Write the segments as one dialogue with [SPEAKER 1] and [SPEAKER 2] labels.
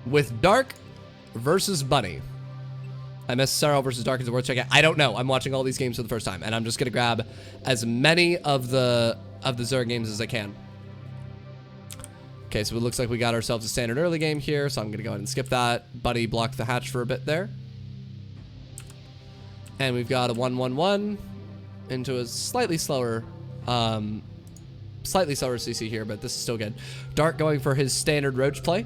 [SPEAKER 1] with Dark versus Bunny. I missed Serral versus Dark. Is it worth checking out? I don't know. I'm watching all these games for the first time, and I'm just gonna grab as many of the Zerg games as I can. Okay, so it looks like we got ourselves a standard early game here, so I'm gonna go ahead and skip that. Buddy blocked the hatch for a bit there. And we've got a 1-1-1 into a slightly slower CC here, but this is still good. Dark going for his standard Roach play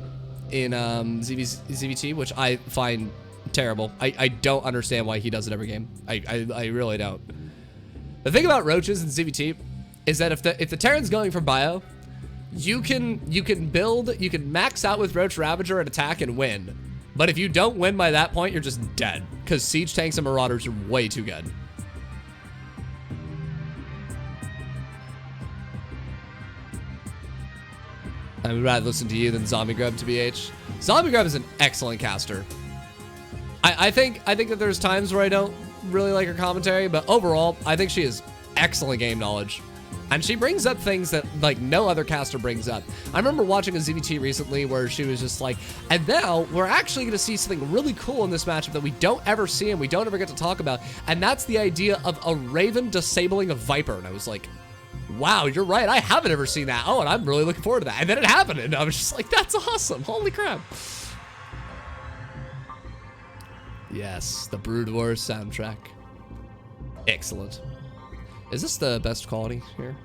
[SPEAKER 1] in ZVT, which I find terrible. I don't understand why he does it every game. I really don't. The thing about Roaches in ZVT is that if the Terran's going for bio, you can max out with Roach Ravager and attack and win. But if you don't win by that point, you're just dead. Because Siege Tanks and Marauders are way too good. I would rather listen to you than Zombie Grub, to BH. Zombie Grub is an excellent caster. I think that there's times where I don't really like her commentary, but overall, I think she has excellent game knowledge. And she brings up things that, like, no other caster brings up. I remember watching a ZVT recently where she was just like, and now we're actually going to see something really cool in this matchup that we don't ever see and we don't ever get to talk about. And that's the idea of a Raven disabling a Viper. And I was like, wow, you're right. I haven't ever seen that. Oh, and I'm really looking forward to that. And then it happened. And I was just like, that's awesome. Holy crap. Yes, the Brood Wars soundtrack. Excellent. Is this the best quality here?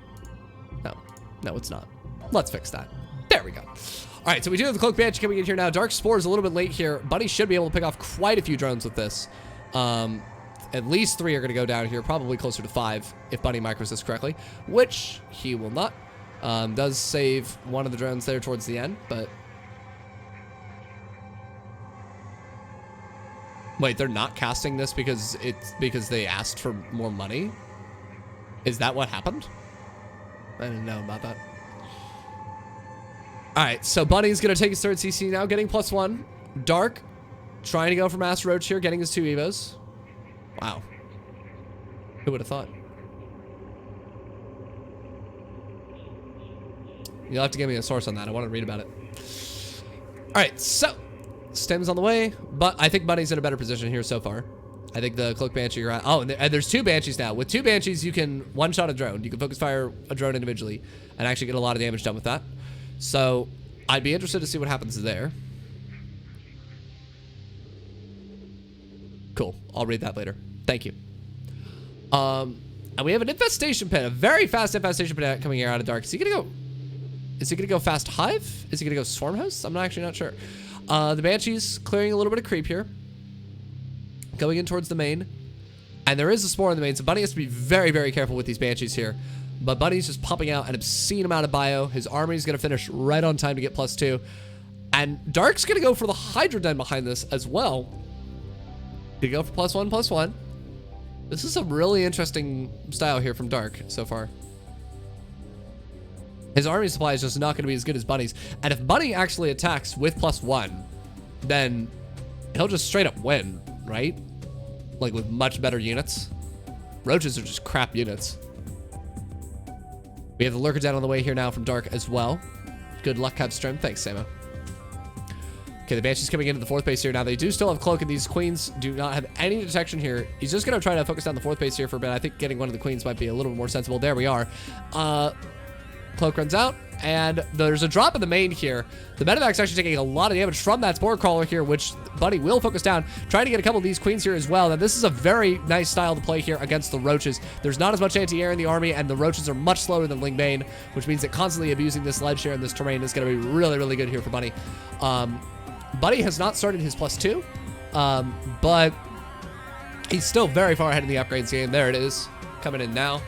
[SPEAKER 1] No, it's not. Let's fix that. There we go. All right, so we do have the Cloak Banshee coming in here now. Dark Spore is a little bit late here. Buddy should be able to pick off quite a few drones with this. At least 3 are going to go down here, probably closer to 5 if Bunny micros this correctly, which he will not. Does save one of the drones there towards the end, but... Wait, they're not casting this because they asked for more money? Is that what happened? I didn't know about that. All right, so Bunny's going to take his third CC now, getting +1. Dark, trying to go for Master Roach here, getting his 2 Evos. Wow. Who would have thought? You'll have to give me a source on that. I want to read about it. All right, so Stem's on the way, but I think Bunny's in a better position here so far. I think the Cloak Banshee are out. Oh, and there's 2 Banshees now. With 2 Banshees, you can one-shot a drone. You can focus fire a drone individually and actually get a lot of damage done with that. So I'd be interested to see what happens there. Cool. I'll read that later. Thank you. And we have an Infestation Pit, a very fast Infestation Pit coming here out of Dark. Is he gonna go Fast Hive? Is he gonna go Swarm Host? I'm actually not sure. The Banshee's clearing a little bit of creep here. Going in towards the main. And there is a Spore in the main, so Bunny has to be very, very careful with these Banshees here. But Bunny's just popping out an obscene amount of bio. His army's going to finish right on time to get +2. And Dark's going to go for the Hydra Den behind this as well. To go for +1/+1. This is a really interesting style here from Dark so far. His army supply is just not going to be as good as Bunny's. And if Bunny actually attacks with +1, then he'll just straight up win, right? Like with much better units. Roaches are just crap units. We have the Lurker Den on the way here now from Dark as well. Good luck, Capstream. Thanks, Samo. Okay, the Banshee's coming into the 4th base here. Now, they do still have Cloak, and these Queens do not have any detection here. He's just going to try to focus down the 4th base here for a bit. I think getting one of the Queens might be a little bit more sensible. There we are. Cloak runs out, and there's a drop in the main here. The Medevac's actually taking a lot of damage from that Spore Crawler here, which Bunny will focus down, trying to get a couple of these Queens here as well. Now, this is a very nice style to play here against the Roaches. There's not as much anti-air in the army, and the Roaches are much slower than Ling Bane, which means that constantly abusing this ledge here in this terrain is going to be really, really good here for Bunny. Bunny has not started his +2, but he's still very far ahead in the upgrades game. There it is, coming in now.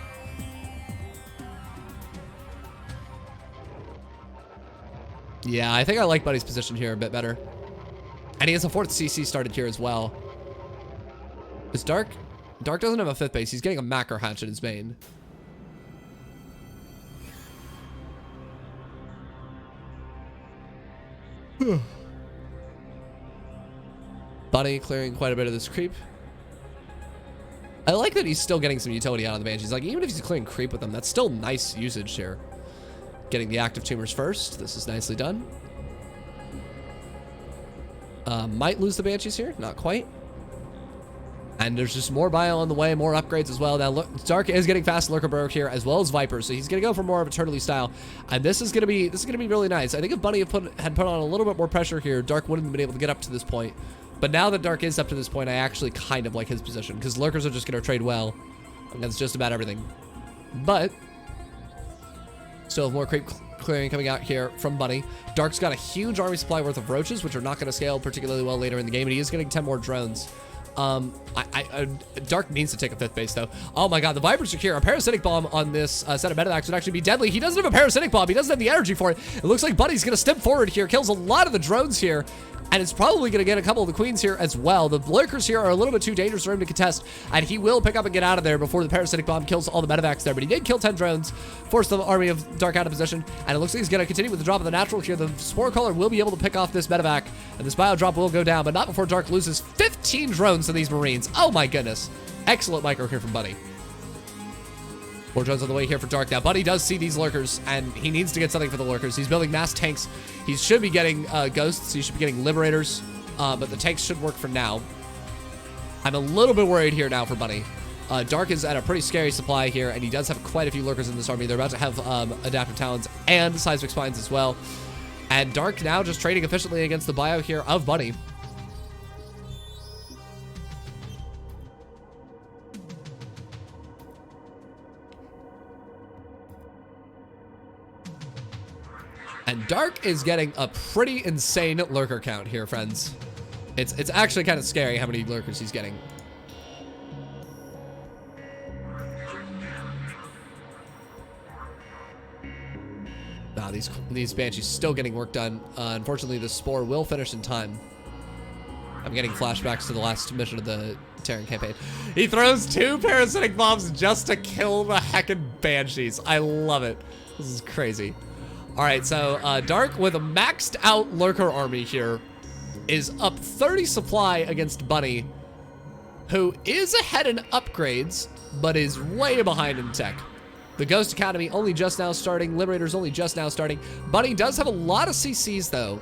[SPEAKER 1] Yeah, I think I like Bunny's position here a bit better. And he has a 4th CC started here as well. Is Dark doesn't have a 5th base. He's getting a Macro Hatch in his main. Bunny clearing quite a bit of this creep. I like that he's still getting some utility out of the Banshees. Like, even if he's clearing creep with them, that's still nice usage here. Getting the active tumors first. This is nicely done. Might lose the Banshees here. Not quite. And there's just more bio on the way, more upgrades as well. Now, look, Dark is getting fast Lurker Burrow here, as well as Viper, so he's going to go for more of a Turtley style. And this is going to be really nice. I think if Bunny had put on a little bit more pressure here, Dark wouldn't have been able to get up to this point. But now that Dark is up to this point, I actually kind of like his position, because Lurkers are just going to trade well against just about everything. But still have more creep clearing coming out here from Bunny. Dark's got a huge army supply worth of roaches, which are not going to scale particularly well later in the game, and he is getting 10 more drones. Dark needs to take a 5th base, though. Oh my god, the Vipers are here. A Parasitic Bomb on this set of Medivacs would actually be deadly. He doesn't have a Parasitic Bomb. He doesn't have the energy for it. It looks like Bunny's going to step forward here, kills a lot of the drones here, and it's probably going to get a couple of the queens here as well. The Lurkers here are a little bit too dangerous for him to contest, and he will pick up and get out of there before the Parasitic Bomb kills all the Medivacs there. But he did kill 10 drones, force the army of Dark out of position, and it looks like he's going to continue with the drop of the natural here. The Spore Caller will be able to pick off this Medivac, and this bio drop will go down, but not before Dark loses 15 drones to these Marines. Oh my goodness. Excellent micro here from Bunny. 4 drones on the way here for Dark. Now, Bunny does see these Lurkers, and he needs to get something for the Lurkers. He's building mass tanks. He should be getting Ghosts. He should be getting Liberators, but the tanks should work for now. I'm a little bit worried here now for Bunny. Dark is at a pretty scary supply here, and he does have quite a few Lurkers in this army. They're about to have Adaptive Talons and Seismic Spines as well. And Dark now just trading efficiently against the bio here of Bunny. And Dark is getting a pretty insane Lurker count here, friends. It's actually kind of scary how many Lurkers he's getting. Nah, these Banshees still getting work done. Unfortunately, the Spore will finish in time. I'm getting flashbacks to the last mission of the Terran campaign. He throws 2 Parasitic Bombs just to kill the heckin' Banshees. I love it. This is crazy. All right, so Dark with a maxed out Lurker army here is up 30 supply against Bunny, who is ahead in upgrades, but is way behind in tech. The Ghost Academy only just now starting. Liberator's only just now starting. Bunny does have a lot of CCs, though.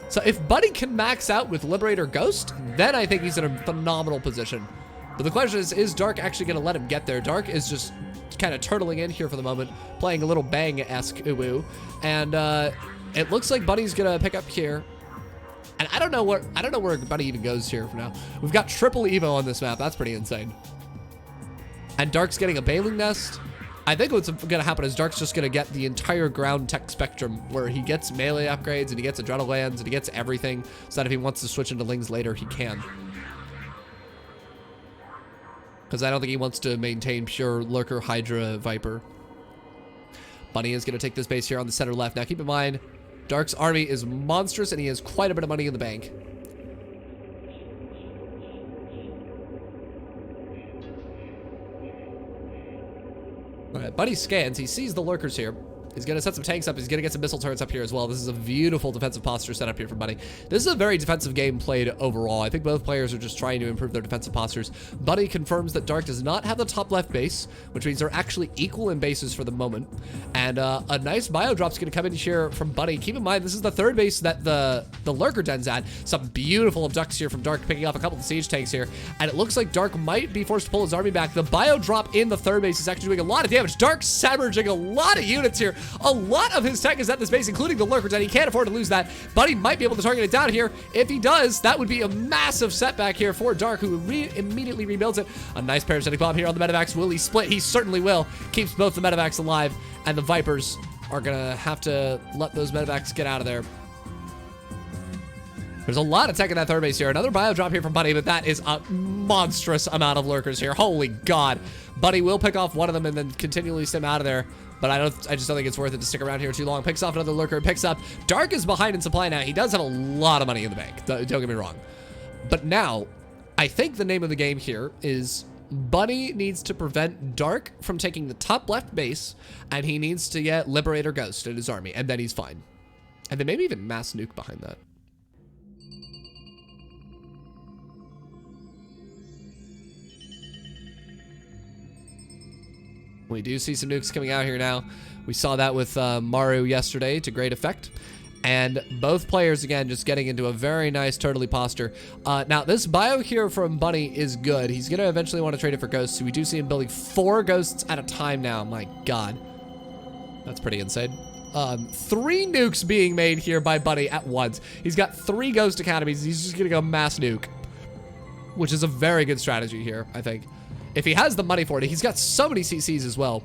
[SPEAKER 1] So if Bunny can max out with Liberator Ghost, then I think he's in a phenomenal position. But the question is Dark actually going to let him get there? Dark is just kind of turtling in here for the moment, playing a little Bang-esque uwu. And it looks like Bunny's going to pick up here. And I don't know where Bunny even goes here for now. We've got triple Evo on this map. That's pretty insane. And Dark's getting a Bailing Nest. I think what's going to happen is Dark's just going to get the entire ground tech spectrum, where he gets melee upgrades and he gets Adrenalans and he gets everything, so that if he wants to switch into Lings later, he can. Because I don't think he wants to maintain pure Lurker, Hydra, Viper. Bunny is going to take this base here on the center left. Now keep in mind, Dark's army is monstrous and he has quite a bit of money in the bank. All right, Bunny scans. He sees the Lurkers here. He's going to set some tanks up. He's going to get some missile turrets up here as well. This is a beautiful defensive posture set up here for Bunny. This is a very defensive game played overall. I think both players are just trying to improve their defensive postures. Bunny confirms that Dark does not have the top left base, which means they're actually equal in bases for the moment. And a nice bio drop's going to come in here from Bunny. Keep in mind, this is the 3rd base that the Lurker den's at. Some beautiful abducts here from Dark, picking off a couple of siege tanks here. And it looks like Dark might be forced to pull his army back. The bio drop in the 3rd base is actually doing a lot of damage. Dark's hemorrhaging a lot of units here. A lot of his tech is at this base, including the Lurkers, and he can't afford to lose that. Bunny might be able to target it down here. If he does, that would be a massive setback here for Dark, who immediately rebuilds it. A nice Parasitic Bomb here on the Medivacs. Will he split? He certainly will. Keeps both the Medivacs alive, and the Vipers are going to have to let those Medivacs get out of there. There's a lot of tech in that 3rd base here. Another bio drop here from Bunny, but that is a monstrous amount of Lurkers here. Holy God. Bunny will pick off one of them and then continually stem out of there. But I just don't think it's worth it to stick around here too long. Picks off another Lurker, picks up. Dark is behind in supply now. He does have a lot of money in the bank. Don't get me wrong. But now, I think the name of the game here is Bunny needs to prevent Dark from taking the top left base, and he needs to get Liberator Ghost in his army, and then he's fine. And then maybe even Mass Nuke behind that. We do see some nukes coming out here now. We saw that with Maru yesterday to great effect. And both players, again, just getting into a very nice turtley posture. Now, this bio here from Bunny is good. He's going to eventually want to trade it for ghosts. So we do see him building 4 ghosts at a time now. My God. That's pretty insane. 3 nukes being made here by Bunny at once. He's got 3 ghost academies. He's just going to go mass nuke, which is a very good strategy here, I think. If he has the money for it, he's got so many CCs as well.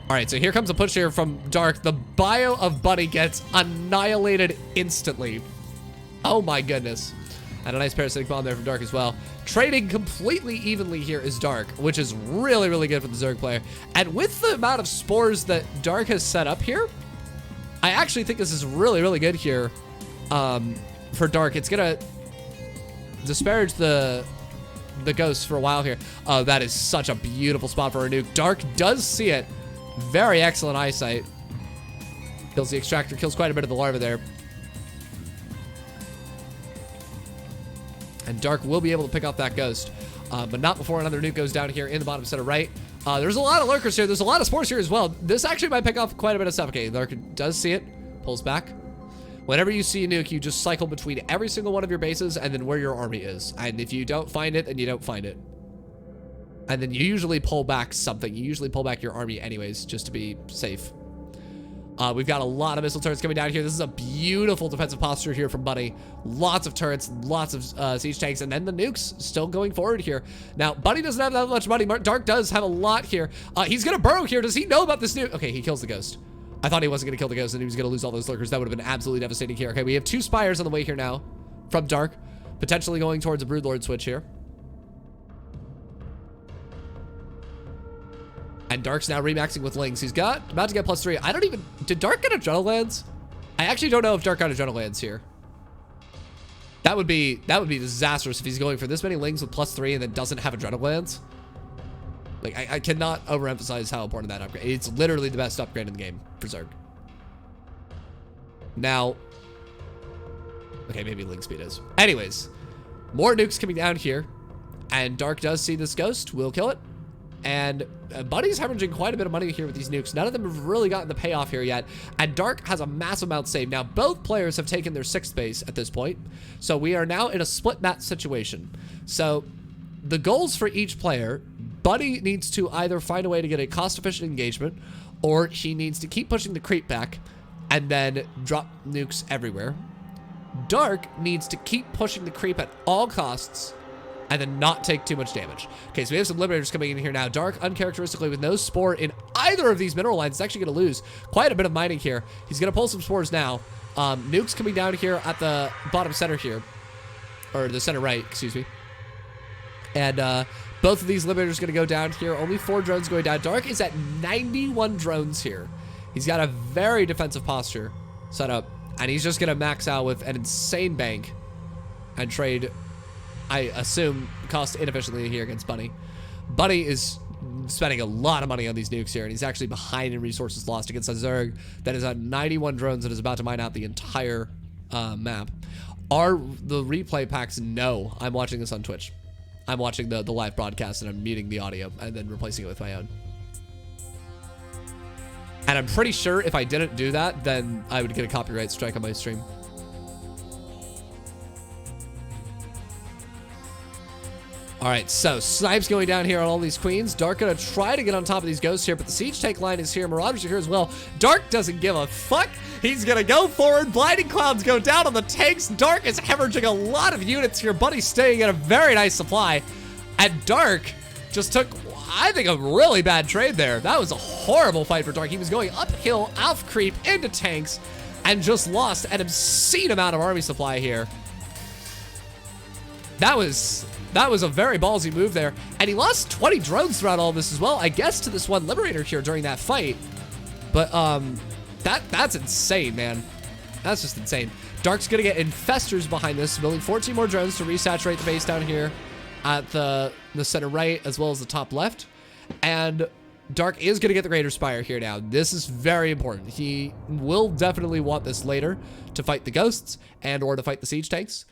[SPEAKER 1] All right, so here comes a push here from Dark. The bio of Bunny gets annihilated instantly. Oh my goodness. And a nice parasitic bomb there from Dark as well. Trading completely evenly here is Dark, which is really, really good for the Zerg player. And with the amount of spores that Dark has set up here, I actually think this is really, really good here for Dark. It's going to disparage the ghosts for a while here. Oh, that is such a beautiful spot for a nuke. Dark does see it. Very excellent eyesight. Kills the extractor, kills quite a bit of the larva there. And Dark will be able to pick off that ghost, but not before another nuke goes down here in the bottom center right. There's a lot of lurkers here. There's a lot of spores here as well. This actually might pick off quite a bit of stuff. Okay, Lurker does see it, pulls back. Whenever you see a nuke, you just cycle between every single one of your bases and then where your army is. And if you don't find it, then you don't find it. And then you usually pull back something. You usually pull back your army anyways, just to be safe. We've got a lot of missile turrets coming down here. This is a beautiful defensive posture here from Bunny. Lots of turrets, lots of siege tanks, and then the nukes still going forward here. Now, Bunny doesn't have that much money. Dark does have a lot here. He's going to burrow here. Does he know about this nuke? Okay, he kills the ghost. I thought he wasn't going to kill the ghost and he was going to lose all those lurkers. That would have been absolutely devastating here. Okay, we have 2 spires on the way here now from Dark, potentially going towards a Broodlord switch here. And Dark's now remaxing with Lings. He's about to get +3. I don't even... Did Dark get Adrenal Glands? I actually don't know if Dark got Adrenal Glands here. That would be disastrous if he's going for this many Lings with +3 and then doesn't have Adrenal Glands. Like, I cannot overemphasize how important that upgrade. It's literally the best upgrade in the game for Zerg. Now... Okay, maybe Ling Speed is. Anyways, more nukes coming down here. And Dark does see this ghost. Will kill it. And Bunny's hemorrhaging quite a bit of money here with these nukes. None of them have really gotten the payoff here yet. And Dark has a massive amount saved. Now, both players have taken their 6th base at this point. So we are now in a split mat situation. So the goals for each player, Bunny needs to either find a way to get a cost-efficient engagement, or he needs to keep pushing the creep back and then drop nukes everywhere. Dark needs to keep pushing the creep at all costs and then not take too much damage. Okay, so we have some Liberators coming in here now. Dark, uncharacteristically, with no spore in either of these mineral lines, is actually going to lose quite a bit of mining here. He's going to pull some spores now. Nukes coming down here at the bottom center here. Or the center right, excuse me. And both of these Liberators going to go down here. Only 4 drones going down. Dark is at 91 drones here. He's got a very defensive posture set up. And he's just going to max out with an insane bank and trade... I assume cost inefficiently here against Bunny. Bunny is spending a lot of money on these nukes here, and he's actually behind in resources lost against a Zerg that is on 91 drones and is about to mine out the entire map. Are the replay packs? No, I'm watching this on Twitch. I'm watching the live broadcast and I'm muting the audio and then replacing it with my own. And I'm pretty sure if I didn't do that, then I would get a copyright strike on my stream. All right, so Snipes going down here on all these queens. Dark gonna try to get on top of these ghosts here, but the siege tank line is here. Marauders are here as well. Dark doesn't give a fuck. He's gonna go forward. Blinding clouds go down on the tanks. Dark is hemorrhaging a lot of units here. Bunny's staying at a very nice supply. And Dark just took, I think, a really bad trade there. That was a horrible fight for Dark. He was going uphill, off creep, into tanks, and just lost an obscene amount of army supply here. That was a very ballsy move there. And he lost 20 drones throughout all this as well, I guess, to this one Liberator here during that fight. But that's insane, man. That's just insane. Dark's gonna get infestors behind this, building 14 more drones to resaturate the base down here at the center right as well as the top left. And Dark is gonna get the Greater Spire here now. This is very important. He will definitely want this later to fight the ghosts and or to fight the siege tanks.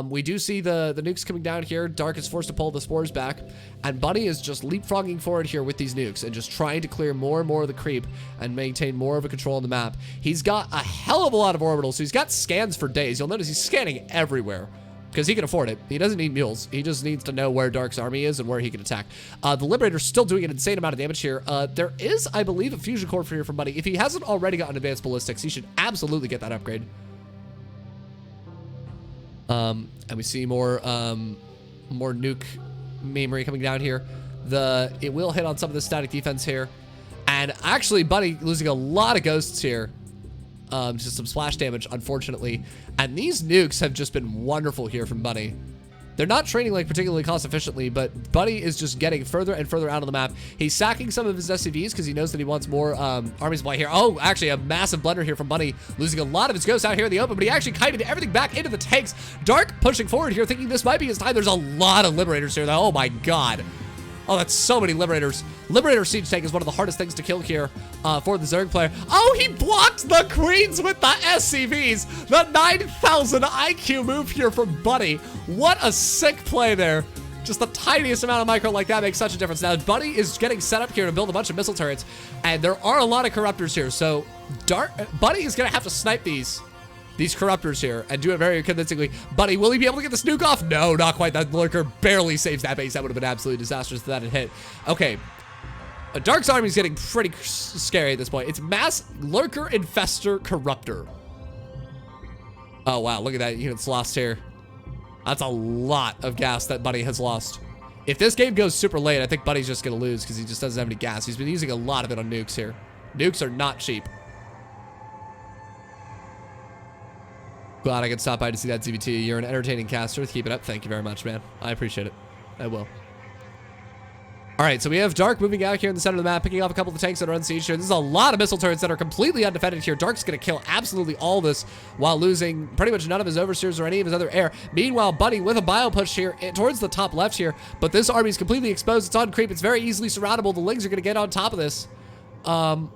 [SPEAKER 1] We do see the nukes coming down here. Dark is forced to pull the spores back, and Bunny is just leapfrogging forward here with these nukes and just trying to clear more and more of the creep and maintain more of a control on the map. He's got a hell of a lot of orbitals, so he's got scans for days. You'll notice he's scanning everywhere because he can afford it. He doesn't need mules. He just needs to know where Dark's army is and where he can attack. The Liberator's still doing an insane amount of damage here. There is, I believe, a fusion core for here from Bunny. If he hasn't already gotten advanced ballistics, he should absolutely get that upgrade. And we see more nuke memory coming down here. It will hit on some of the static defense here. And actually, Bunny losing a lot of ghosts here. Just some splash damage, unfortunately. And these nukes have just been wonderful here from Bunny. They're not training like particularly cost efficiently, but Bunny is just getting further and further out of the map. He's sacking some of his SCVs because he knows that he wants more army supply here. Oh, actually a massive blunder here from Bunny, losing a lot of his ghosts out here in the open, but he actually kited everything back into the tanks. Dark pushing forward here, thinking this might be his time. There's a lot of Liberators here, though. Oh my God. Oh, that's so many Liberators. Liberator Siege Tank is one of the hardest things to kill here for the Zerg player. Oh, he blocked the Queens with the SCVs. The 9,000 IQ move here from Bunny. What a sick play there. Just the tiniest amount of micro like that makes such a difference. Now, Bunny is getting set up here to build a bunch of missile turrets, and there are a lot of Corruptors here. So Bunny is going to have to snipe these Corruptors here and do it very convincingly. Bunny, will he be able to get the nuke off? No, not quite. That Lurker barely saves that base. That would have been absolutely disastrous if that had hit. Okay. Dark's army is getting pretty scary at this point. It's Mass Lurker Infestor Corruptor. Oh, wow. Look at that. Units lost here. That's a lot of gas that Bunny has lost. If this game goes super late, I think Bunny's just going to lose because he just doesn't have any gas. He's been using a lot of it on nukes here. Nukes are not cheap. Glad I could stop by to see that ZBT. You're an entertaining caster. Keep it up. Thank you very much, man. I appreciate it. I will. All right, so we have Dark moving out here in the center of the map, picking off a couple of the tanks that are unsieged here. This is a lot of missile turrets that are completely undefended here. Dark's going to kill absolutely all this while losing pretty much none of his overseers or any of his other air. Meanwhile, Bunny with a bio push here towards the top left here, but this army is completely exposed. It's on creep. It's very easily surroundable. The Lings are going to get on top of this. I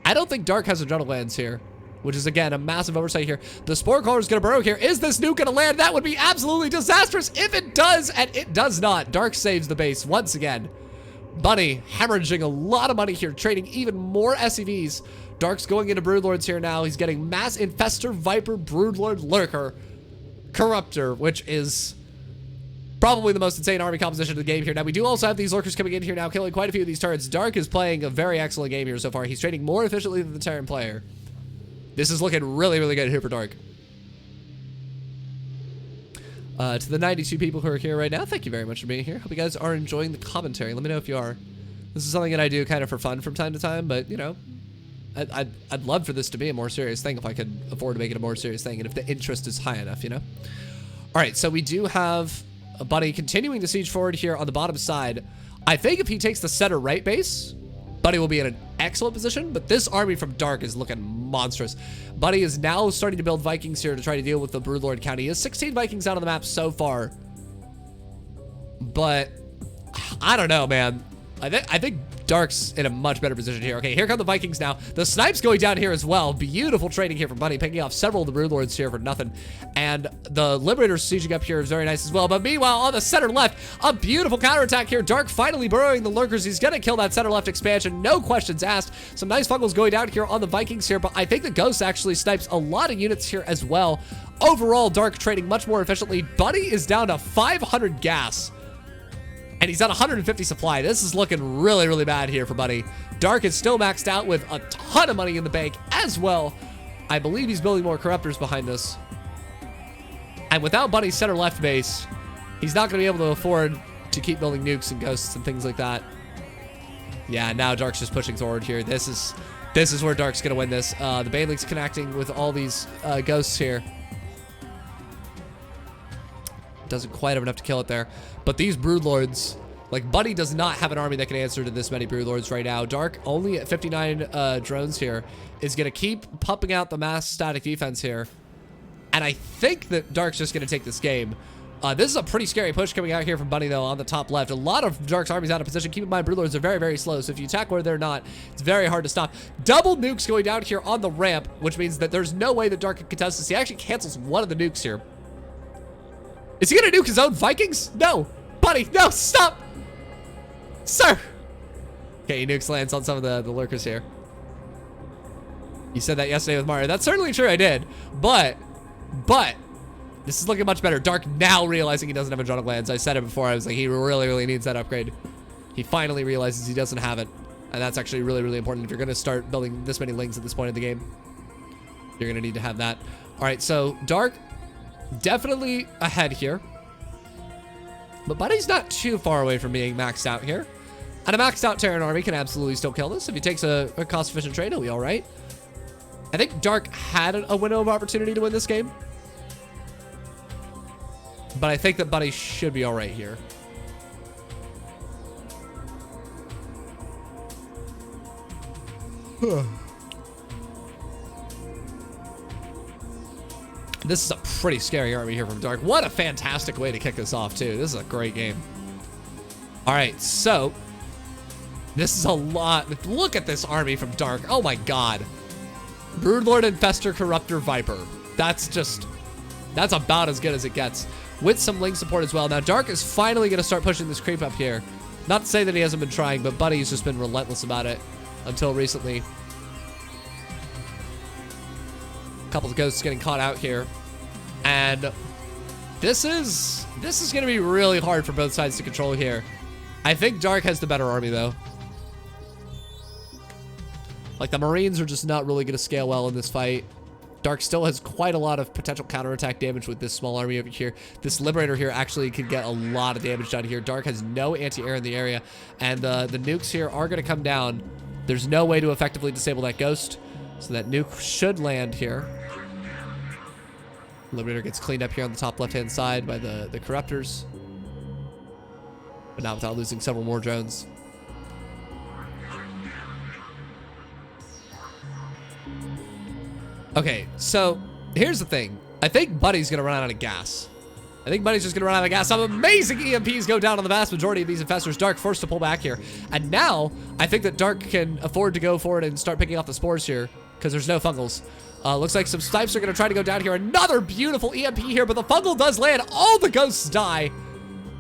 [SPEAKER 1] don't think Dark has adrenaline lands here, which is, again, a massive oversight here. The Spore Caller is going to burrow here. Is this nuke going to land? That would be absolutely disastrous if it does, and it does not. Dark saves the base once again. Bunny hemorrhaging a lot of money here, trading even more SCVs. Dark's going into Broodlords here now. He's getting Mass Infestor, Viper, Broodlord, Lurker, Corruptor, which is probably the most insane army composition of the game here. Now, we do also have these Lurkers coming in here now, killing quite a few of these turrets. Dark is playing a very excellent game here so far. He's trading more efficiently than the Terran player. This is looking really, really good here for Dark. To the 92 people who are here right now, thank you very much for being here. Hope you guys are enjoying the commentary. Let me know if you are. This is something that I do kind of for fun from time to time, but, you know, I'd love for this to be a more serious thing if I could afford to make it a more serious thing and if the interest is high enough, you know? All right, so we do have a Bunny continuing to siege forward here on the bottom side. I think if he takes the center right base, Bunny will be in an excellent position, but this army from Dark is looking monstrous. Bunny is now starting to build Vikings here to try to deal with the Broodlord County. He has 16 Vikings out on the map so far, but I don't know, man. I think Dark's in a much better position here. Okay, here come the Vikings now. The snipes going down here as well. Beautiful trading here from Bunny, picking off several of the Broodlords here for nothing. And the Liberators sieging up here is very nice as well. But meanwhile, on the center left, a beautiful counterattack here. Dark finally burrowing the Lurkers. He's going to kill that center left expansion. No questions asked. Some nice fungals going down here on the Vikings here. But I think the Ghost actually snipes a lot of units here as well. Overall, Dark trading much more efficiently. Bunny is down to 500 gas. And he's at 150 supply. This is looking really, really bad here for Bunny. Dark is still maxed out with a ton of money in the bank as well. I believe he's building more Corruptors behind this. And without Bunny's center left base, he's not going to be able to afford to keep building nukes and ghosts and things like that. Yeah, now Dark's just pushing forward here. This is where Dark's going to win this. The Baneling's connecting with all these ghosts here. Doesn't quite have enough to kill it there. But these Broodlords, like, Bunny does not have an army that can answer to this many Broodlords right now. Dark, only at 59 drones here, is going to keep pumping out the mass static defense here. And I think that Dark's just going to take this game. This is a pretty scary push coming out here from Bunny, though, on the top left. A lot of Dark's armies out of position. Keep in mind, Broodlords are very, very slow, so if you attack where they're not, it's very hard to stop. Double nukes going down here on the ramp, which means that there's no way that Dark can contest this. He actually cancels one of the nukes here. Is he gonna nuke his own Vikings? No. Buddy, no, stop. Sir. Okay, he nukes lands on some of the lurkers here. You said that yesterday with Mario. That's certainly true, I did. But, this is looking much better. Dark now realizing he doesn't have Adrenal Glands. I said it before. I was like, he really, really needs that upgrade. He finally realizes he doesn't have it. And that's actually really, really important. If you're going to start building this many lings at this point in the game, you're going to need to have that. All right, so Dark definitely ahead here. But Buddy's not too far away from being maxed out here. And a maxed out Terran army can absolutely still kill this. If he takes a cost-efficient trade, he'll be all right. I think Dark had a window of opportunity to win this game. But I think that Buddy should be all right here. This is a pretty scary army here from Dark. What a fantastic way to kick this off, too. This is a great game. All right, so this is a lot. Look at this army from Dark. Oh, my God. Broodlord, Infestor, Corruptor, Viper. That's about as good as it gets. With some Ling support as well. Now, Dark is finally going to start pushing this creep up here. Not to say that he hasn't been trying, but Buddy's just been relentless about it until recently. A couple of ghosts getting caught out here. And this is going to be really hard for both sides to control here. I think Dark has the better army, though. Like, the Marines are just not really going to scale well in this fight. Dark still has quite a lot of potential counterattack damage with this small army over here. This Liberator here actually can get a lot of damage done here. Dark has no anti-air in the area, and the nukes here are going to come down. There's no way to effectively disable that ghost, so that nuke should land here. Liberator gets cleaned up here on the top left-hand side by the Corruptors, but not without losing several more drones. Okay, so here's the thing. I think Buddy's going to run out of gas. I think Buddy's just going to run out of gas. Some amazing EMPs go down on the vast majority of these infestors. Dark forced to pull back here. And now, I think that Dark can afford to go forward and start picking off the spores here because there's no fungals. Looks like some snipes are going to try to go down here. Another beautiful EMP here, but the fungal does land. All the ghosts die.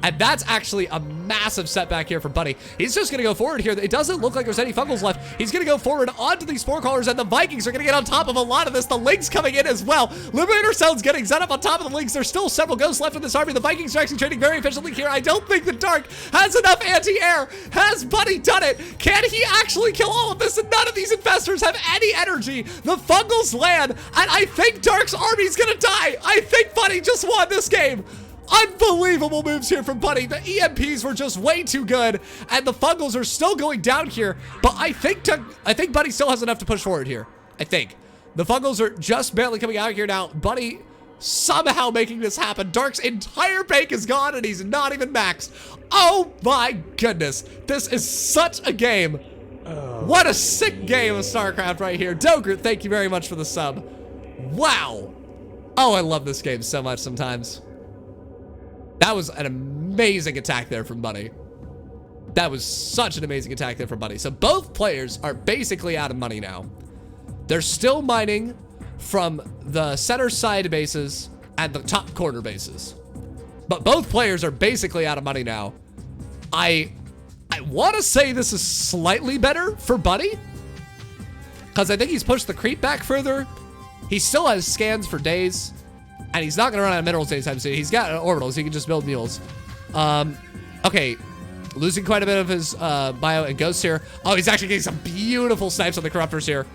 [SPEAKER 1] And that's actually a massive setback here for Buddy. He's just going to go forward here. It doesn't look like there's any fungals left. He's going to go forward onto these spore callers, and the Vikings are going to get on top of a lot of this. The Lings coming in as well. Liberator cells getting set up on top of the Lings. There's still several ghosts left in this army. The Vikings are actually trading very efficiently here. I don't think the Dark has enough anti-air. Has Buddy done it? Can he actually kill all of this? And none of these infestors have any energy. The fungals land, and I think Dark's army's going to die. I think Buddy just won this game. Unbelievable moves here from Buddy. The EMPs were just way too good, and the fungals are still going down here. But I think Buddy still has enough to push forward here. I think the fungals are just barely coming out here now. Buddy somehow making this happen. Dark's entire bank is gone, and he's not even maxed. Oh my goodness, this is such a game. What a sick game of StarCraft right here. Dogert, thank you very much for the sub. Wow. Oh, I love this game so much sometimes. That was an amazing attack there from Buddy. That was such an amazing attack there from Buddy. So both players are basically out of money now. They're still mining from the center side bases and the top corner bases. But both players are basically out of money now. I want to say this is slightly better for Buddy, because I think he's pushed the creep back further. He still has scans for days. And he's not going to run out of minerals anytime soon. He's got orbitals. He can just build mules. Okay. Losing quite a bit of his bio and ghosts here. Oh, he's actually getting some beautiful snipes on the Corruptors here.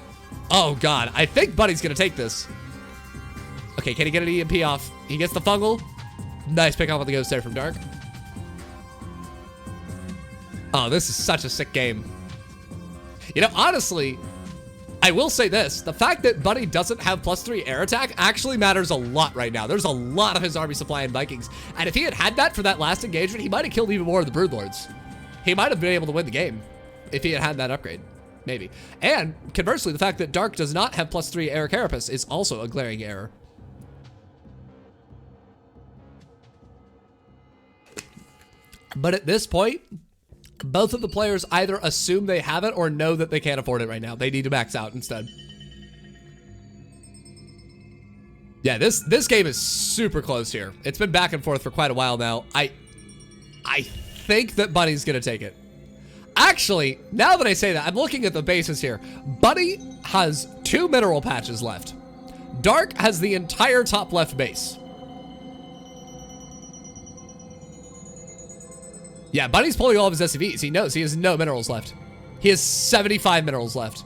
[SPEAKER 1] Oh, God. I think Buddy's going to take this. Okay, can he get an EMP off? He gets the fungal. Nice pick off on the ghost there from Dark. Oh, this is such a sick game. You know, honestly, I will say this. The fact that Buddy doesn't have +3 air attack actually matters a lot right now. There's a lot of his army supply in Vikings. And if he had had that for that last engagement, he might have killed even more of the Broodlords. He might have been able to win the game if he had had that upgrade. Maybe. And conversely, the fact that Dark does not have +3 air carapace is also a glaring error. But at this point, both of the players either assume they have it or know that they can't afford it right now. They need to max out instead. Yeah, this game is super close here. It's been back and forth for quite a while now. I think that Bunny's gonna take it. Actually, now that I say that, I'm looking at the bases here. Bunny has 2 mineral patches left. Dark has the entire top left base. Yeah, Bunny's pulling all of his SCVs. He knows he has no minerals left. He has 75 minerals left.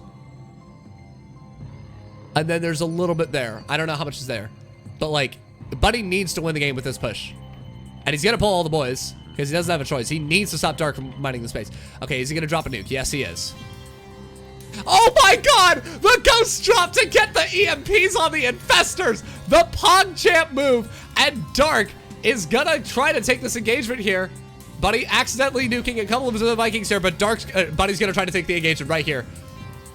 [SPEAKER 1] And then there's a little bit there. I don't know how much is there. But, like, Bunny needs to win the game with this push. And he's going to pull all the boys because he doesn't have a choice. He needs to stop Dark from mining the space. Okay, is he going to drop a nuke? Yes, he is. Oh, my God! The ghost drop to get the EMPs on the infestors! The PogChamp move! And Dark is going to try to take this engagement here. Bunny accidentally nuking a couple of the Vikings here, but Bunny's going to try to take the engagement right here.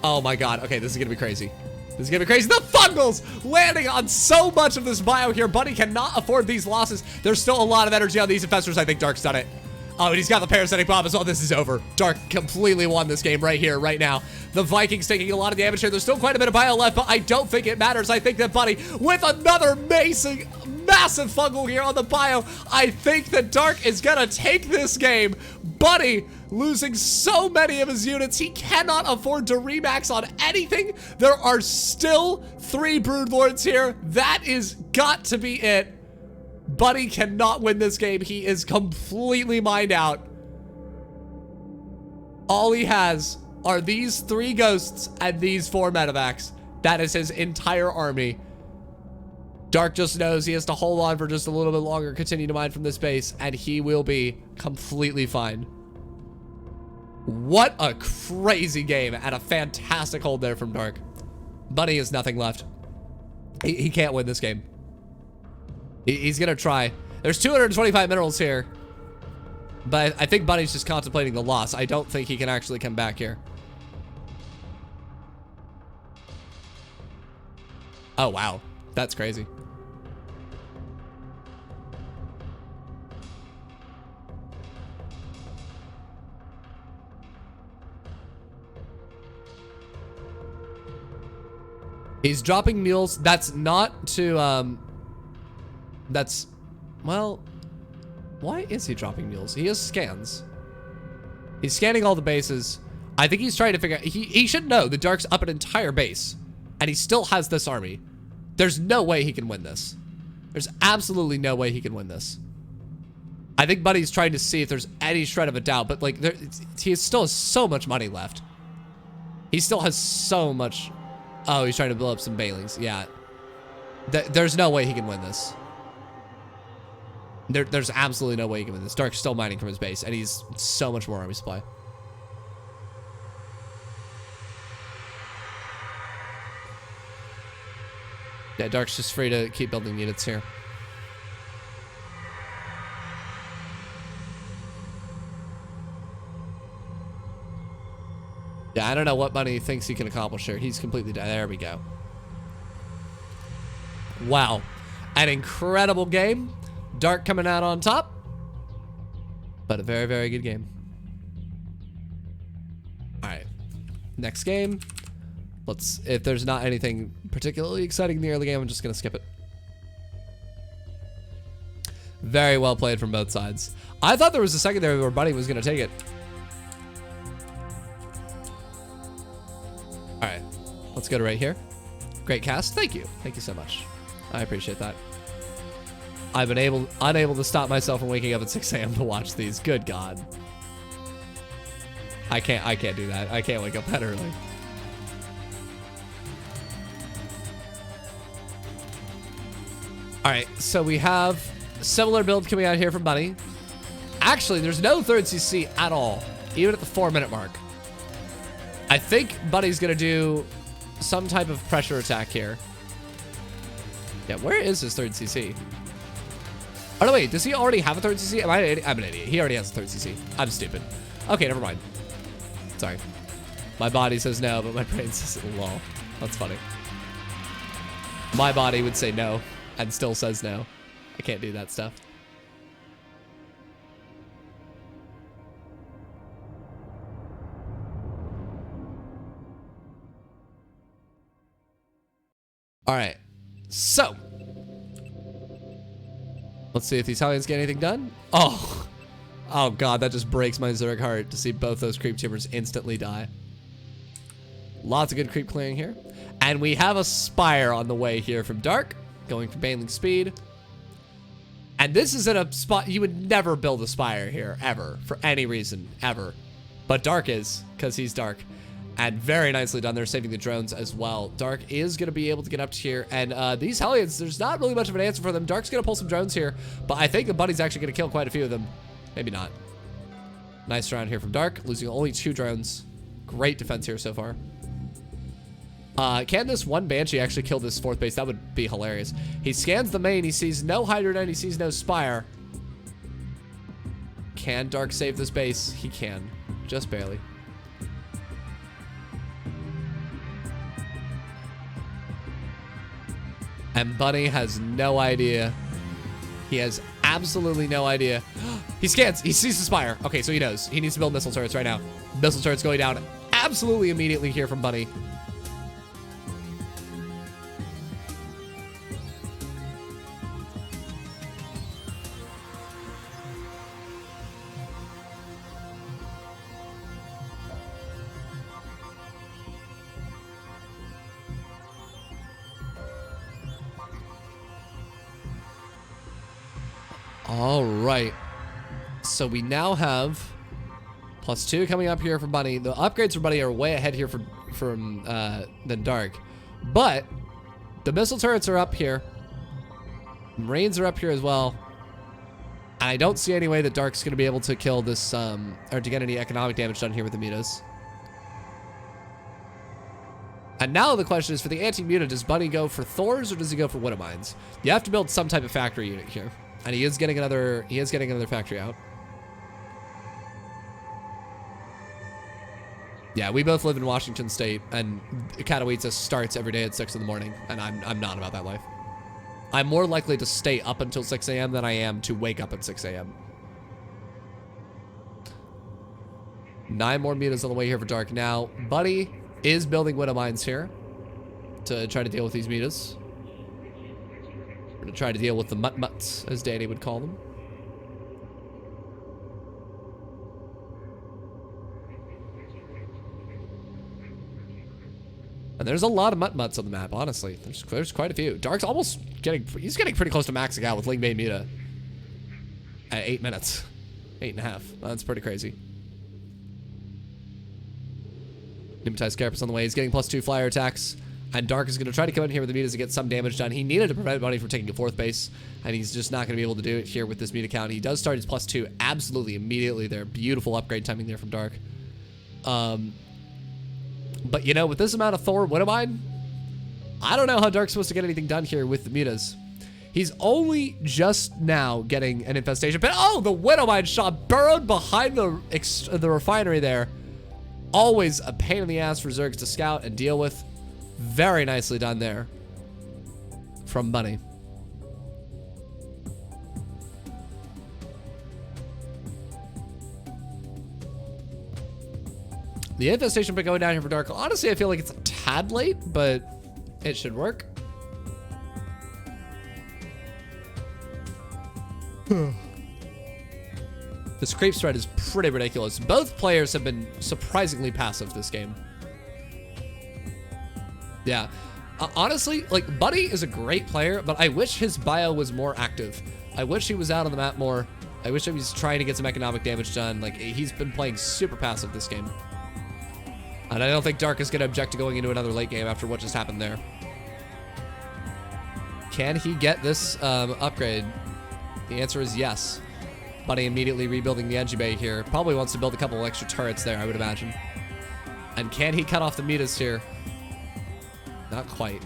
[SPEAKER 1] Oh, my God. Okay, this is going to be crazy. This is gonna be crazy. The fungals landing on so much of this bio here. Bunny cannot afford these losses. There's still a lot of energy on these infestors. I think Dark's done it. Oh, and he's got the parasitic bomb as well. This is over. Dark completely won this game right here, right now. The Vikings taking a lot of damage here. There's still quite a bit of bio left, but I don't think it matters. I think that Bunny, with another massive fungal here on the bio, I think that Dark is gonna take this game. Bunny losing so many of his units, he cannot afford to remax on anything. There are still 3 Broodlords here. That is got to be it. Bunny cannot win this game. He is completely mined out. All he has are these 3 ghosts and these 4 medevacs. That is his entire army. Dark just knows he has to hold on for just a little bit longer, continue to mine from this base, and he will be completely fine. What a crazy game and a fantastic hold there from Dark. Bunny has nothing left. He can't win this game. He's gonna try. There's 225 minerals here, but I think Bunny's just contemplating the loss. I don't think he can actually come back here. Oh, wow. That's crazy. He's dropping mules. That's not to, that's, well, why is he dropping mules? He has scans. He's scanning all the bases. I think he's trying to figure out, he should know the Dark's up an entire base, and he still has this army. There's no way he can win this. There's absolutely no way he can win this. I think Bunny's trying to see if there's any shred of a doubt, but like, he still has so much money left. He still has so much. Oh, he's trying to build up some Bailings. Yeah. There's no way he can win this. There's absolutely no way he can win this. Dark's still mining from his base, and he's so much more army supply. Yeah, Dark's just free to keep building units here. Yeah, I don't know what Bunny thinks he can accomplish here. He's completely dead. There we go. Wow. An incredible game. Dark coming out on top. But a very, very good game. All right. Next game. If there's not anything particularly exciting in the early game, I'm just going to skip it. Very well played from both sides. I thought there was a secondary where Bunny was going to take it. All right, let's go to right here. Great cast. Thank you. Thank you so much. I appreciate that. I've been unable to stop myself from waking up at 6 a.m. to watch these. Good God. I can't do that. I can't wake up that early. All right, so we have a similar build coming out here from Bunny. Actually, there's no third CC at all, even at the 4-minute mark. I think Bunny's gonna do some type of pressure attack here. Yeah, where is his third CC? Oh, no, wait, does he already have a third CC? I'm an idiot. He already has a third CC. I'm stupid. Okay, never mind. Sorry. My body says no, but my brain says lol. That's funny. My body would say no and still says no. I can't do that stuff. All right, so Let's see if these Hellions get anything done. Oh. Oh, God, that just breaks my Zurich heart to see both those creep tumors instantly die. Lots of good creep clearing here. And we have a Spire on the way here from Dark, going for Baneling speed. And this is in a spot you would never build a Spire here, ever, for any reason, ever. But Dark is, because he's Dark. And very nicely done there, saving the drones as well. Dark is going to be able to get up to here. And these Hellions, there's not really much of an answer for them. Dark's going to pull some drones here, but I think the Buddy's actually going to kill quite a few of them. Maybe not. Nice round here from Dark, losing only 2 drones. Great defense here so far. Can this one Banshee actually kill this 4th base? That would be hilarious. He scans the main. He sees no Hydrodent. He sees no Spire. Can Dark save this base? He can. Just barely. And Bunny has no idea. He has absolutely no idea. He scans. He sees the Spire. Okay, so he knows. He needs to build missile turrets right now. Missile turrets going down absolutely immediately here from Bunny. All right. So we now have +2 coming up here for Bunny. The upgrades for Bunny are way ahead here than Dark. But the missile turrets are up here. Marines are up here as well. I don't see any way that Dark's going to be able to kill this, or to get any economic damage done here with the mutas. And now the question is, for the anti-muta, does Bunny go for Thors or does he go for Widow Mines? You have to build some type of factory unit here. And he is getting another factory out. Yeah, we both live in Washington State, and Katowice starts every day at 6 in the morning, and I'm not about that life. I'm more likely to stay up until 6 a.m. than I am to wake up at 6 a.m. 9 more mutas on the way here for Dark. Now, Buddy is building Widow Mines here to try to deal with these mutas. We're going to try to deal with the mut-muts, as Danny would call them. And there's a lot of mut-muts on the map, honestly. There's quite a few. Dark's almost he's getting pretty close to maxing out with Ling Bane Muta at 8 minutes. 8.5. That's pretty crazy. Pneumatized Carapace on the way. He's getting +2 flyer attacks. And Dark is going to try to come in here with the mutas to get some damage done. He needed to prevent Bunny from taking a 4th base, and he's just not going to be able to do it here with this muta count. He does start his +2 absolutely immediately there. Beautiful upgrade timing there from Dark. But, you know, with this amount of Thor Widowmine, I don't know how Dark's supposed to get anything done here with the mutas. He's only just now getting an infestation. But, oh, the Widowmine shot burrowed behind the refinery there. Always a pain in the ass for Zergs to scout and deal with. Very nicely done there from Bunny. The infestation been going down here for Dark. Honestly, I feel like it's a tad late, but it should work. This creep spread is pretty ridiculous. Both players have been surprisingly passive this game. Yeah. Honestly, like, Buddy is a great player, but I wish his bio was more active. I wish he was out on the map more. I wish he was trying to get some economic damage done. Like, he's been playing super passive this game. And I don't think Dark is going to object to going into another late game after what just happened there. Can he get this upgrade? The answer is yes. Buddy immediately rebuilding the Engi Bay here. Probably wants to build a couple extra turrets there, I would imagine. And can he cut off the mutas here? Not quite.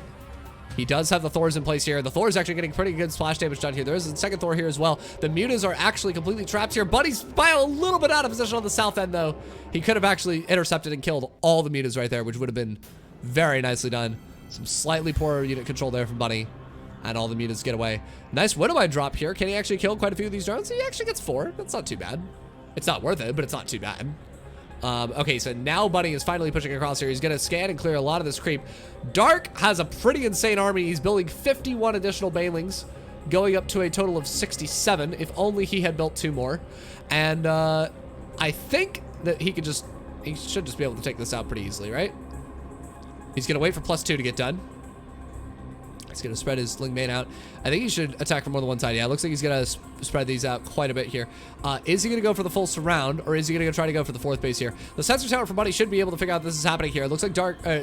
[SPEAKER 1] He does have the Thors in place here. The Thor's actually getting pretty good splash damage done here. There is a second Thor here as well. The mutas are actually completely trapped here. Buddy's bio a little bit out of position on the south end, though. He could have actually intercepted and killed all the mutas right there, which would have been very nicely done. Some slightly poor unit control there from Bunny. And all the mutas get away. Nice Widowmine drop here. Can he actually kill quite a few of these drones? He actually gets 4. That's not too bad. It's not worth it, but it's not too bad. Okay, so now Bunny is finally pushing across here. He's going to scan and clear a lot of this creep. Dark has a pretty insane army. He's building 51 additional Banelings. going up to a total of 67. If only he had built 2 more. And I think that he should just be able to take this out pretty easily, right? He's going to wait for +2 to get done. He's going to spread his Ling Main out. I think he should attack from more than one side. Yeah, it looks like he's going to spread these out quite a bit here. Is he going to go for the full surround, or is he going to try to go for the 4th base here? The sensor tower for Buddy should be able to figure out this is happening here. It looks like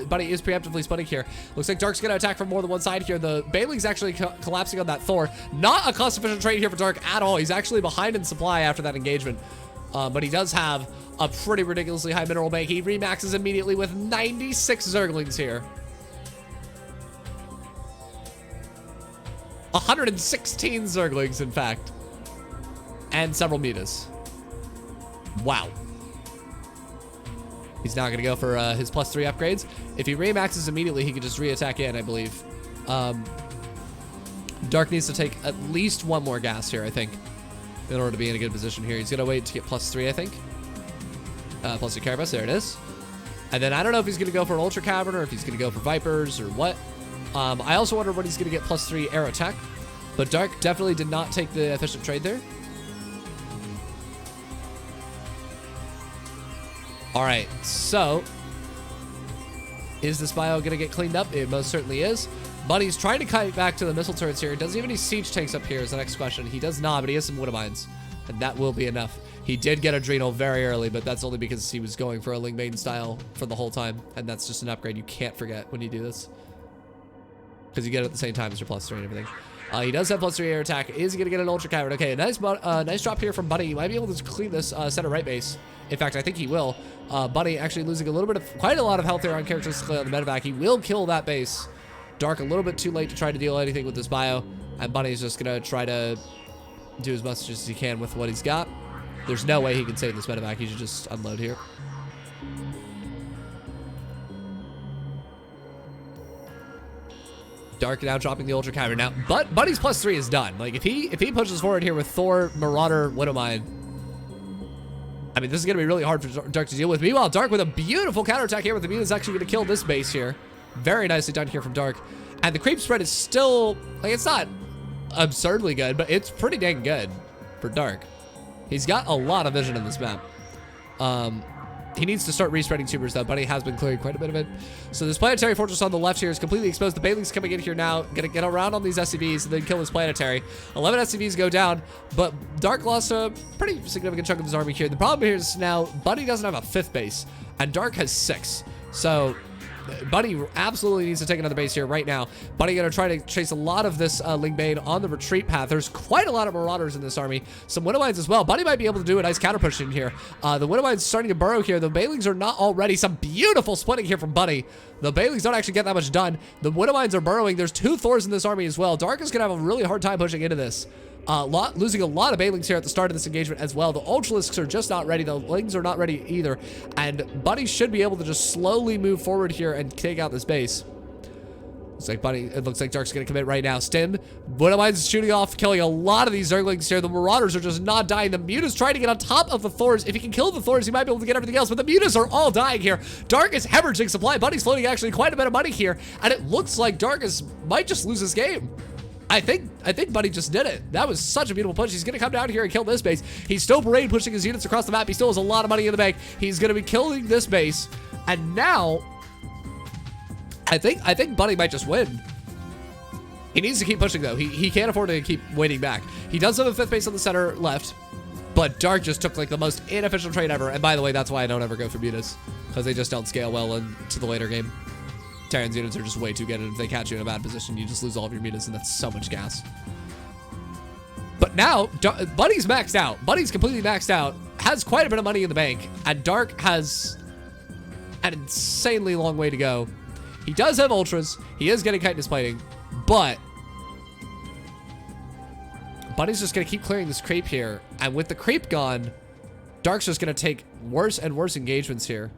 [SPEAKER 1] Buddy is preemptively splitting here. Looks like Dark's going to attack from more than one side here. The Bailey's actually collapsing on that Thor. Not a cost-efficient trade here for Dark at all. He's actually behind in supply after that engagement. But he does have a pretty ridiculously high mineral bank. He remaxes immediately with 96 Zerglings here. 116 Zerglings, in fact. And several mutas. Wow. He's not going to go for his +3 upgrades. If he remaxes immediately, he can just re-attack in, I believe. Dark needs to take at least 1 more gas here, I think, in order to be in a good position here. He's going to wait to get +3, I think. +2 Carapace, there it is. And then I don't know if he's going to go for an Ultra Cavern or if he's going to go for Vipers or what. I also wonder when he's going to get +3 air attack. But Dark definitely did not take the efficient trade there. All right, so is this bio going to get cleaned up? It most certainly is. Buddy's trying to kite back to the missile turrets here. Does he have any siege tanks up here is the next question. He does not, but he has some wood mines, and that will be enough. He did get Adrenal very early, but that's only because he was going for a Ling Maiden style for the whole time, and that's just an upgrade you can't forget when you do this, because you get it at the same time as your +3 and everything. He does have +3 air attack. Is he going to get an Ultra Cavern? Okay, nice drop here from Buddy. He might be able to clean this center right base. In fact, I think he will. Buddy actually losing quite a lot of health there on characteristically on the medevac. He will kill that base. Dark a little bit too late to try to deal anything with this bio. And Buddy's just going to try to do as much as he can with what he's got. There's no way he can save this medevac. He should just unload here. Dark now dropping the Ultra Cavern. Now, but Buddy's +3 is done. Like, if he pushes forward here with Thor, Marauder, Widowmine, I mean, this is going to be really hard for Dark to deal with. Meanwhile, Dark with a beautiful counterattack here with the Mune is actually going to kill this base here. Very nicely done here from Dark. And the creep spread is still, like, it's not absurdly good, but it's pretty dang good for Dark. He's got a lot of vision in this map. He needs to start respreading tubers, though. Buddy has been clearing quite a bit of it. So this planetary fortress on the left here is completely exposed. The Bailey's coming in here now. Gonna get around on these SCVs and then kill this planetary. 11 SCVs go down, but Dark lost a pretty significant chunk of his army here. The problem here is now Buddy doesn't have a 5th base, and Dark has 6. So Buddy absolutely needs to take another base here right now. Buddy gonna try to chase a lot of this Ling Bane on the retreat path. There's quite a lot of Marauders in this army. Some Widowmines as well. Buddy might be able to do a nice counter push in here. The Widowmines starting to burrow here. The Bailings are not already. Some beautiful splitting here from Buddy. The Bailings don't actually get that much done. The Widowmines are burrowing. There's 2 Thors in this army as well. Dark is gonna have a really hard time pushing into this. Losing a lot of Bailings here at the start of this engagement as well. The Ultralisks are just not ready. The Lings are not ready either. And Buddy should be able to just slowly move forward here and take out this base. It looks like Dark's going to commit right now. Stin, Widowmines is shooting off, killing a lot of these Zerglings here. The Marauders are just not dying. The Mutas trying to get on top of the Thors. If he can kill the Thors, he might be able to get everything else, but the Mutas are all dying here. Dark is hemorrhaging supply. Buddy's floating actually quite a bit of money here, and it looks like Dark might just lose this game. I think Buddy just did it. That was such a beautiful push. He's going to come down here and kill this base. He's still parade pushing his units across the map. He still has a lot of money in the bank. He's going to be killing this base. And now, I think Buddy might just win. He needs to keep pushing, though. He can't afford to keep waiting back. He does have a 5th base on the center left, but Dark just took, like, the most inefficient trade ever. And by the way, that's why I don't ever go for mutas, because they just don't scale well into the later game. Terran's units are just way too good, and if they catch you in a bad position, you just lose all of your mutas, and that's so much gas. But now, Buddy's maxed out. Buddy's completely maxed out, has quite a bit of money in the bank, and Dark has an insanely long way to go. He does have Ultras. He is getting chitinous plating, but Buddy's just going to keep clearing this creep here, and with the creep gone, Dark's just going to take worse and worse engagements here.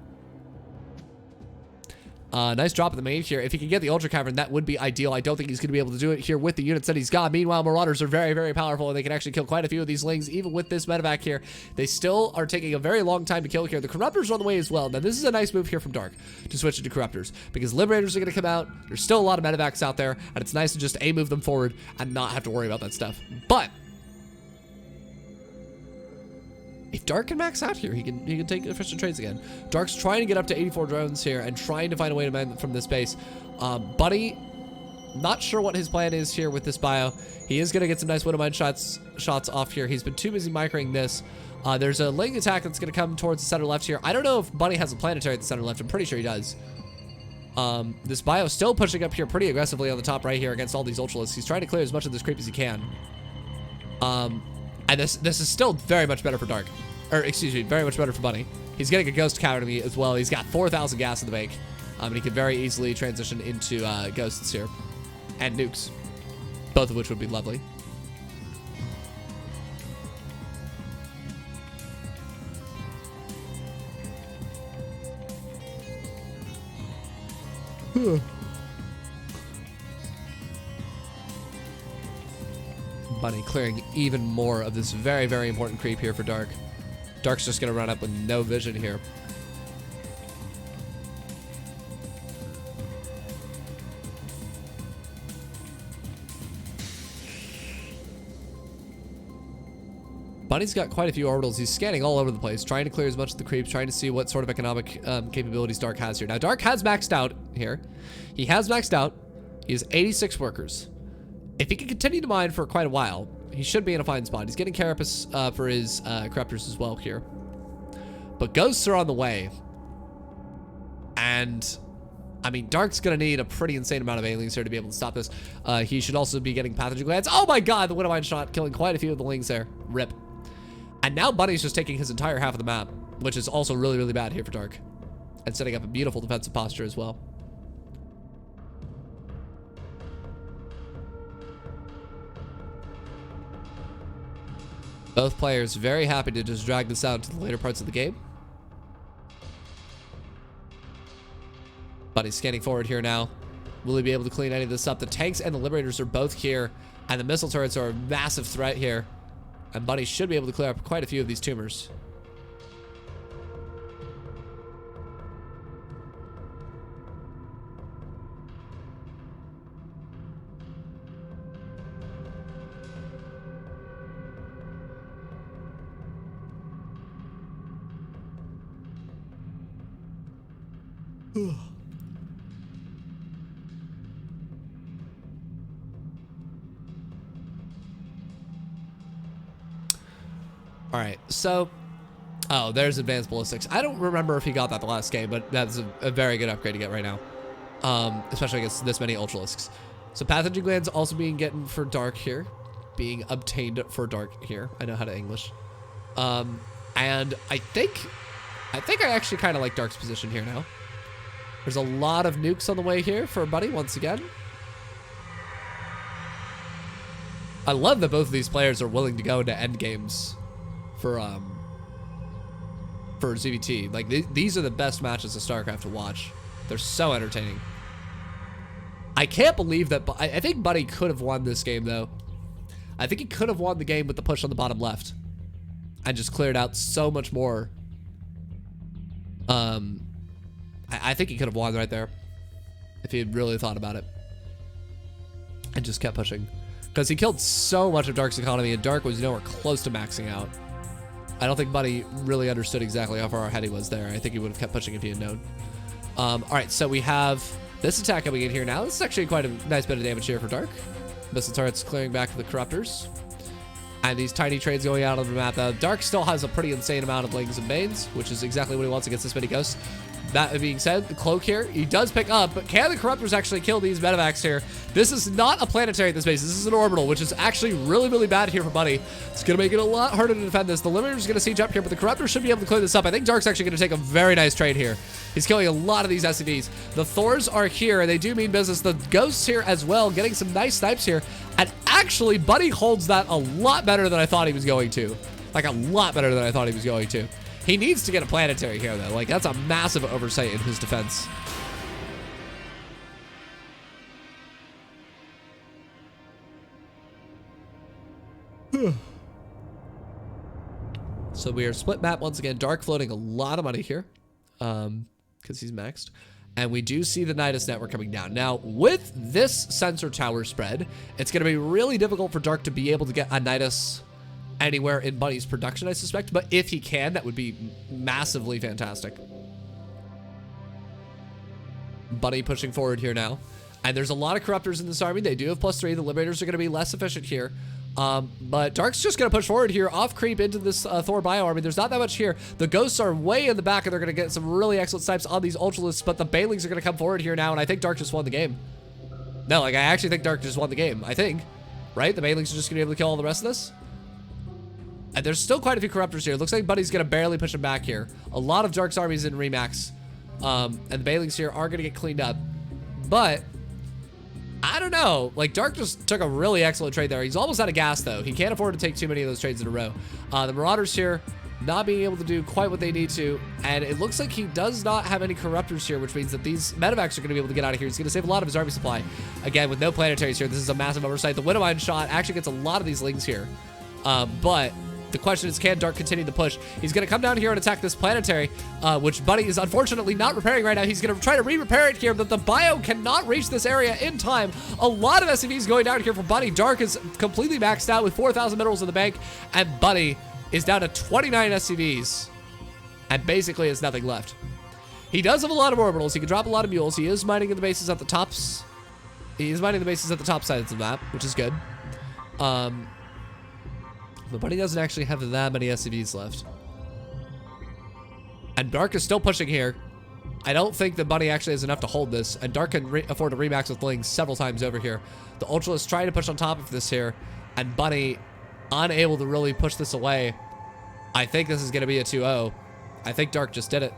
[SPEAKER 1] Nice drop in the main here. If he can get the Ultra Cavern, that would be ideal. I don't think he's going to be able to do it here with the units that he's got. Meanwhile, Marauders are very, very powerful, and they can actually kill quite a few of these Lings, even with this medevac here. They still are taking a very long time to kill here. The Corruptors are on the way as well. Now, this is a nice move here from Dark to switch into Corruptors, because Liberators are going to come out. There's still a lot of medevacs out there, and it's nice to just move them forward and not have to worry about that stuff. But if Dark can max out here, he can take efficient trades again. Dark's trying to get up to 84 drones here and trying to find a way to man from this base. Buddy, not sure what his plan is here with this bio. He is going to get some nice Widowmine shots off here. He's been too busy microing this. There's a Ling attack that's going to come towards the center left here. I don't know if Buddy has a planetary at the center left. I'm pretty sure he does. This bio still pushing up here pretty aggressively on the top right here against all these Ultralisks. He's trying to clear as much of this creep as he can. And this is still very much better for Dark. Or, excuse me, very much better for Bunny. He's getting a Ghost Academy as well. He's got 4,000 gas in the bank. And he can very easily transition into Ghosts here. And Nukes. Both of which would be lovely. Bunny clearing even more of this very, very important creep here for Dark. Dark's just going to run up with no vision here. Bunny's got quite a few orbitals. He's scanning all over the place, trying to clear as much of the creeps, trying to see what sort of economic capabilities Dark has here. Now, Dark has maxed out here. He has maxed out. He has 86 workers. If he can continue to mine for quite a while, he should be in a fine spot. He's getting Carapace for his Corruptors as well here. But Ghosts are on the way. And, I mean, Dark's going to need a pretty insane amount of aliens here to be able to stop this. He should also be getting Pathogen Glands. Oh my god, the Widowmine shot, killing quite a few of the Lings there. Rip. And now Bunny's just taking his entire half of the map, which is also really, really bad here for Dark. And setting up a beautiful defensive posture as well. Both players very happy to just drag this out to the later parts of the game. Bunny's scanning forward here now. Will he be able to clean any of this up? The tanks and the Liberators are both here, and the missile turrets are a massive threat here. And Bunny should be able to clear up quite a few of these tumors. All right, so, oh, there's advanced ballistics. I don't remember if he got that the last game, but that's a very good upgrade to get right now, especially against this many Ultralisks. So Pathogen Glands also being gotten for Dark here, being obtained for Dark here. I know how to English. And I think I actually kind of like Dark's position here now. There's a lot of nukes on the way here for Buddy once again. I love that both of these players are willing to go into end games for ZVT. Like these are the best matches of StarCraft to watch. They're so entertaining. I can't believe that. I think Buddy could have won this game though. I think he could have won the game with the push on the bottom left and just cleared out so much more. I think he could have won right there if he had really thought about it and just kept pushing, because he killed so much of Dark's economy and Dark was nowhere close to maxing out. I don't think Buddy really understood exactly how far ahead he was there. I think he would have kept pushing if he had known. All right, so we have this attack coming in here now. This is actually quite a nice bit of damage here for Dark. Missile turrets clearing back to the Corruptors. And these tiny trades going out on the map. Dark still has a pretty insane amount of Lings and Banes, which is exactly what he wants against this many Ghosts. That being said, the Cloak here, he does pick up, but can the Corruptors actually kill these medevacs here? This is not a planetary at this base. This is an orbital, which is actually really, really bad here for Buddy. It's going to make it a lot harder to defend this. The Limiter is going to siege up here, but the Corruptors should be able to clear this up. I think Dark's actually going to take a very nice trade here. He's killing a lot of these SCVs. The Thors are here, and they do mean business. The Ghosts here as well, getting some nice snipes here. And actually, Buddy holds that a lot better than I thought he was going to. Like, a lot better than I thought he was going to. He needs to get a planetary here, though. Like, that's a massive oversight in his defense. So we are split map once again. Dark floating a lot of money here because he's maxed. And we do see the Nidus network coming down. Now, with this sensor tower spread, it's going to be really difficult for Dark to be able to get a Nidus anywhere in Bunny's production, I suspect. But if he can, that would be massively fantastic. Bunny pushing forward here now. And there's a lot of Corruptors in this army. They do have +3. The Liberators are going to be less efficient here. But Dark's just going to push forward here, off creep into this Thor bio army. There's not that much here. The Ghosts are way in the back, and they're going to get some really excellent snipes on these Ultralists, but the Banelings are going to come forward here now, and I think Dark just won the game. No, like, I actually think Dark just won the game. I think. Right? The Banelings are just going to be able to kill all the rest of this? And there's still quite a few Corruptors here. Looks like Buddy's going to barely push him back here. A lot of Dark's armies in Remax. And the Banelings here are going to get cleaned up. But I don't know. Like, Dark just took a really excellent trade there. He's almost out of gas, though. He can't afford to take too many of those trades in a row. The Marauders here not being able to do quite what they need to. And it looks like he does not have any Corruptors here, which means that these Medevacs are going to be able to get out of here. He's going to save a lot of his army supply. Again, with no planetaries here, this is a massive oversight. The Widowmine shot actually gets a lot of these Lings here. But the question is, can Dark continue the push? He's going to come down here and attack this planetary, which Buddy is unfortunately not repairing right now. He's going to try to re-repair it here, but the bio cannot reach this area in time. A lot of SCVs going down here for Buddy. Dark is completely maxed out with 4,000 minerals in the bank, and Buddy is down to 29 SCVs and basically has nothing left. He does have a lot of orbitals. He can drop a lot of mules. He is mining in the bases at the tops. He is mining the bases at the top sides of the map, which is good. But Buddy doesn't actually have that many SCVs left. And Dark is still pushing here. I don't think that Buddy actually has enough to hold this. And Dark can afford to remax with Lings several times over here. The Ultralists trying to push on top of this here. And Buddy unable to really push this away. I think this is going to be a 2-0. I think Dark just did it.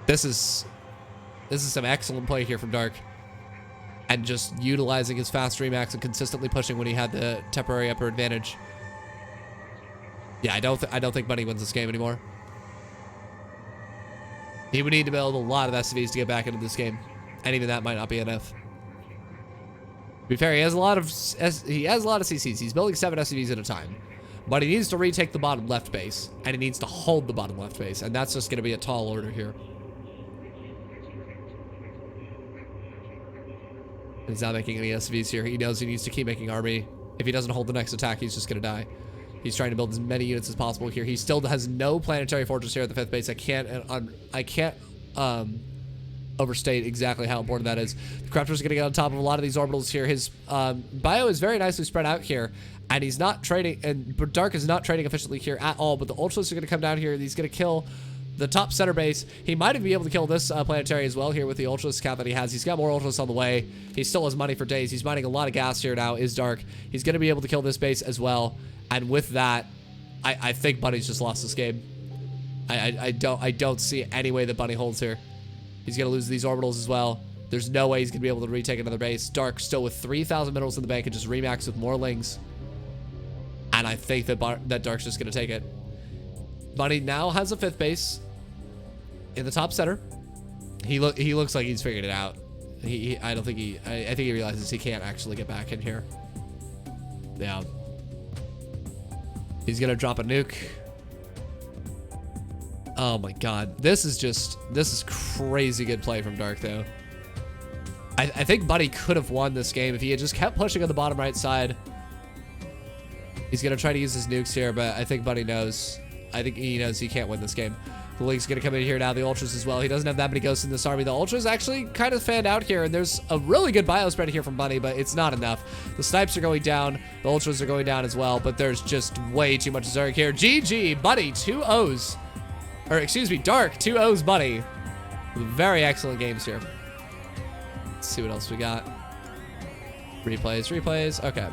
[SPEAKER 1] This is some excellent play here from Dark. And just utilizing his fast remax and consistently pushing when he had the temporary upper advantage. Yeah, I don't think Buddy wins this game anymore. He would need to build a lot of SCVs to get back into this game, and even that might not be enough. To be fair, he has a lot of CCs. He's building 7 SCVs at a time, but he needs to retake the bottom left base, and he needs to hold the bottom left base, and that's just going to be a tall order here. He's not making any SCVs here. He knows he needs to keep making army. If he doesn't hold the next attack, he's just going to die. He's trying to build as many units as possible here. He still has no planetary fortress here at the 5th base. I can't overstate exactly how important that is. The Corruptors are going to get on top of a lot of these orbitals here. His bio is very nicely spread out here, and he's not trading, and Dark is not trading efficiently here at all, but the Ultralists are going to come down here, and he's going to kill the top center base. He might even be able to kill this planetary as well here with the Ultralist count that he has. He's got more Ultralists on the way. He still has money for days. He's mining a lot of gas here now, is Dark. He's going to be able to kill this base as well. And with that, I think Buddy's just lost this game. I don't see any way that Buddy holds here. He's going to lose these orbitals as well. There's no way he's going to be able to retake another base. Dark still with 3,000 minerals in the bank and just remax with more Lings. And I think that Dark's just going to take it. Buddy now has a 5th base in the top center. He looks like he's figured it out. I think he realizes he can't actually get back in here. Yeah. He's gonna drop a nuke. Oh my god. This is crazy good play from Dark though. I think Buddy could have won this game if he had just kept pushing on the bottom right side. He's gonna try to use his nukes here, but I think Buddy knows. I think he knows he can't win this game. The League's going to come in here now. The Ultras as well. He doesn't have that many Ghosts in this army. The Ultras actually kind of fanned out here, and there's a really good bio spread here from Buddy, but it's not enough. The Snipes are going down. The Ultras are going down as well, but there's just way too much Zerg here. GG, Buddy, 2 O's. Or, excuse me, Dark, 2 O's, Buddy. Very excellent games here. Let's see what else we got. Replays. Okay.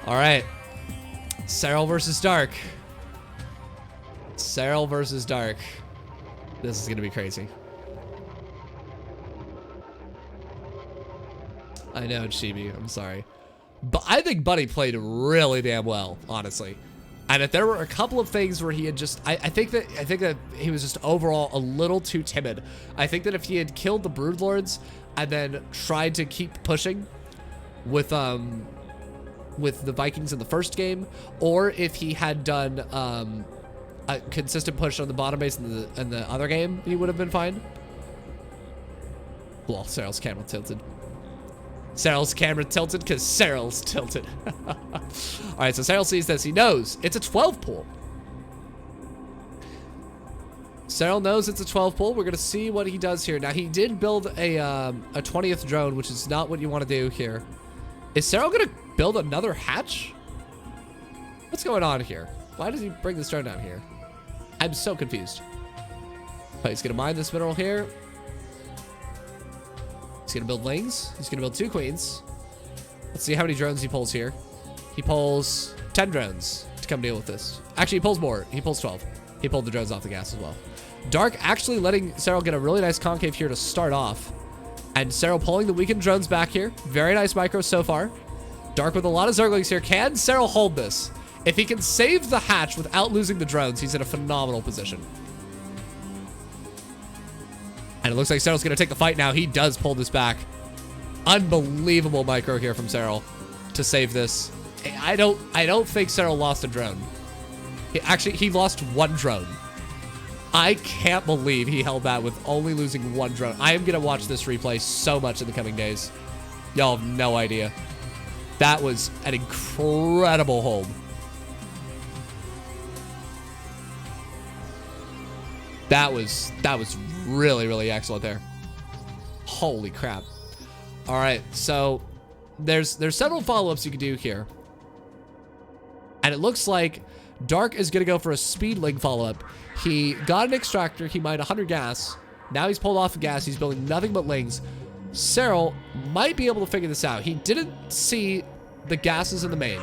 [SPEAKER 1] All right. Serral versus Dark. Serral versus Dark. This is going to be crazy. I know, Chibi. I'm sorry. But I think Buddy played really damn well, honestly. And if there were a couple of things where he had just, I think that he was just overall a little too timid. I think that if he had killed the Broodlords and then tried to keep pushing with the Vikings in the first game, or if he had done a consistent push on the bottom base in the other game, he would have been fine. Well, Serral's camera tilted. Serral's camera tilted because Serral's tilted. All right, so Serral sees this. He knows it's a 12 pool. Serral knows it's a 12 pool. We're going to see what he does here. Now, he did build a 20th drone, which is not what you want to do here. Is Serral going to build another hatch? What's going on here? Why does he bring this drone down here? I'm so confused. Oh, he's going to mine this mineral here. He's going to build lings. He's going to build 2 queens. Let's see how many drones he pulls here. He pulls 10 drones to come deal with this. Actually, he pulls more. He pulls 12. He pulled the drones off the gas as well. Dark actually letting Serral get a really nice concave here to start off. And Serral pulling the weakened drones back here. Very nice micro so far. Dark with a lot of Zerglings here. Can Serral hold this? If he can save the hatch without losing the drones, he's in a phenomenal position. And it looks like Serral's going to take the fight now. He does pull this back. Unbelievable micro here from Serral to save this. I don't think Serral lost a drone. He lost 1 drone. I can't believe he held that with only losing 1 drone. I am going to watch this replay so much in the coming days. Y'all have no idea. That was an incredible hold. That was really, really excellent there. Holy crap. All right, so there's several follow-ups you can do here. And it looks like Dark is going to go for a speedling follow-up. He got an extractor. He mined 100 gas. Now he's pulled off of gas. He's building nothing but lings. Serral might be able to figure this out. He didn't see the gases in the main.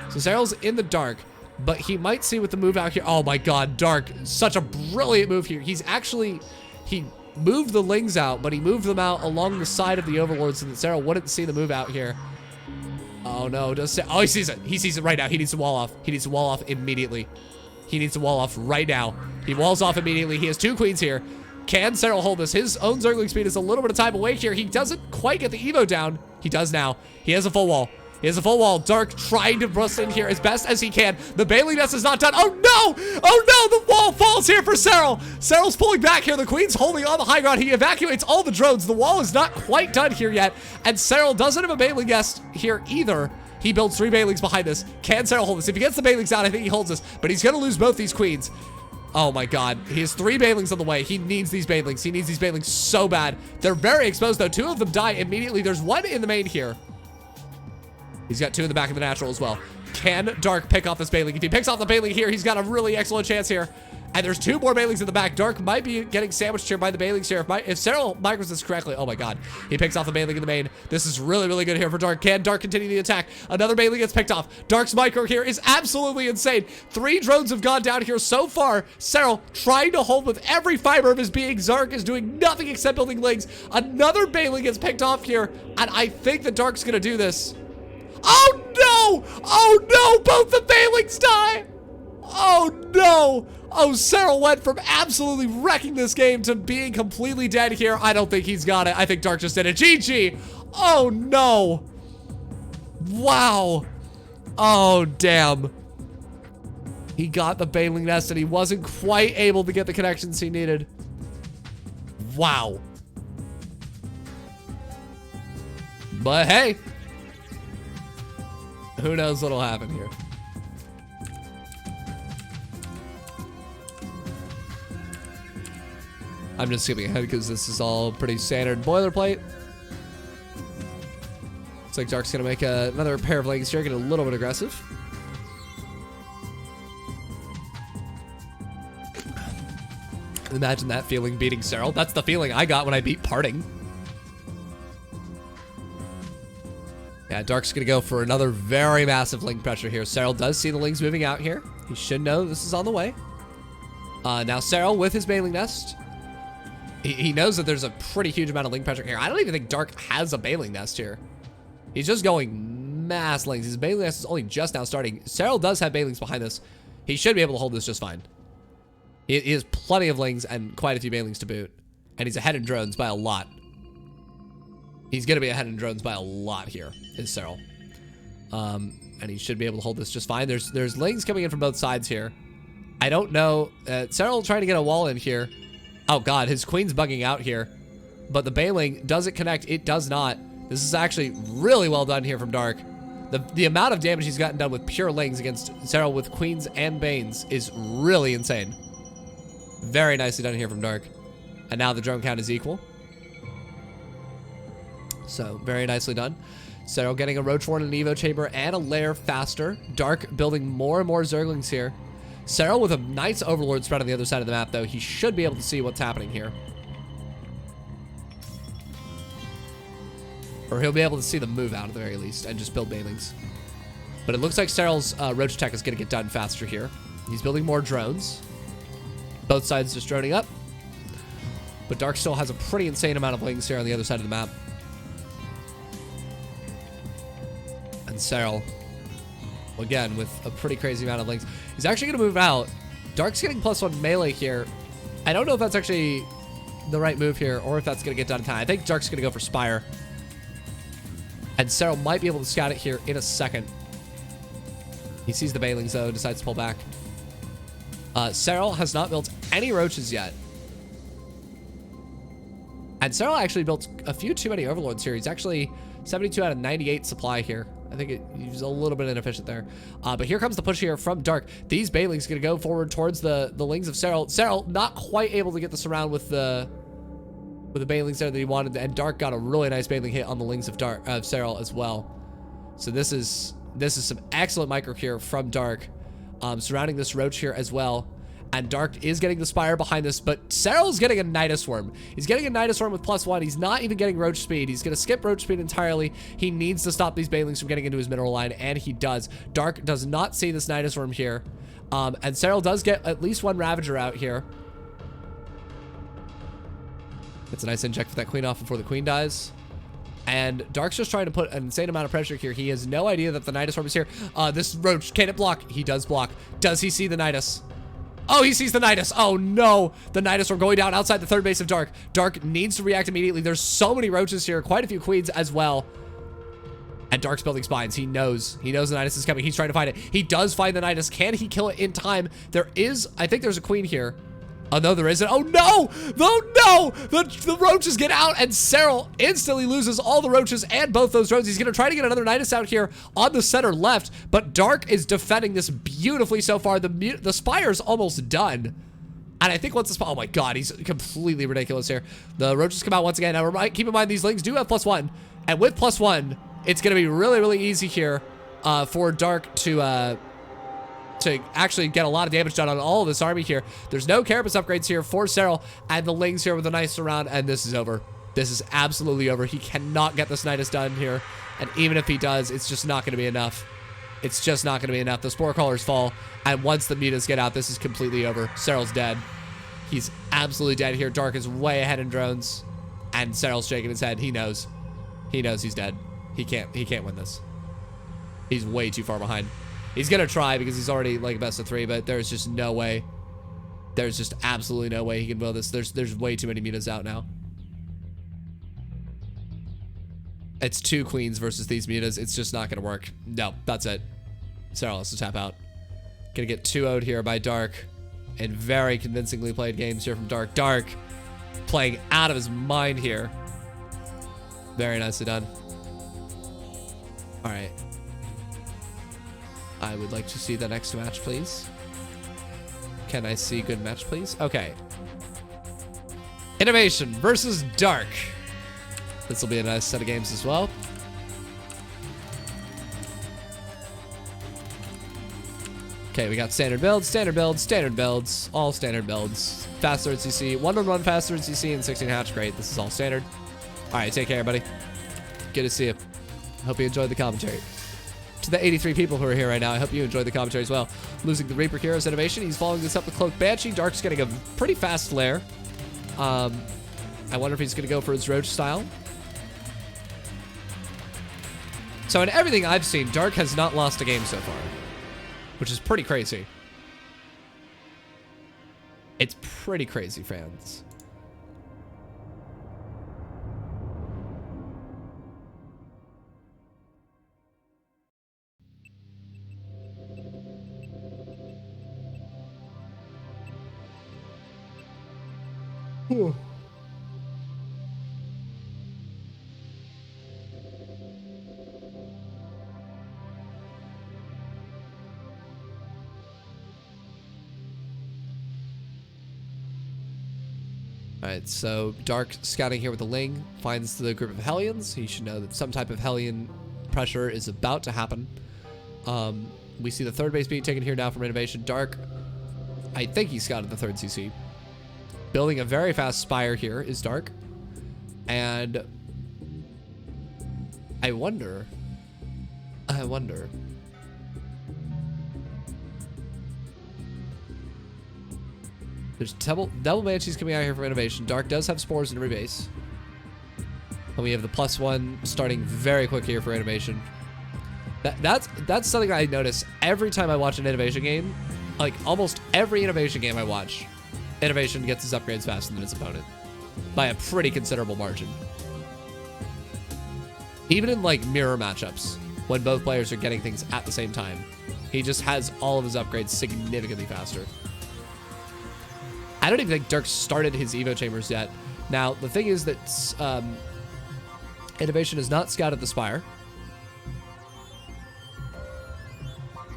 [SPEAKER 1] So Serral's in the dark, but he might see with the move out here. Oh my god, Dark. Such a brilliant move here. He moved the lings out, but he moved them out along the side of the Overlord so that Serral wouldn't see the move out here. Oh no, oh, he sees it. He sees it right now. He needs to wall off. He needs to wall off immediately. He needs to wall off right now. He walls off immediately. He has 2 queens here. Can Serral hold this? His own Zergling speed is a little bit of time away here. He doesn't quite get the Evo down. He does now. He has a full wall. He has a full wall. Dark trying to bust in here as best as he can. The Bailey Nest is not done. Oh no! Oh no! The wall falls here for Serral. Serral's pulling back here. The Queen's holding on the high ground. He evacuates all the drones. The wall is not quite done here yet. And Serral doesn't have a Bailey Nest here either. He builds 3 Bailings behind this. Can Serral hold this? If he gets the Bailings out, I think he holds this. But he's going to lose both these Queens. Oh my god. He has 3 Bailings on the way. He needs these Bailings. He needs these Bailings so bad. They're very exposed though. 2 of them die immediately. There's 1 in the main here. He's got 2 in the back of the natural as well. Can Dark pick off this Bailing? If he picks off the Bailing here, he's got a really excellent chance here. And there's 2 more Bailings in the back. Dark might be getting sandwiched here by the Bailings here. If Serral micros this correctly, oh my god. He picks off the Bailing in the main. This is really, really good here for Dark. Can Dark continue the attack? Another Bailing gets picked off. Dark's micro here is absolutely insane. 3 drones have gone down here so far. Serral trying to hold with every fiber of his being. Zark is doing nothing except building lings. Another Bailing gets picked off here. And I think that Dark's going to do this. Oh no! Oh no! Both the Bailings die! Oh no! Oh, Serral went from absolutely wrecking this game to being completely dead here. I don't think he's got it. I think Dark just did it. GG! Oh no! Wow! Oh damn. He got the Bailing Nest and he wasn't quite able to get the connections he needed. Wow. But hey, who knows what'll happen here. I'm just skipping ahead because this is all pretty standard boilerplate. Looks like Dark's gonna make another pair of legs here, get a little bit aggressive. Imagine that feeling beating Serral. That's the feeling I got when I beat Parting. Yeah, Dark's gonna go for another very massive link pressure here. Serral does see the links moving out here. He should know this is on the way. Now Serral with his Bailing Nest. He knows that there's a pretty huge amount of link pressure here. I don't even think Dark has a Bailing Nest here. He's just going mass links. His Bailing Nest is only just now starting. Serral does have Bailings behind this. He should be able to hold this just fine. He has plenty of lings and quite a few banelings to boot. And he's ahead in drones by a lot. He's going to be ahead in drones by a lot here, is Serral. And he should be able to hold this just fine. There's lings coming in from both sides here. I don't know. Serral trying to get a wall in here. Oh, God. His queen's bugging out here. But the baneling, does it connect? It does not. This is actually really well done here from Dark. The amount of damage he's gotten done with pure lings against Serral with queens and banes is really insane. Very nicely done here from Dark. And now the drone count is equal. So, very nicely done. Serral getting a Roach Warren and an Evo Chamber and a lair faster. Dark building more and more Zerglings here. Serral with a nice Overlord spread on the other side of the map, though. He should be able to see what's happening here. Or he'll be able to see them move out at the very least and just build banelings. But it looks like Serral's Roach Tech is going to get done faster here. He's building more drones. Both sides just droning up. But Dark still has a pretty insane amount of lings here on the other side of the map. And Serral, again, with a pretty crazy amount of lings. He's actually going to move out. Dark's getting +1 melee here. I don't know if that's actually the right move here or if that's going to get done in time. I think Dark's going to go for Spire. And Serral might be able to scout it here in a second. He sees the banelings, though, decides to pull back. Serral has not built any roaches yet. And Serral actually built a few too many Overlords here. He's actually 72 out of 98 supply here. I think he's a little bit inefficient there. But here comes the push here from Dark. These banelings going to go forward towards the lings of Serral. Serral not quite able to get this around with the banelings there that he wanted, and Dark got a really nice baneling hit on the lings of Serral as well. So this is some excellent micro here from Dark, surrounding this roach here as well. And Dark is getting the Spire behind this, but Serral's getting a Nidus Worm. He's getting a Nidus Worm with +1. He's not even getting Roach Speed. He's going to skip Roach Speed entirely. He needs to stop these banelings from getting into his mineral line, and he does. Dark does not see this Nidus Worm here. And Serral does get at least one Ravager out here. It's a nice inject for that queen off before the queen dies. And Dark's just trying to put an insane amount of pressure here. He has no idea that the Nidus Worm is here. This Roach, can it block? He does block. Does he see the Nidus? Oh, he sees the Nidus. Oh, no. The Nidus Worm going down outside the third base of Dark. Dark needs to react immediately. There's so many roaches here. Quite a few queens as well. And Dark's building spines. He knows. He knows the Nidus is coming. He's trying to find it. He does find the Nidus. Can he kill it in time? There is, I think there's a queen here. Oh, no, there isn't. Oh, no! No! The roaches get out, and Serral instantly loses all the roaches and both those drones. He's going to try to get another Nidus out here on the center left, but Dark is defending this beautifully so far. The Spire's almost done. And I think once the Spire... Oh, my God, he's completely ridiculous here. The roaches come out once again. Now, keep in mind, these lings do have +1, and with +1, it's going to be really, really easy here for Dark to actually get a lot of damage done on all of this army here. There's no carapace upgrades here for Serral, and the lings here with a nice surround, and this is over. This is absolutely over. He cannot get this Nidus done here, and even if he does, it's just not going to be enough. It's just not going to be enough. The Spore Crawlers fall, and once the mutas get out, this is completely over. Serral's dead. He's absolutely dead here. Dark is way ahead in drones, and Serral's shaking his head. He knows. He knows he's dead. He can't win this. He's way too far behind. He's going to try because he's already like a best of 3, but there's just no way. There's just absolutely no way he can build this. There's way too many mutas out now. It's 2 queens versus these mutas. It's just not going to work. No, that's it. Serral has to tap out. Going to get 2-0'd here by Dark. And very convincingly played games here from Dark. Dark playing out of his mind here. Very nicely done. All right. I would like to see the next match, please. Can I see good match, please? Okay. Innovation versus Dark. This will be a nice set of games as well. Okay, we got standard builds, standard builds, standard builds, all standard builds. Faster at CC, 1-on-1 faster at CC, and 16 hatch. Great, this is all standard. All right, take care, everybody. Good to see you. Hope you enjoyed the commentary. To the 83 people who are here right now, I hope you enjoyed the commentary as well. Losing the Reaper here is innovation. He's following this up with Cloak Banshee. Dark's getting a pretty fast lair. I wonder if he's going to go for his Roach style. So in everything I've seen, Dark has not lost a game so far, which is pretty crazy. It's pretty crazy, fans. All right, so Dark scouting here with the Ling finds the group of Hellions. He should know that some type of Hellion pressure is about to happen. We see the third base being taken here now from Innovation. Dark, I think he scouted the third CC. Building a very fast Spire here is Dark. And I wonder. There's double Banshees coming out here from Innovation. Dark does have Spores in every base. And we have the +1 starting very quick here for Innovation. That's something I notice every time I watch an Innovation game. Like, almost every Innovation game I watch, Innovation gets his upgrades faster than its opponent. By a pretty considerable margin. Even in, like, mirror matchups, when both players are getting things at the same time, he just has all of his upgrades significantly faster. I don't even think Dark started his Evo Chambers yet. Now, the thing is that Innovation has not scouted the Spire.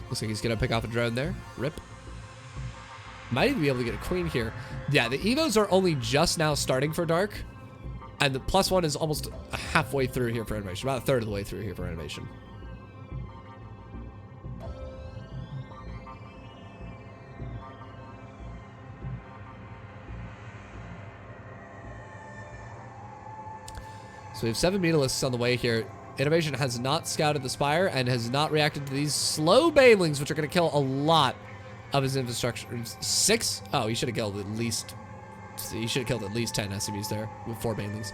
[SPEAKER 1] Looks like he's going to pick off a drone there. Rip. Might even be able to get a Queen here. Yeah, the Evos are only just now starting for Dark. And the +1 is almost halfway through here for Innovation. About a third of the way through here for Innovation. So we have 7 Metalisks on the way here. Innovation has not scouted the Spire and has not reacted to these slow Banelings, which are going to kill a lot of his infrastructure. 6? Oh, he should have killed at least... He should have killed at least 10 SCVs there with 4 Banelings.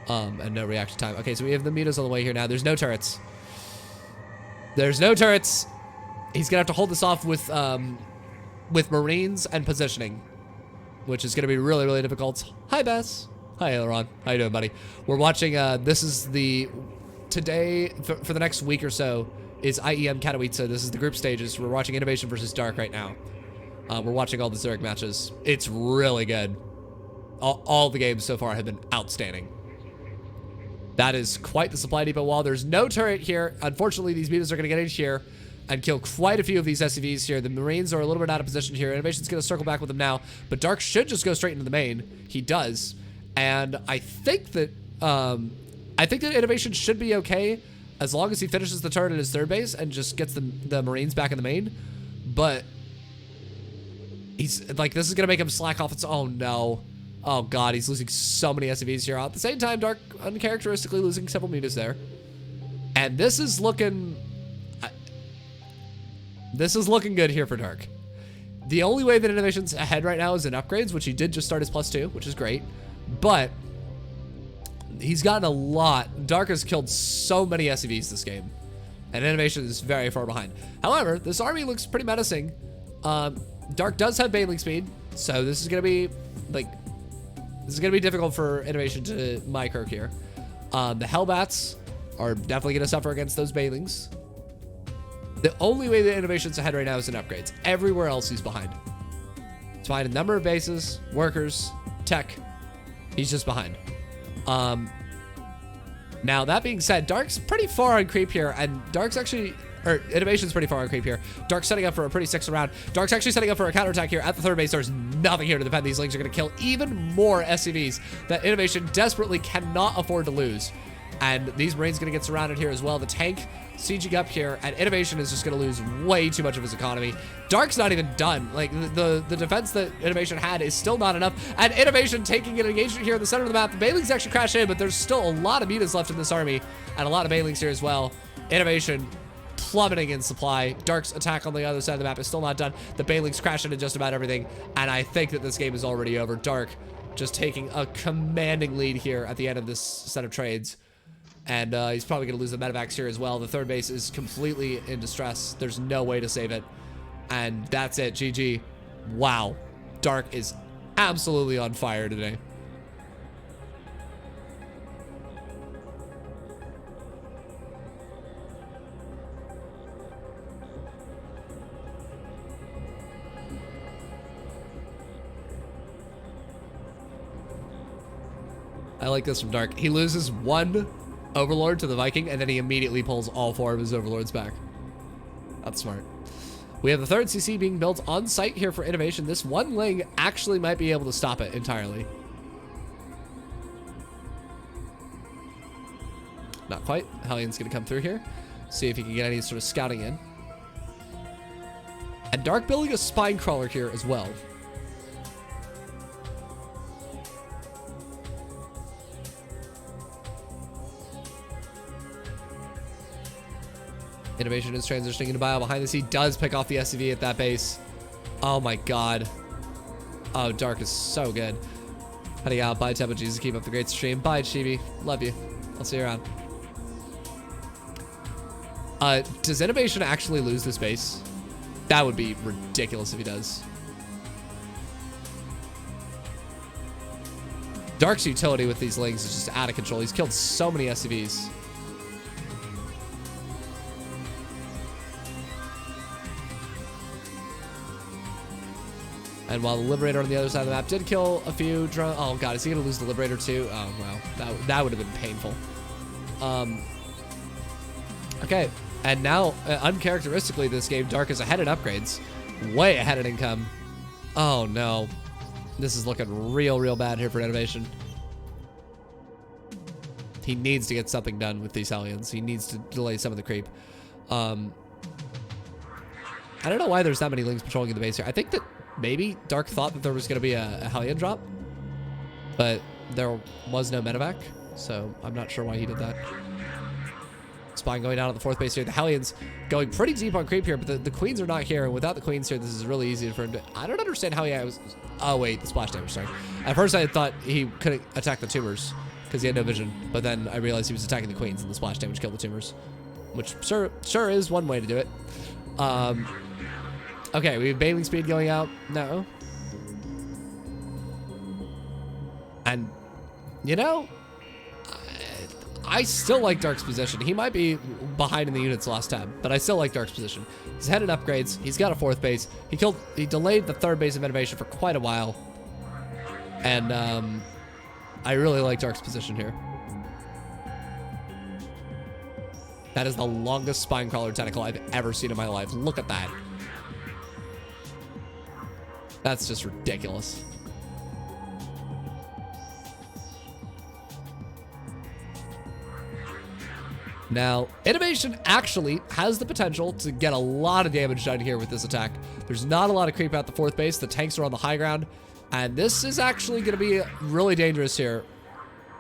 [SPEAKER 1] And no reaction time. Okay, so we have the Metas on the way here now. There's no turrets. There's no turrets. He's going to have to hold this off with Marines and positioning, which is going to be really, really difficult. Hi, Bess. Hi, Aileron. How you doing, buddy? We're watching, this is the... Today, for the next week or so, is IEM Katowice. This is the group stages. We're watching Innovation versus Dark right now. We're watching all the Zurich matches. It's really good. All the games so far have been outstanding. That is quite the supply depot wall. There's no turret here. Unfortunately, these Metas are going to get in here and kill quite a few of these SCVs here. The Marines are a little bit out of position here. Innovation's going to circle back with them now, but Dark should just go straight into the main. He does. And I think that Innovation should be okay as long as he finishes the turret at his third base and just gets the Marines back in the main. But he's like, this is going to make him slack off. Oh no. Oh god, he's losing so many SCVs here. At the same time, Dark uncharacteristically losing several Metas there. And this is looking good here for Dark. The only way that Innovation's ahead right now is in upgrades, which he did just start his +2, which is great. But he's gotten a lot. Dark has killed so many SCVs this game. And Innovation is very far behind. However, this army looks pretty menacing. Dark does have Baneling speed. So this is going to be, like... This is going to be difficult for Innovation to micro here. The Hellbats are definitely going to suffer against those Banelings. The only way that Innovation's ahead right now is in upgrades. Everywhere else he's behind. He's behind a number of bases, workers, tech. He's just behind. Now, that being said, Dark's pretty far on creep here, and Dark's actually... Or, Innovation's pretty far on creep here. Dark's setting up for a pretty 6 round. Dark's actually setting up for a counterattack here at the third base. There's nothing here to defend. These Lings are going to kill even more SCVs that Innovation desperately cannot afford to lose. And these Marines going to get surrounded here as well. The tank sieging up here, and Innovation is just going to lose way too much of his economy. Dark's not even done. Like, the defense that Innovation had is still not enough. And Innovation taking an engagement here in the center of the map. The Banelings actually crash in, but there's still a lot of Metas left in this army, and a lot of Banelings here as well. Innovation plummeting in supply. Dark's attack on the other side of the map is still not done. The Banelings crash into just about everything, and I think that this game is already over. Dark just taking a commanding lead here at the end of this set of trades. And he's probably going to lose the medevacs here as well. The third base is completely in distress. There's no way to save it. And that's it. GG. Wow. Dark is absolutely on fire today. I like this from Dark. He loses one Overlord to the Viking, and then he immediately pulls all 4 of his Overlords back. That's smart. We have the 3rd CC being built on site here for Innovation. This one Ling actually might be able to stop it entirely. Not quite. Hellion's going to come through here. See if he can get any sort of scouting in. And Dark building a Spine Crawler here as well. Innovation is transitioning into bio behind this. He does pick off the SCV at that base. Oh my god. Oh, Dark is so good. Heading out. Bye, Tempo Jesus. Keep up the great stream. Bye, Chibi. Love you. I'll see you around. Does Innovation actually lose this base? That would be ridiculous if he does. Dark's utility with these Lings is just out of control. He's killed so many SCVs. And while the Liberator on the other side of the map did kill a few drones. Oh god, is he gonna lose the Liberator too? Oh wow, that would have been painful. Okay, and now uncharacteristically this game, Dark is ahead in upgrades, way ahead in income. Oh no, this is looking real bad here for Innovation. He needs to get something done with these Hellions. He needs to delay some of the creep. I don't know why there's that many Lings patrolling in the base here. I think that maybe Dark thought that there was going to be a Hellion drop, but there was no medevac, so I'm not sure why he did that. Spine going down at the 4th base here. The Hellions going pretty deep on creep here, but the Queens are not here, and without the Queens here, this is really easy for him to... I don't understand how he was... Oh, wait, the splash damage, sorry. At first, I thought he couldn't attack the tumors because he had no vision, but then I realized he was attacking the Queens, and the splash damage killed the tumors, which sure is one way to do it. Okay, we have Bailing Speed going out. No. And, you know, I still like Dark's position. He might be behind in the units last time, but I still like Dark's position. He's headed upgrades. He's got a 4th base. He delayed the 3rd base of Innovation for quite a while. And I really like Dark's position here. That is the longest Spine Crawler tentacle I've ever seen in my life. Look at that. That's just ridiculous. Now, Innovation actually has the potential to get a lot of damage done here with this attack. There's not a lot of creep out the 4th base. The tanks are on the high ground. And this is actually going to be really dangerous here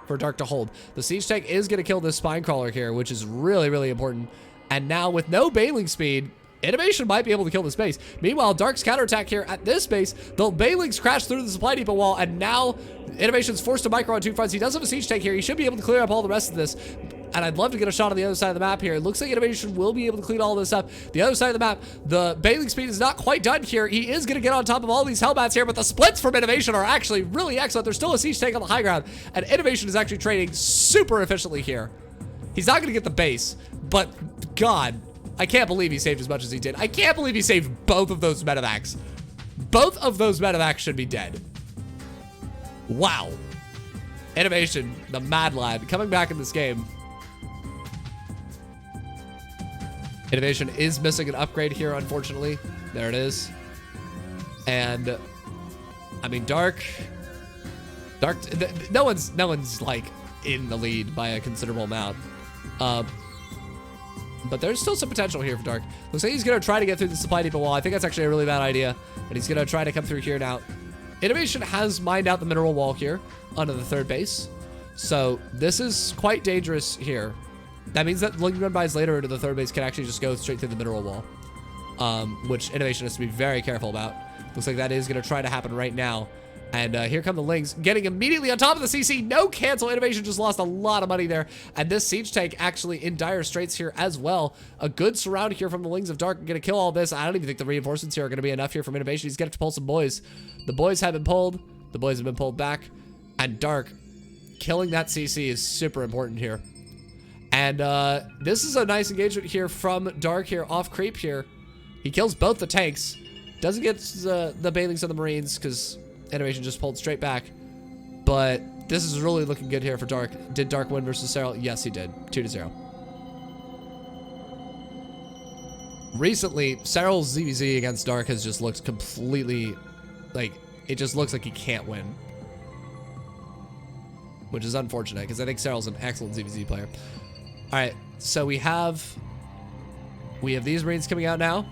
[SPEAKER 1] for Dark to hold. The siege tank is going to kill this Spine Crawler here, which is really important. And now with no Bailing Speed, Innovation might be able to kill this base. Meanwhile, Dark's counterattack here at this base, the Bailings crash through the supply depot wall, and now Innovation's forced to micro on 2 fronts. He does have a siege tank here. He should be able to clear up all the rest of this. And I'd love to get a shot on the other side of the map here. It looks like Innovation will be able to clean all this up. The other side of the map, the Bailing Speed is not quite done here. He is going to get on top of all these Hellbats here, but the splits from Innovation are actually really excellent. There's still a siege tank on the high ground, and Innovation is actually trading super efficiently here. He's not going to get the base, but God, I can't believe he saved as much as he did. I can't believe he saved both of those medevacs. Both of those medevacs should be dead. Wow. Innovation, the mad lad, coming back in this game. Innovation is missing an upgrade here, unfortunately. There it is. And, I mean, Dark, no one's like in the lead by a considerable amount. But there's still some potential here for Dark. Looks like he's going to try to get through the supply depot wall. I think that's actually a really bad idea. But he's going to try to come through here now. Innovation has mined out the mineral wall here under the 3rd base. So this is quite dangerous here. That means that Ling run bys later into the 3rd base can actually just go straight through the mineral wall. Which Innovation has to be very careful about. Looks like that is going to try to happen right now. And here come the Lings, getting immediately on top of the CC. No cancel. Innovation just lost a lot of money there. And this siege tank actually in dire straits here as well. A good surround here from the Lings of Dark. Going to kill all this. I don't even think the reinforcements here are going to be enough here from Innovation. He's going to pull some boys. The boys have been pulled. The boys have been pulled back. And Dark, killing that CC is super important here. And this is a nice engagement here from Dark here, off creep here. He kills both the tanks. Doesn't get the Banelings of the Marines because Innovation just pulled straight back. But this is really looking good here for Dark. Did Dark win versus Serral? Yes, he did. 2-0. Recently, Serral's ZVZ against Dark has just looked completely, like, it just looks like he can't win. Which is unfortunate, because I think Serral's an excellent ZVZ player. Alright, so we have these Marines coming out now.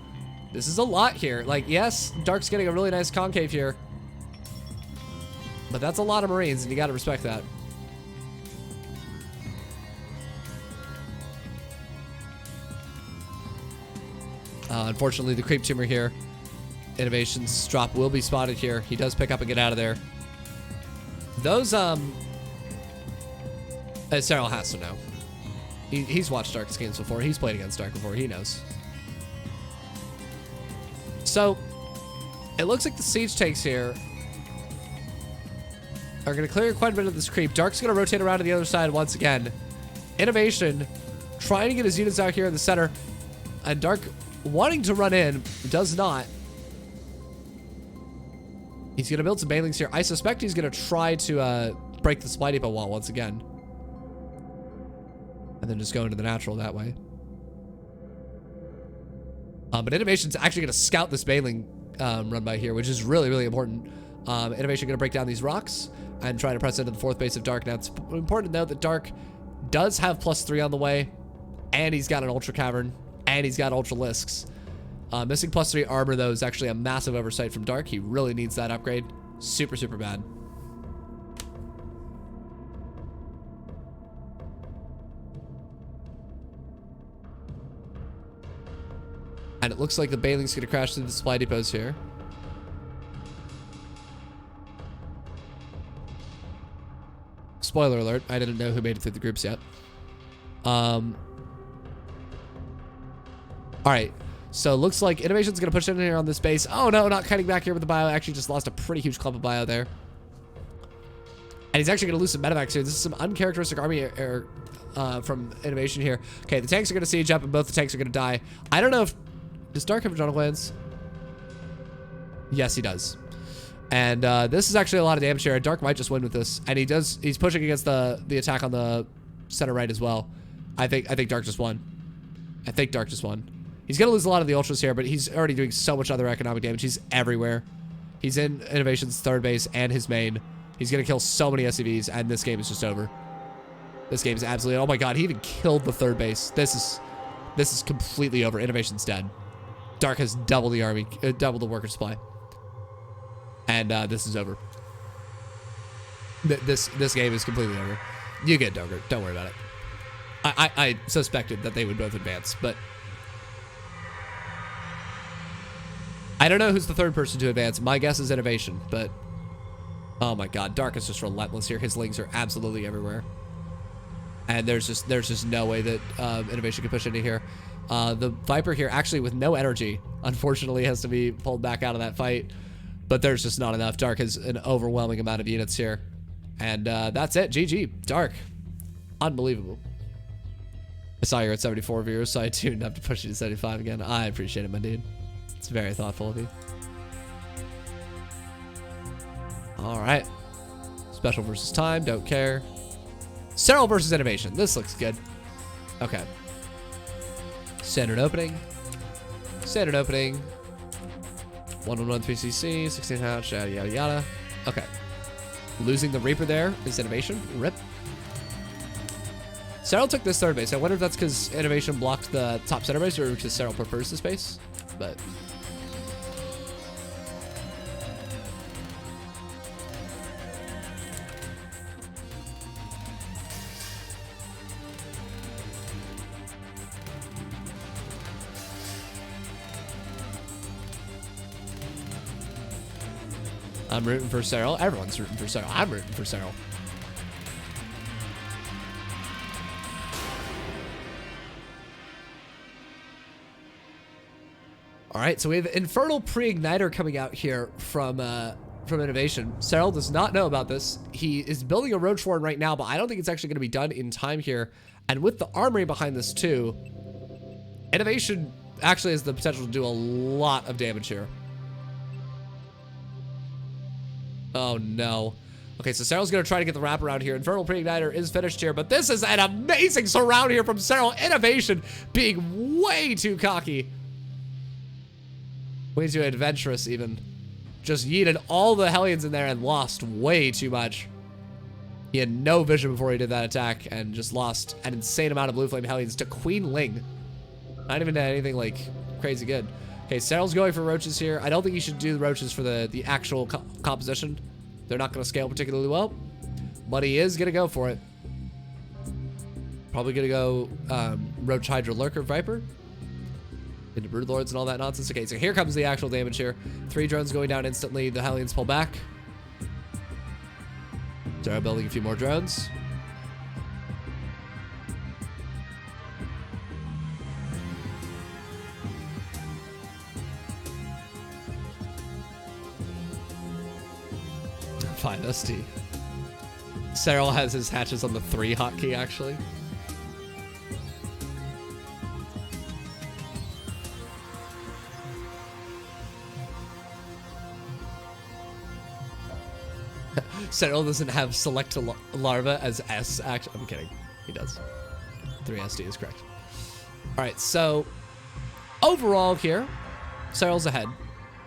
[SPEAKER 1] This is a lot here. Like, yes, Dark's getting a really nice concave here. But that's a lot of Marines, and you gotta respect that. Unfortunately, the creep tumor here. Innovation's drop will be spotted here. He does pick up and get out of there. Those, Serral has to know. He's watched Dark's games before. He's played against Dark before. He knows. So, it looks like the siege tanks here are going to clear quite a bit of this creep. Dark's going to rotate around to the other side once again. Innovation trying to get his units out here in the center. And Dark wanting to run in, does not. He's going to build some Banelings here. I suspect he's going to try to break the supply depot wall once again. And then just go into the natural that way. But Innovation's actually going to scout this Baneling run by here, which is really, really important. Innovation going to break down these rocks and try to press into the fourth base of Dark. Now, it's important to note that Dark does have +3 on the way, and he's got an Ultra Cavern, and he's got Ultra Lisks. Missing +3 armor, though, is actually a massive oversight from Dark. He really needs that upgrade. Super, super bad. And it looks like the Baneling's going to crash through the supply depots here. Spoiler alert, I didn't know who made it through the groups yet. Alright, so looks like Innovation's going to push in here on this base. Oh no, not cutting back here with the bio. Actually just lost a pretty huge clump of bio there. And he's actually going to lose some medevacs here. This is some uncharacteristic army air from Innovation here. Okay, the tanks are going to siege up and both the tanks are going to die. I don't know if... Does Dark have adrenal glands? Yes, he does. And this is actually a lot of damage here. Dark might just win with this. And he's pushing against the attack on the center right as well. I think Dark just won. I think Dark just won. He's gonna lose a lot of the ultras here, but he's already doing so much other economic damage. He's everywhere. He's in Innovation's third base and his main. He's gonna kill so many SCVs, and this game is just over. This game is absolutely... Oh my god, he even killed the third base. This is completely over. Innovation's dead. Dark has double the army, double the worker supply. And this is over. This game is completely over. You get Dogger. Don't worry about it. I suspected that they would both advance, but... I don't know who's the third person to advance. My guess is Innovation, but... Oh my god, Dark is just relentless here. His Lings are absolutely everywhere. And there's just no way that Innovation can push into here. The Viper here, actually with no energy, unfortunately has to be pulled back out of that fight. But there's just not enough. Dark has an overwhelming amount of units here. And that's it. GG. Dark. Unbelievable. I saw you're at 74 viewers, so I tuned up to push you to 75 again. I appreciate it, my dude. It's very thoughtful of you. Alright. Special versus time. Don't care. Serral versus Innovation. This looks good. Okay. Standard opening. Standard opening. 111 3cc, 16 hatch, yada yada yada. Okay. Losing the Reaper there is Innovation. Rip. Serral took this third base. I wonder if that's because Innovation blocked the top center base or because Serral prefers the space. But... I'm rooting for Serral. Everyone's rooting for Serral. I'm rooting for Serral. All right, so we have Infernal Pre-Igniter coming out here from Innovation. Serral does not know about this. He is building a Roach Warren right now, but I don't think it's actually going to be done in time here. And with the armory behind this too, Innovation actually has the potential to do a lot of damage here. Oh no. Okay, so Serral's going to try to get the wraparound here. Infernal Pre-Igniter is finished here, but this is an amazing surround here from Serral. Innovation being way too cocky. Way too adventurous, even. Just yeeted all the Hellions in there and lost way too much. He had no vision before he did that attack and just lost an insane amount of Blue Flame Hellions to Queen Ling. Not even anything like crazy good. Okay, Serral's going for roaches here. I don't think he should do the roaches for the actual composition. They're not going to scale particularly well, but he is going to go for it. Probably going to go Roach, Hydra, Lurker, Viper into Broodlords and all that nonsense. Okay, so here comes the actual damage here. 3 drones going down instantly. The Hellions pull back. Serral building a few more drones. Fine, SD. Serral has his hatches on the 3 hotkey, actually. Serral doesn't have select larva as S. Actually, I'm kidding. He does. 3 SD is correct. All right, so overall here, Serral's ahead.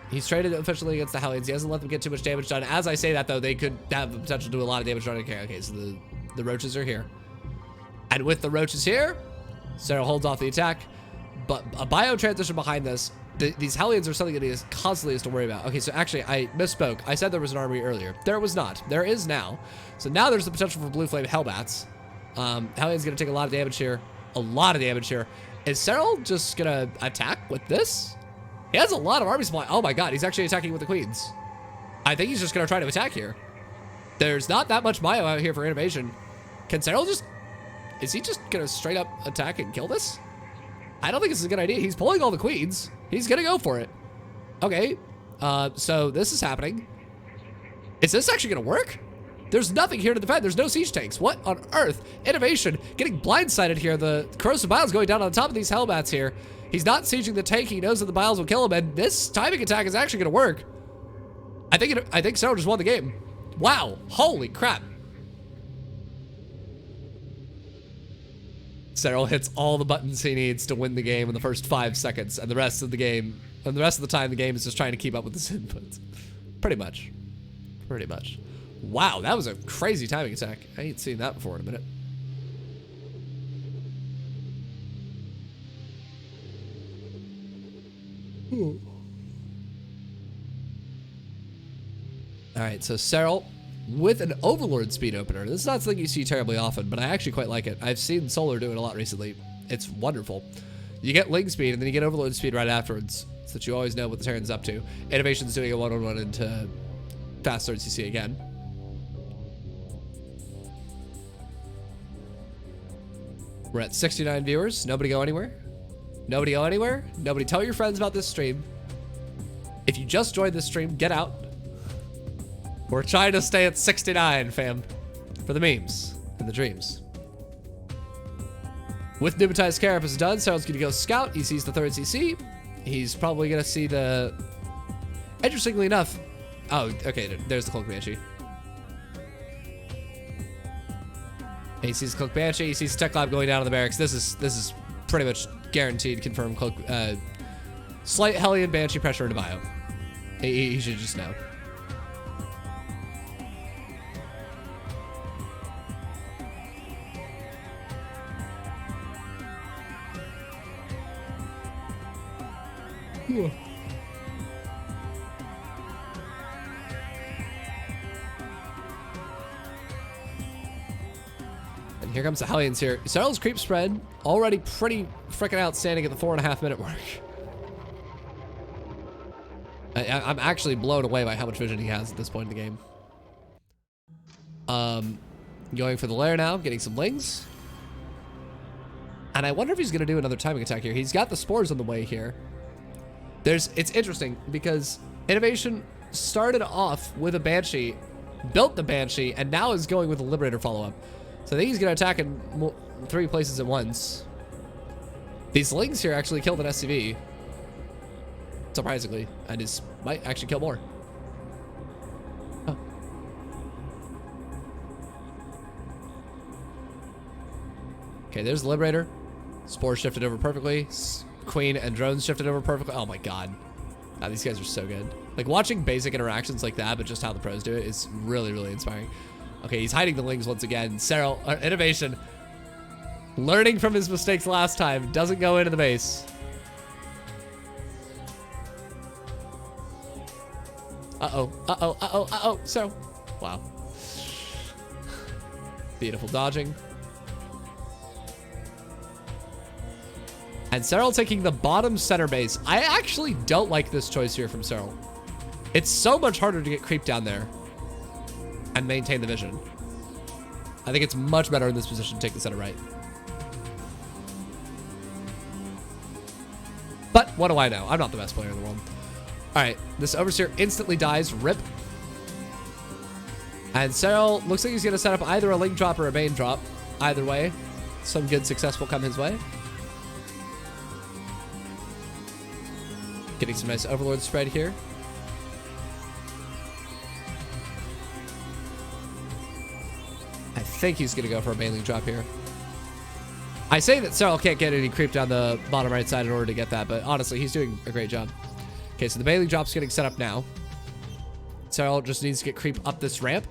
[SPEAKER 1] He's traded officially against the Hellions. He hasn't let them get too much damage done. As I say that, though, they could have the potential to do a lot of damage done. Okay, so the roaches are here. And with the roaches here, Serral holds off the attack. But a bio transition behind this, these Hellions are something that he constantly has to worry about. Okay, so actually, I misspoke. I said there was an army earlier. There was not. There is now. So now there's the potential for Blue Flame Hellbats. Hellions going to take a lot of damage here. A lot of damage here. Is Serral just going to attack with this? He has a lot of army supply. Oh my god, he's actually attacking with the queens. I think he's just going to try to attack here. There's not that much bio out here for innovation. Can Serral just... Is he just going to straight up attack and kill this? I don't think this is a good idea. He's pulling all the queens. He's going to go for it. Okay, so this is happening. Is this actually going to work? There's nothing here to defend. There's no siege tanks. What on earth? Innovation getting blindsided here. The Corrosive Biles going down on top of these Hellbats here. He's not sieging the tank. He knows that the Biles will kill him, and this timing attack is actually going to work. I think Serral just won the game. Wow. Holy crap. Serral hits all the buttons he needs to win the game in the first 5 seconds, and the rest of the game, and the rest of the time, the game is just trying to keep up with his inputs. Pretty much. Pretty much. Wow, that was a crazy timing attack. I ain't seen that before in a minute. All right, so Serral with an Overlord speed opener. This is not something you see terribly often, but I actually quite like it. I've seen Solar do it a lot recently. It's wonderful. You get Ling speed, and then you get Overlord speed right afterwards, so that you always know what the Terran's up to. Innovation's doing a one-on-one into Fast Start CC again. We're at 69 viewers. Nobody go anywhere. Nobody go anywhere. Nobody tell your friends about this stream. If you just joined this stream, get out. We're trying to stay at 69, fam. For the memes and the dreams. With Pneumatized Carapace done, Serral's going to go scout. He sees the 3rd CC. He's probably going to see the... Interestingly enough... Oh, okay, there's the Cloak Banshee. He sees Cloak Banshee. He sees Tech Lab going down to the barracks. This is pretty much guaranteed, confirmed Cloak... slight Hellion Banshee pressure into bio. He should just know. Cool. And here comes the Hellions here. Serral's creep spread already pretty freaking outstanding at the 4.5 minute mark. I'm actually blown away by how much vision he has at this point in the game. Going for the lair now, getting some lings. And I wonder if he's going to do another timing attack here. He's got the spores on the way here. It's interesting because Innovation started off with a Banshee, built the Banshee, and now is going with a Liberator follow-up. So I think he's going to attack in 3 places at once. These lings here actually killed an SCV. Surprisingly. And might actually kill more. Oh. Okay, there's the Liberator. Spore shifted over perfectly. Queen and drones shifted over perfectly. Oh my god. God, these guys are so good. Like, watching basic interactions like that, but just how the pros do it is really, really inspiring. Okay, he's hiding the lings once again. Serral, Innovation, learning from his mistakes last time, doesn't go into the base. Uh-oh. So, wow. Beautiful dodging. And Serral taking the bottom center base. I actually don't like this choice here from Serral. It's so much harder to get creep down there and maintain the vision. I think it's much better in this position to take the center right. But what do I know? I'm not the best player in the world. All right, this Overseer instantly dies. Rip. And Serral looks like he's going to set up either a link drop or a main drop. Either way, some good success will come his way. Getting some nice Overlord spread here. I think he's going to go for a mailing drop here. I say that Serral can't get any creep down the bottom right side in order to get that, but honestly, he's doing a great job. Okay, so the mailing drop's getting set up now. Serral just needs to get creep up this ramp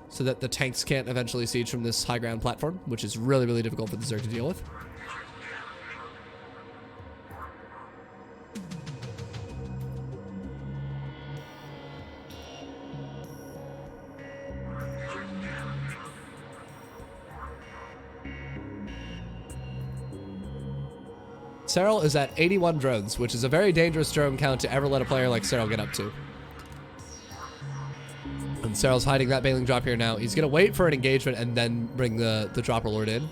[SPEAKER 1] so that the tanks can't eventually siege from this high ground platform, which is really, really difficult for the Zerg to deal with. Serral is at 81 drones, which is a very dangerous drone count to ever let a player like Serral get up to. And Serral's hiding that bailing drop here now. He's going to wait for an engagement and then bring the Dropper Lord in.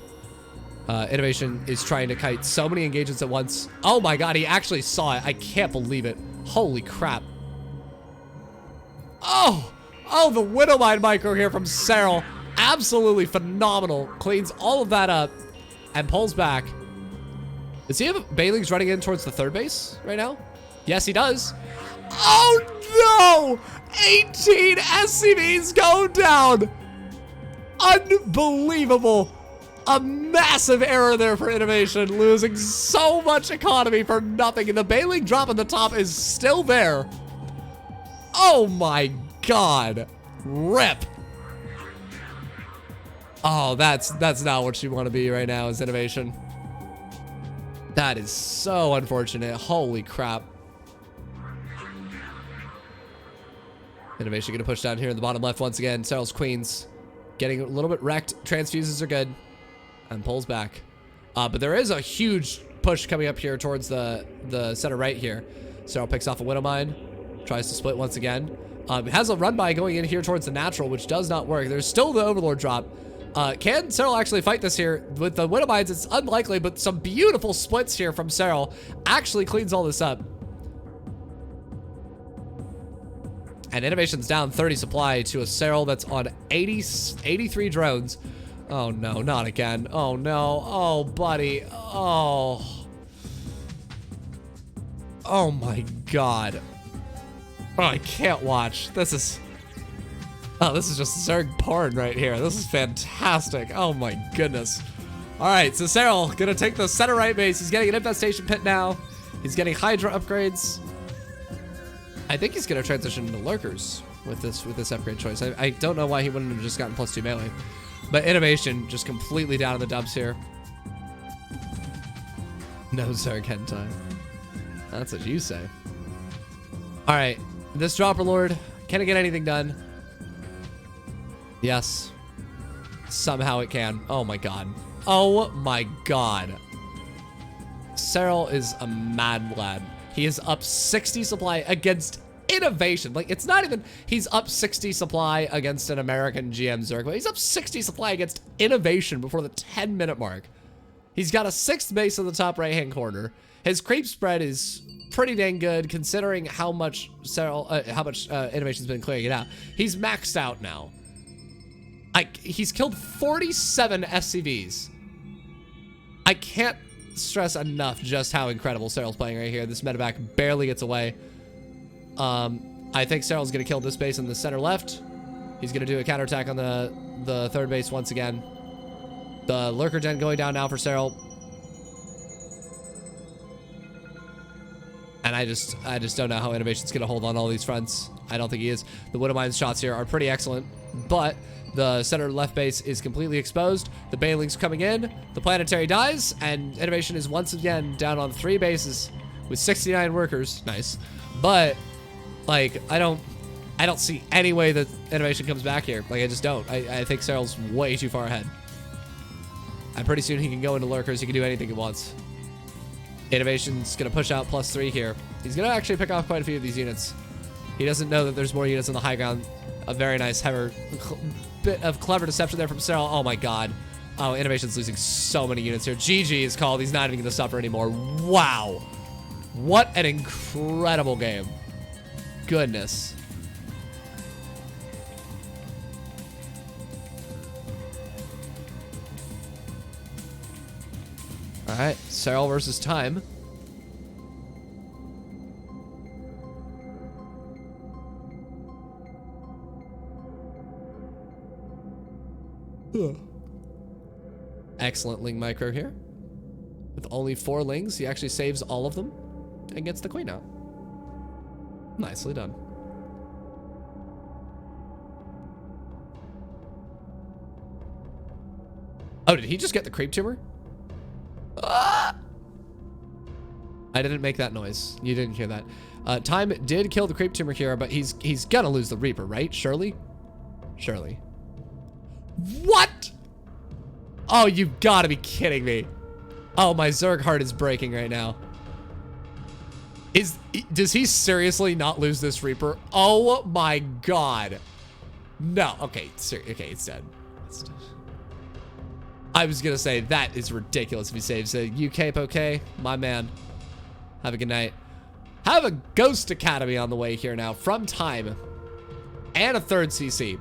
[SPEAKER 1] Innovation is trying to kite so many engagements at once. Oh my god, he actually saw it. I can't believe it. Holy crap. Oh, the Widowmine micro here from Serral. Absolutely phenomenal. Cleans all of that up and pulls back. Does he have Bailings running in towards the third base right now? Yes, he does. Oh, no! 18 SCVs go down. Unbelievable. A massive error there for Innovation. Losing so much economy for nothing. And the Bailing drop on the top is still there. Oh, my God. Rip. Oh, that's not what you want to be right now as Innovation. That is so unfortunate. Holy crap. Innovation going to push down here in the bottom left once again. Serral's Queens getting a little bit wrecked. Transfuses are good. And pulls back. But there is a huge push coming up here towards the center right here. Serral picks off a Widowmine. Tries to split once again. Has a run by going in here towards the natural, which does not work. There's still the Overlord drop. Can Serral actually fight this here? With the Widowmines, it's unlikely, but some beautiful splits here from Serral actually cleans all this up. And Innovation's down 30 supply to a Serral that's on 83 drones. Oh no, not again. Oh no. Oh, buddy. Oh. Oh my god. Oh, I can't watch. This is just Zerg porn right here. This is fantastic. Oh my goodness. All right, so Serral gonna take the center right base. He's getting an infestation pit now. He's getting Hydra upgrades. I think he's gonna transition into lurkers with this upgrade choice. I don't know why he wouldn't have just gotten +2 melee. But Innovation just completely down in the dumps here. No Zerg hentai. That's what you say. All right, this Dropper Lord, can it get anything done? Yes. Somehow it can. Oh my god. Oh my god. Serral is a mad lad. He is up 60 supply against innovation. Like, it's not even, he's up 60 supply against an American GM Zerg, but he's up 60 supply against innovation before the 10-minute mark. He's got a 6th base in the top right-hand corner. His creep spread is pretty dang good considering how much innovation's been clearing it out. He's maxed out now. He's killed 47 SCVs. I can't stress enough just how incredible Serral's playing right here. This medevac barely gets away. I think Serral's gonna kill this base in the center left. He's gonna do a counterattack on the 3rd base once again. The lurker gen going down now for Serral. And I just don't know how innovation's gonna hold on all these fronts. I don't think he is. The Widowmine's shots here are pretty excellent, but the center left base is completely exposed. The Baneling's coming in. The planetary dies, and innovation is once again down on 3 bases with 69 workers. Nice, but like I don't see any way that innovation comes back here. Like I just don't. I think Serral's way too far ahead. And pretty soon he can go into lurkers. He can do anything he wants. Innovation's gonna push out +3 here. He's gonna actually pick off quite a few of these units. He doesn't know that there's more units on the high ground. A very nice bit of clever deception there from Serral. Oh my god. Oh, innovation's losing so many units here. GG is called. He's not even gonna suffer anymore. Wow. What an incredible game. Goodness. All right, Serral versus Time. Excellent Ling micro here. With only 4 Lings, he actually saves all of them and gets the queen out. Nicely done. Oh, did he just get the creep tumor? Ah! I didn't make that noise. You didn't hear that. Time did kill the creep tumor here, but he's gonna lose the Reaper, right? Surely? Surely. What? Oh, you've got to be kidding me. Oh, my Zerg heart is breaking right now. Does he seriously not lose this Reaper? Oh my god. No. Okay, okay, it's dead. It's dead. I was gonna say that is ridiculous if he saves it. UK okay, my man. Have a good night. Have a Ghost Academy on the way here now from Time. And a 3rd CC.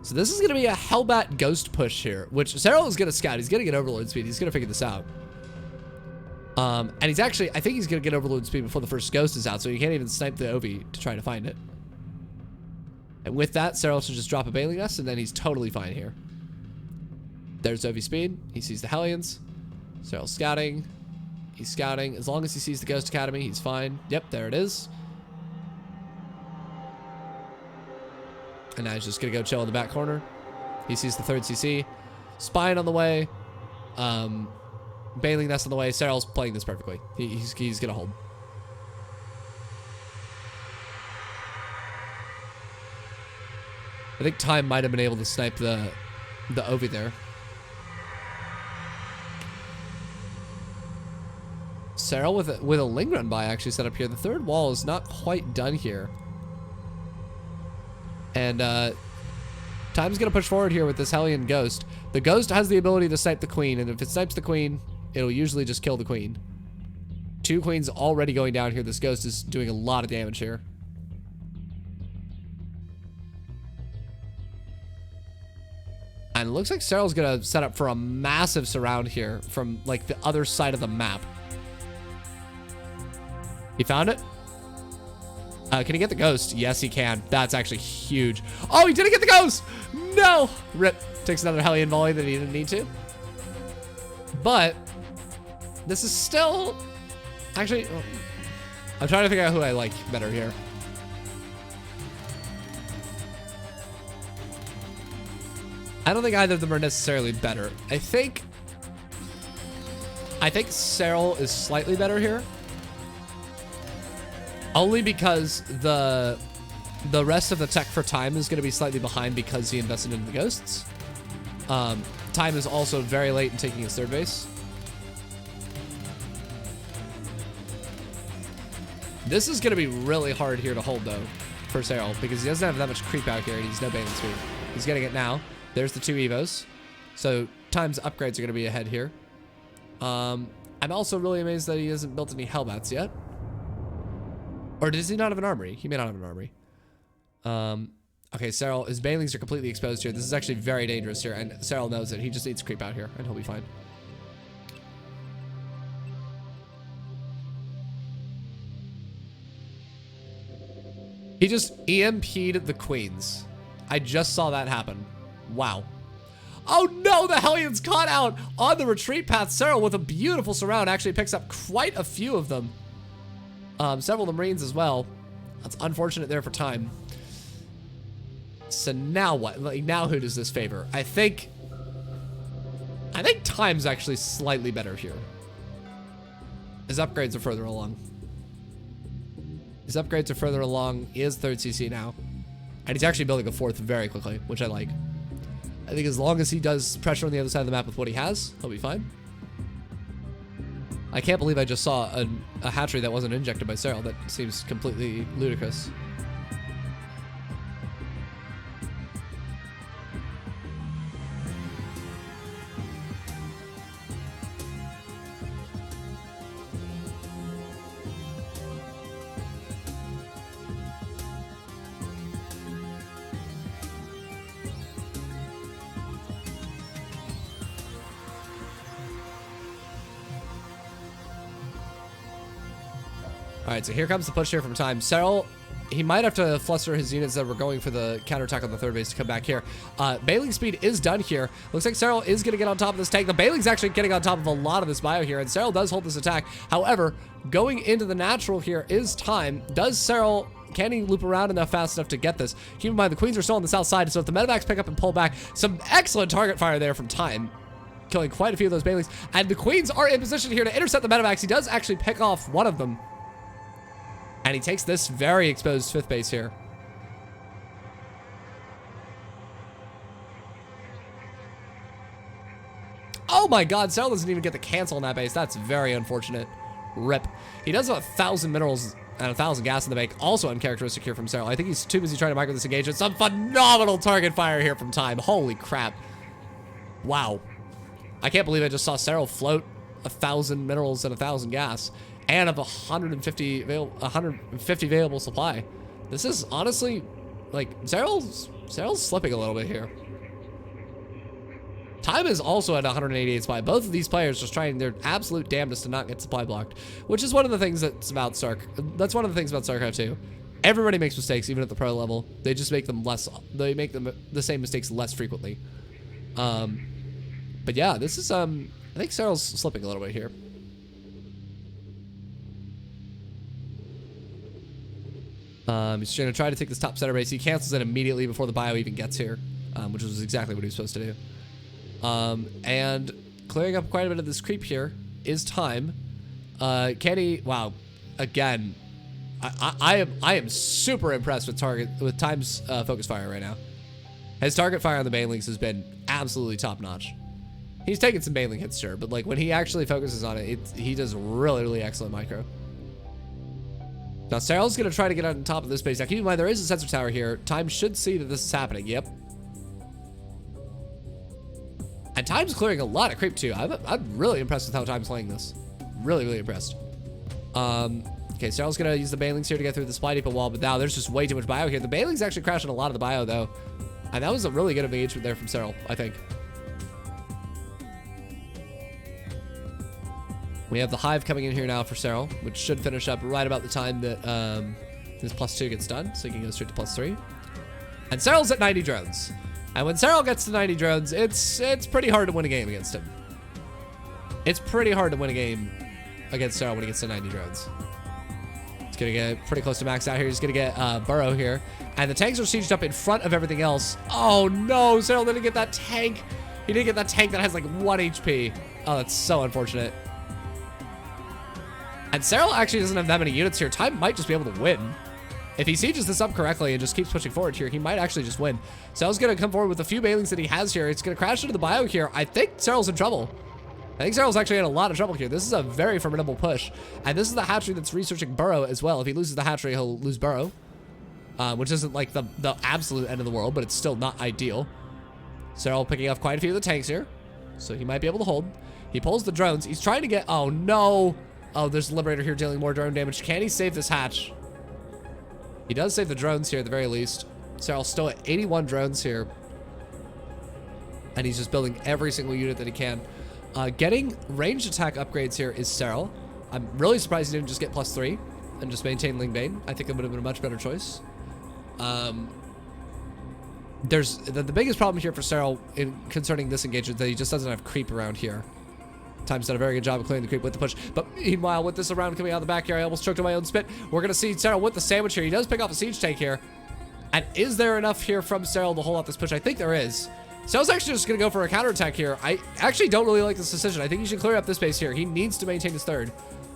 [SPEAKER 1] So this is going to be a Hellbat Ghost push here, which Serral is going to scout. He's going to get Overlord speed. He's going to figure this out. And he's actually, I think he's going to get Overlord speed before the first Ghost is out, so you can't even snipe the Ovi to try to find it. And with that, Serral should just drop a Bailing Nest, and then he's totally fine here. There's Ovi speed. He sees the Hellions. Serral's scouting. He's scouting. As long as he sees the Ghost Academy, he's fine. Yep, there it is. And now he's just gonna go chill in the back corner. He sees the 3rd CC. Spine on the way. Bailing Nest on the way. Serral's playing this perfectly. He's gonna hold. I think Time might have been able to snipe the Ovi there. Serral with a Ling run by actually set up here. The 3rd wall is not quite done here. And Time's gonna push forward here with this Hellion Ghost. The Ghost has the ability to snipe the Queen, and if it snipes the Queen, it'll usually just kill the Queen. 2 Queens already going down here. This Ghost is doing a lot of damage here. And it looks like Serral's gonna set up for a massive surround here from like the other side of the map. He found it? Can he get the Ghost? Yes, he can. That's actually huge. Oh, he didn't get the Ghost! No! Rip. Takes another Hellion volley that he didn't need to. But this is still... Actually, I'm trying to figure out who I like better here. I don't think either of them are necessarily better. I think Serral is slightly better here. Only because the rest of the tech for Time is going to be slightly behind because he invested in the Ghosts. Time is also very late in taking his 3rd base. This is going to be really hard here to hold, though, for Serral, because he doesn't have that much creep out here, and he's no bailing speed. He's getting it now. There's the 2 Evos. So Time's upgrades are going to be ahead here. I'm also really amazed that he hasn't built any Hellbats yet. Or does he not have an armory? He may not have an armory. Okay, Serral, his banelings are completely exposed here. This is actually very dangerous here, and Serral knows it. He just needs to creep out here, and he'll be fine. He just EMP'd the queens. I just saw that happen. Wow. Oh no, the Hellions caught out on the retreat path. Serral with a beautiful surround actually picks up quite a few of them. Several of the Marines as well. That's unfortunate there for Time. So now what? Like, now who does this favor? I think Time's actually slightly better here. His upgrades are further along. His upgrades are further along. He is 3rd CC now. And he's actually building a 4th very quickly, which I like. I think as long as he does pressure on the other side of the map with what he has, he'll be fine. I can't believe I just saw a hatchery that wasn't injected by Serral. That seems completely ludicrous. All right, so here comes the push here from Time. Serral, he might have to fluster his units that were going for the counterattack on the 3rd base to come back here. Bailing speed is done here. Looks like Serral is going to get on top of this tank. The Bailing's actually getting on top of a lot of this bio here, and Serral does hold this attack. However, going into the natural here is Time. Does Serral, can he loop around enough fast enough to get this? Keep in mind, the Queens are still on the south side, so if the medevacs pick up and pull back, some excellent target fire there from Time, killing quite a few of those Bailings. And the Queens are in position here to intercept the medevacs. He does actually pick off one of them. And he takes this very exposed 5th base here. Oh my god, Serral doesn't even get the cancel on that base. That's very unfortunate. Rip. He does have 1,000 minerals and 1,000 gas in the bank. Also uncharacteristic here from Serral. I think he's too busy trying to micro this engagement. Some phenomenal target fire here from Time. Holy crap. Wow. I can't believe I just saw Serral float 1,000 minerals and 1,000 gas. And of 150 available supply. This is honestly, like, Serral's slipping a little bit here. Time is also at 188 supply. Both of these players just trying their absolute damnedest to not get supply blocked, which is one of the things that's about that's one of the things about StarCraft 2. Everybody makes mistakes, even at the pro level. They just make them less. They make them the same mistakes less frequently. But yeah, this is I think Serral's slipping a little bit here. He's going to try to take this top center base. He cancels it immediately before the bio even gets here, which was exactly what he was supposed to do. And clearing up quite a bit of this creep here is Time. Can he? Wow. Again, I am super impressed with Time's focus fire right now. His target fire on the banelings has been absolutely top notch. He's taken some baneling hits, sure, but like when he actually focuses on it, he does really, really excellent micro. Now, Serral's going to try to get on top of this base. Now, keep in mind, there is a sensor tower here. Time should see that this is happening. Yep. And Time's clearing a lot of creep, too. I'm really impressed with how Time's playing this. Really, really impressed. Okay, Serral's going to use the banelings here to get through the supply depot wall, but now there's just way too much bio here. The banelings actually crashing a lot of the bio, though. And that was a really good engagement there from Serral, I think. We have the hive coming in here now for Serral, which should finish up right about the time that this +2 gets done, so he can go straight to +3. And Serral's at 90 drones. And when Serral gets to 90 drones, it's pretty hard to win a game against him. It's pretty hard to win a game against Serral when he gets to 90 drones. He's going to get pretty close to max out here. He's going to get Burrow here. And the tanks are sieged up in front of everything else. Oh no, Serral didn't get that tank. He didn't get that tank that has like 1 HP. Oh, that's so unfortunate. And Serral actually doesn't have that many units here. Time might just be able to win. If he sieges this up correctly and just keeps pushing forward here, he might actually just win. Serral's going to come forward with a few banelings that he has here. It's going to crash into the bio here. I think Serral's in trouble. I think Serral's actually in a lot of trouble here. This is a very formidable push. And this is the hatchery that's researching Burrow as well. If he loses the hatchery, he'll lose Burrow. Which isn't like the absolute end of the world, but it's still not ideal. Serral picking off quite a few of the tanks here. So he might be able to hold. He pulls the drones. He's trying to get... Oh, no. Oh, there's a Liberator here dealing more drone damage. Can he save this hatch? He does save the drones here at the very least. Serral's still at 81 drones here. And he's just building every single unit that he can. Getting ranged attack upgrades here is Serral. I'm really surprised he didn't just get +3 and just maintain Ling Bane. I think it would have been a much better choice. There's the biggest problem here for Serral concerning this engagement that he just doesn't have creep around here. Time's done a very good job of clearing the creep with the push. But meanwhile, with this around coming out of the back here, I almost choked on my own spit. We're going to see Serral with the sandwich here. He does pick off a siege tank here. And is there enough here from Serral to hold out this push? I think there is. Serral's actually just going to go for a counterattack here. I actually don't really like this decision. I think he should clear up this base here. He needs to maintain his third.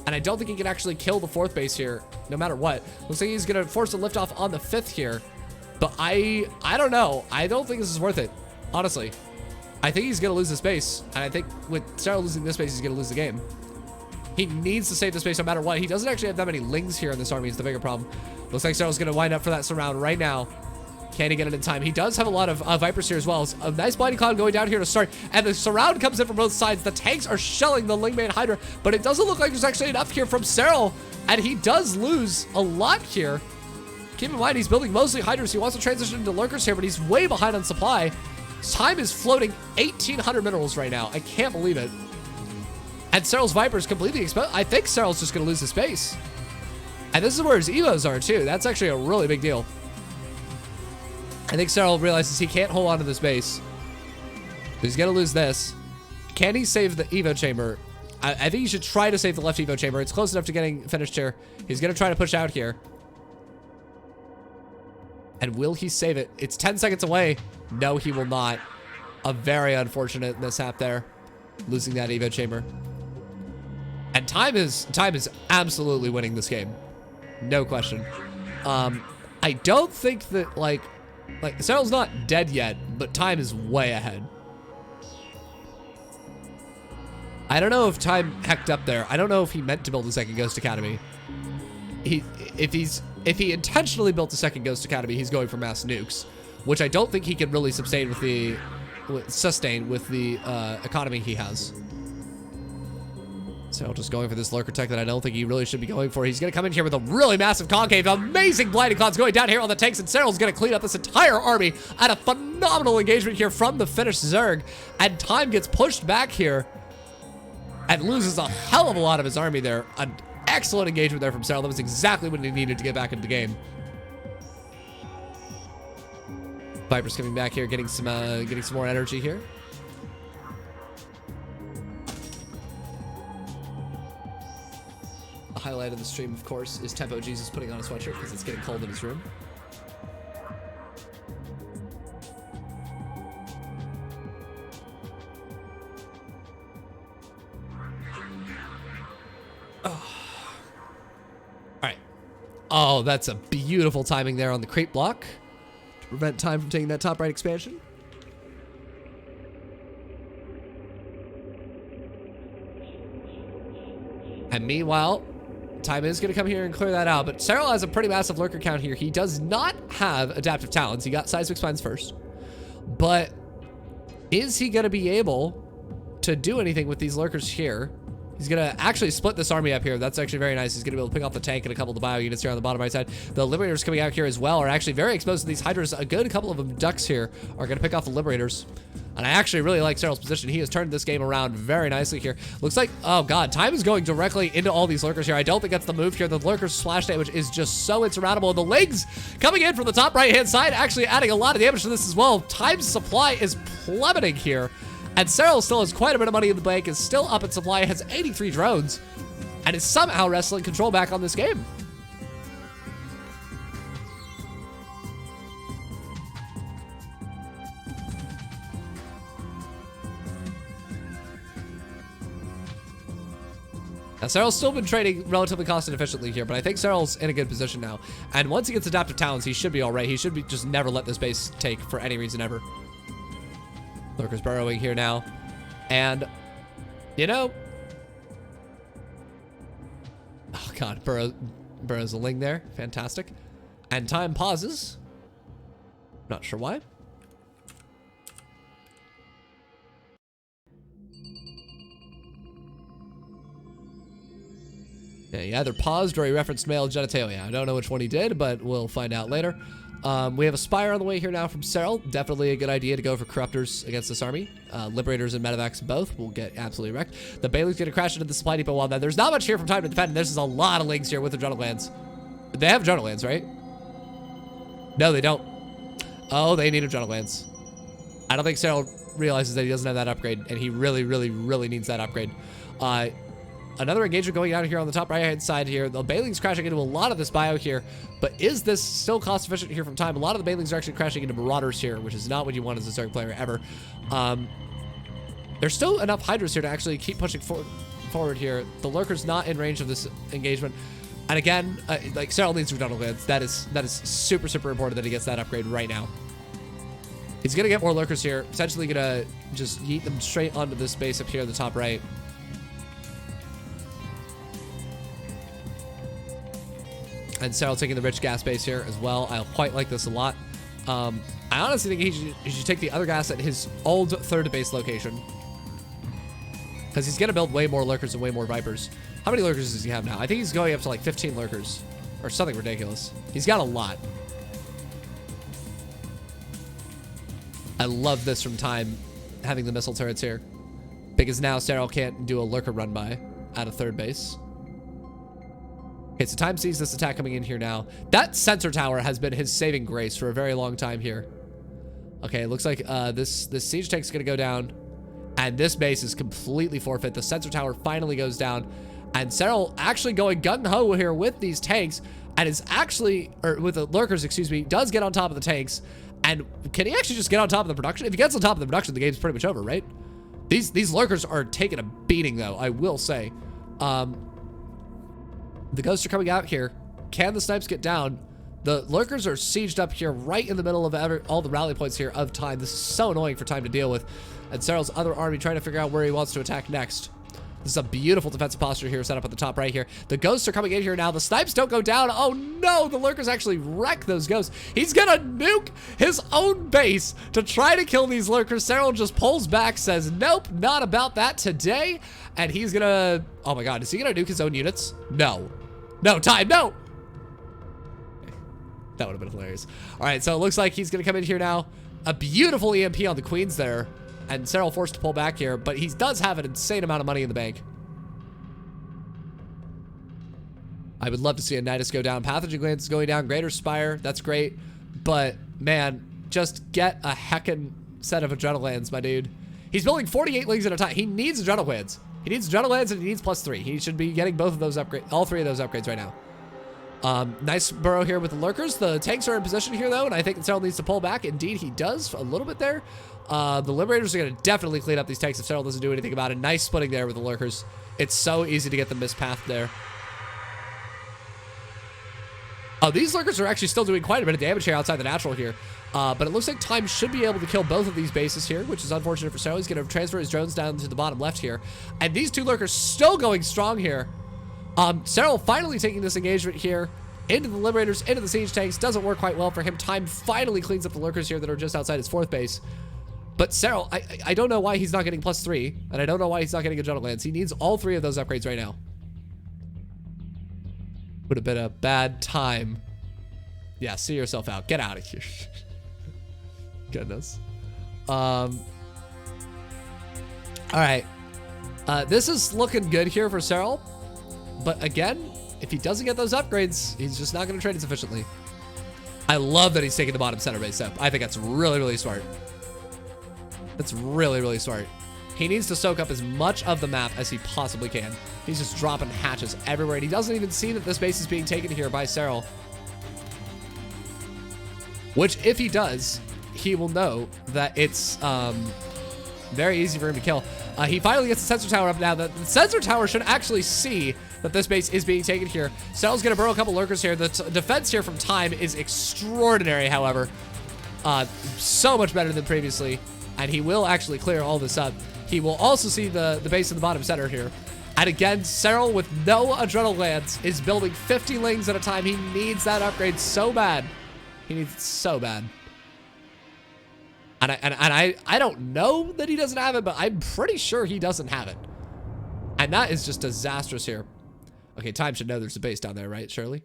[SPEAKER 1] And I don't think he can actually kill the fourth base here, no matter what. Looks like he's going to force a liftoff on the fifth here. But I don't know. I don't think this is worth it, honestly. I think he's going to lose this base. And I think with Serral losing this base, he's going to lose the game. He needs to save this base no matter what. He doesn't actually have that many Lings here in this army is the bigger problem. Looks like Serral's going to wind up for that surround right now. Can he get it in time? He does have a lot of Vipers here as well. It's a nice Blinding Cloud going down here to start. And the surround comes in from both sides. The tanks are shelling the Lingmane Hydra. But it doesn't look like there's actually enough here from Serral. And he does lose a lot here. Keep in mind, he's building mostly Hydras. He wants to transition into Lurkers here, but he's way behind on supply. Time is floating 1,800 minerals right now. I can't believe it. And Serral's Viper's completely exposed. I think Serral's just going to lose his base. And this is where his Evos are, too. That's actually a really big deal. I think Serral realizes he can't hold on to this base. He's going to lose this. Can he save the Evo chamber? I think he should try to save the left Evo chamber. It's close enough to getting finished here. He's going to try to push out here. And will he save it? It's 10 seconds away. No, he will not. A very unfortunate mishap there. Losing that Evo chamber. And time is absolutely winning this game. No question. I don't think that, like Serral's not dead yet, but time is way ahead. I don't know if time hecked up there. I don't know if he meant to build a second Ghost Academy. If he intentionally built a second Ghost Academy, he's going for mass nukes, which I don't think he can really sustain with the economy he has. So just going for this Lurker Tech that I don't think he really should be going for. He's going to come in here with a really massive concave. Amazing Blinding Clouds going down here on the tanks, and Serral's going to clean up this entire army at a phenomenal engagement here from the finished Zerg. And time gets pushed back here and loses a hell of a lot of his army there. An excellent engagement there from Serral. That was exactly what he needed to get back into the game. Viper's coming back here, getting some more energy here. A highlight of the stream, of course, is Tempo Jesus putting on a sweatshirt because it's getting cold in his room. Oh, that's a beautiful timing there on the creep block to prevent time from taking that top right expansion. And meanwhile, time is going to come here and clear that out. But Serral has a pretty massive lurker count here. He does not have adaptive talents. He got seismic spines first. But is he going to be able to do anything with these lurkers here? He's going to actually split this army up here. That's actually very nice. He's going to be able to pick off the tank and a couple of the bio units here on the bottom right side. The Liberators coming out here as well are actually very exposed to these Hydras. A good couple of them ducks here are going to pick off the Liberators. And I actually really like Serral's position. He has turned this game around very nicely here. Looks like, oh god, time is going directly into all these Lurkers here. I don't think that's the move here. The Lurkers' splash damage is just so insurmountable. And the legs coming in from the top right-hand side, actually adding a lot of damage to this as well. Time's supply is plummeting here. And Serral still has quite a bit of money in the bank, is still up in supply, has 83 drones, and is somehow wrestling control back on this game. Now, Serral's still been trading relatively cost efficiently here, but I think Serral's in a good position now. And once he gets adaptive talents, he should be all right. He should be just never let this base take for any reason ever. Lurker's burrowing here now. And You know, oh god, burrows a ling there. Fantastic. And time pauses. Not sure why. Yeah, he either paused or he referenced male genitalia. I don't know which one he did, but we'll find out later. We have a Spire on the way here now from Serral. Definitely a good idea to go for Corruptors against this army. Liberators and Medevacs both will get absolutely wrecked. The Bailey's going to crash into the supply depot while there's not much here from time to defend. There's a lot of links here with the Adrenal Glands. They have Adrenal Glands, right? No, they don't. Oh, they need Adrenal Glands. I don't think Serral realizes that he doesn't have that upgrade, and he really, really, really needs that upgrade. Another engagement going down here on the top right-hand side here. The Bailey's crashing into a lot of this bio here, but is this still cost-efficient here from time? A lot of the Bailey's are actually crashing into Marauders here, which is not what you want as a starting player ever. There's still enough Hydras here to actually keep pushing forward here. The Lurker's not in range of this engagement. And again, like Serral needs Adrenal Glands. That is super, super important that he gets that upgrade right now. He's going to get more Lurkers here. Potentially going to just yeet them straight onto this base up here at the top right. And Serral taking the rich gas base here as well. I quite like this a lot. I honestly think he should take the other gas at his old third base location. Because he's going to build way more Lurkers and way more Vipers. How many Lurkers does he have now? I think he's going up to like 15 Lurkers. Or something ridiculous. He's got a lot. I love this from time, having the missile turrets here. Because now Serral can't do a Lurker run by out of third base. Okay, so time sees this attack coming in here now. That sensor tower has been his saving grace for a very long time here. Okay, it looks like this siege tank's going to go down. And this base is completely forfeit. The sensor tower finally goes down. And Serral actually going gung-ho here with these tanks. And is actually, or with the Lurkers, excuse me, does get on top of the tanks. And can he actually just get on top of the production? If he gets on top of the production, the game's pretty much over, right? These Lurkers are taking a beating, though, I will say. The Ghosts are coming out here. Can the snipes get down? The Lurkers are sieged up here right in the middle of all the rally points here of time. This is so annoying for time to deal with. And Serral's other army trying to figure out where he wants to attack next. This is a beautiful defensive posture here set up at the top right here. The Ghosts are coming in here now. The snipes don't go down. Oh no, the Lurkers actually wreck those Ghosts. He's gonna nuke his own base to try to kill these Lurkers. Serral just pulls back, says, nope, not about that today. And he's gonna, oh my god, is he gonna nuke his own units? No. No, time, no! That would have been hilarious. All right, so it looks like he's gonna come in here now. A beautiful EMP on the Queens there. And Serral forced to pull back here, but he does have an insane amount of money in the bank. I would love to see a Nidus go down. Pathogen Glands is going down. Greater Spire, that's great. But, man, just get a heckin' set of Adrenal Glands, my dude. He's building 48 Lings at a time. He needs Adrenal Glands. He needs Adrenal Glands and he needs +3. He should be getting both of those upgrades, all three of those upgrades right now. Nice burrow here with the Lurkers. The tanks are in position here, though, and I think Serral needs to pull back. Indeed, he does a little bit there. The Liberators are going to definitely clean up these tanks if Serral doesn't do anything about it. Nice splitting there with the Lurkers. It's so easy to get them mispathed there. Oh, these Lurkers are actually still doing quite a bit of damage here outside the natural here. But it looks like time should be able to kill both of these bases here, which is unfortunate for Serral. He's going to transfer his drones down to the bottom left here. And these two Lurkers still going strong here. Serral finally taking this engagement here into the Liberators, into the siege tanks. Doesn't work quite well for him. Time finally cleans up the Lurkers here that are just outside his fourth base. But Serral, I don't know why he's not getting +3, and I don't know why he's not getting Adrenal Glands. He needs all three of those upgrades right now. Would have been a bad time. Yeah, see yourself out. Get out of here. Goodness. All right. This is looking good here for Serral. But again, if he doesn't get those upgrades, he's just not going to trade as efficiently. I love that he's taking the bottom center base up. I think that's really, really smart. That's really, really smart. He needs to soak up as much of the map as he possibly can. He's just dropping hatches everywhere, and he doesn't even see that this base is being taken here by Serral. Which, if he does, he will know that it's very easy for him to kill. He finally gets the sensor tower up now. The sensor tower should actually see that this base is being taken here. Serral's going to burrow a couple Lurkers here. The defense here from time is extraordinary, however. So much better than previously. and he will actually clear all this up. He will also see the base in the bottom center here. And again, Serral with no adrenal glands is building 50 lings at a time. He needs that upgrade so bad. He needs it so bad. And I don't know that he doesn't have it, but I'm pretty sure he doesn't have it. And that is just disastrous here. Okay, Time should know there's a base down there, right, Shirley?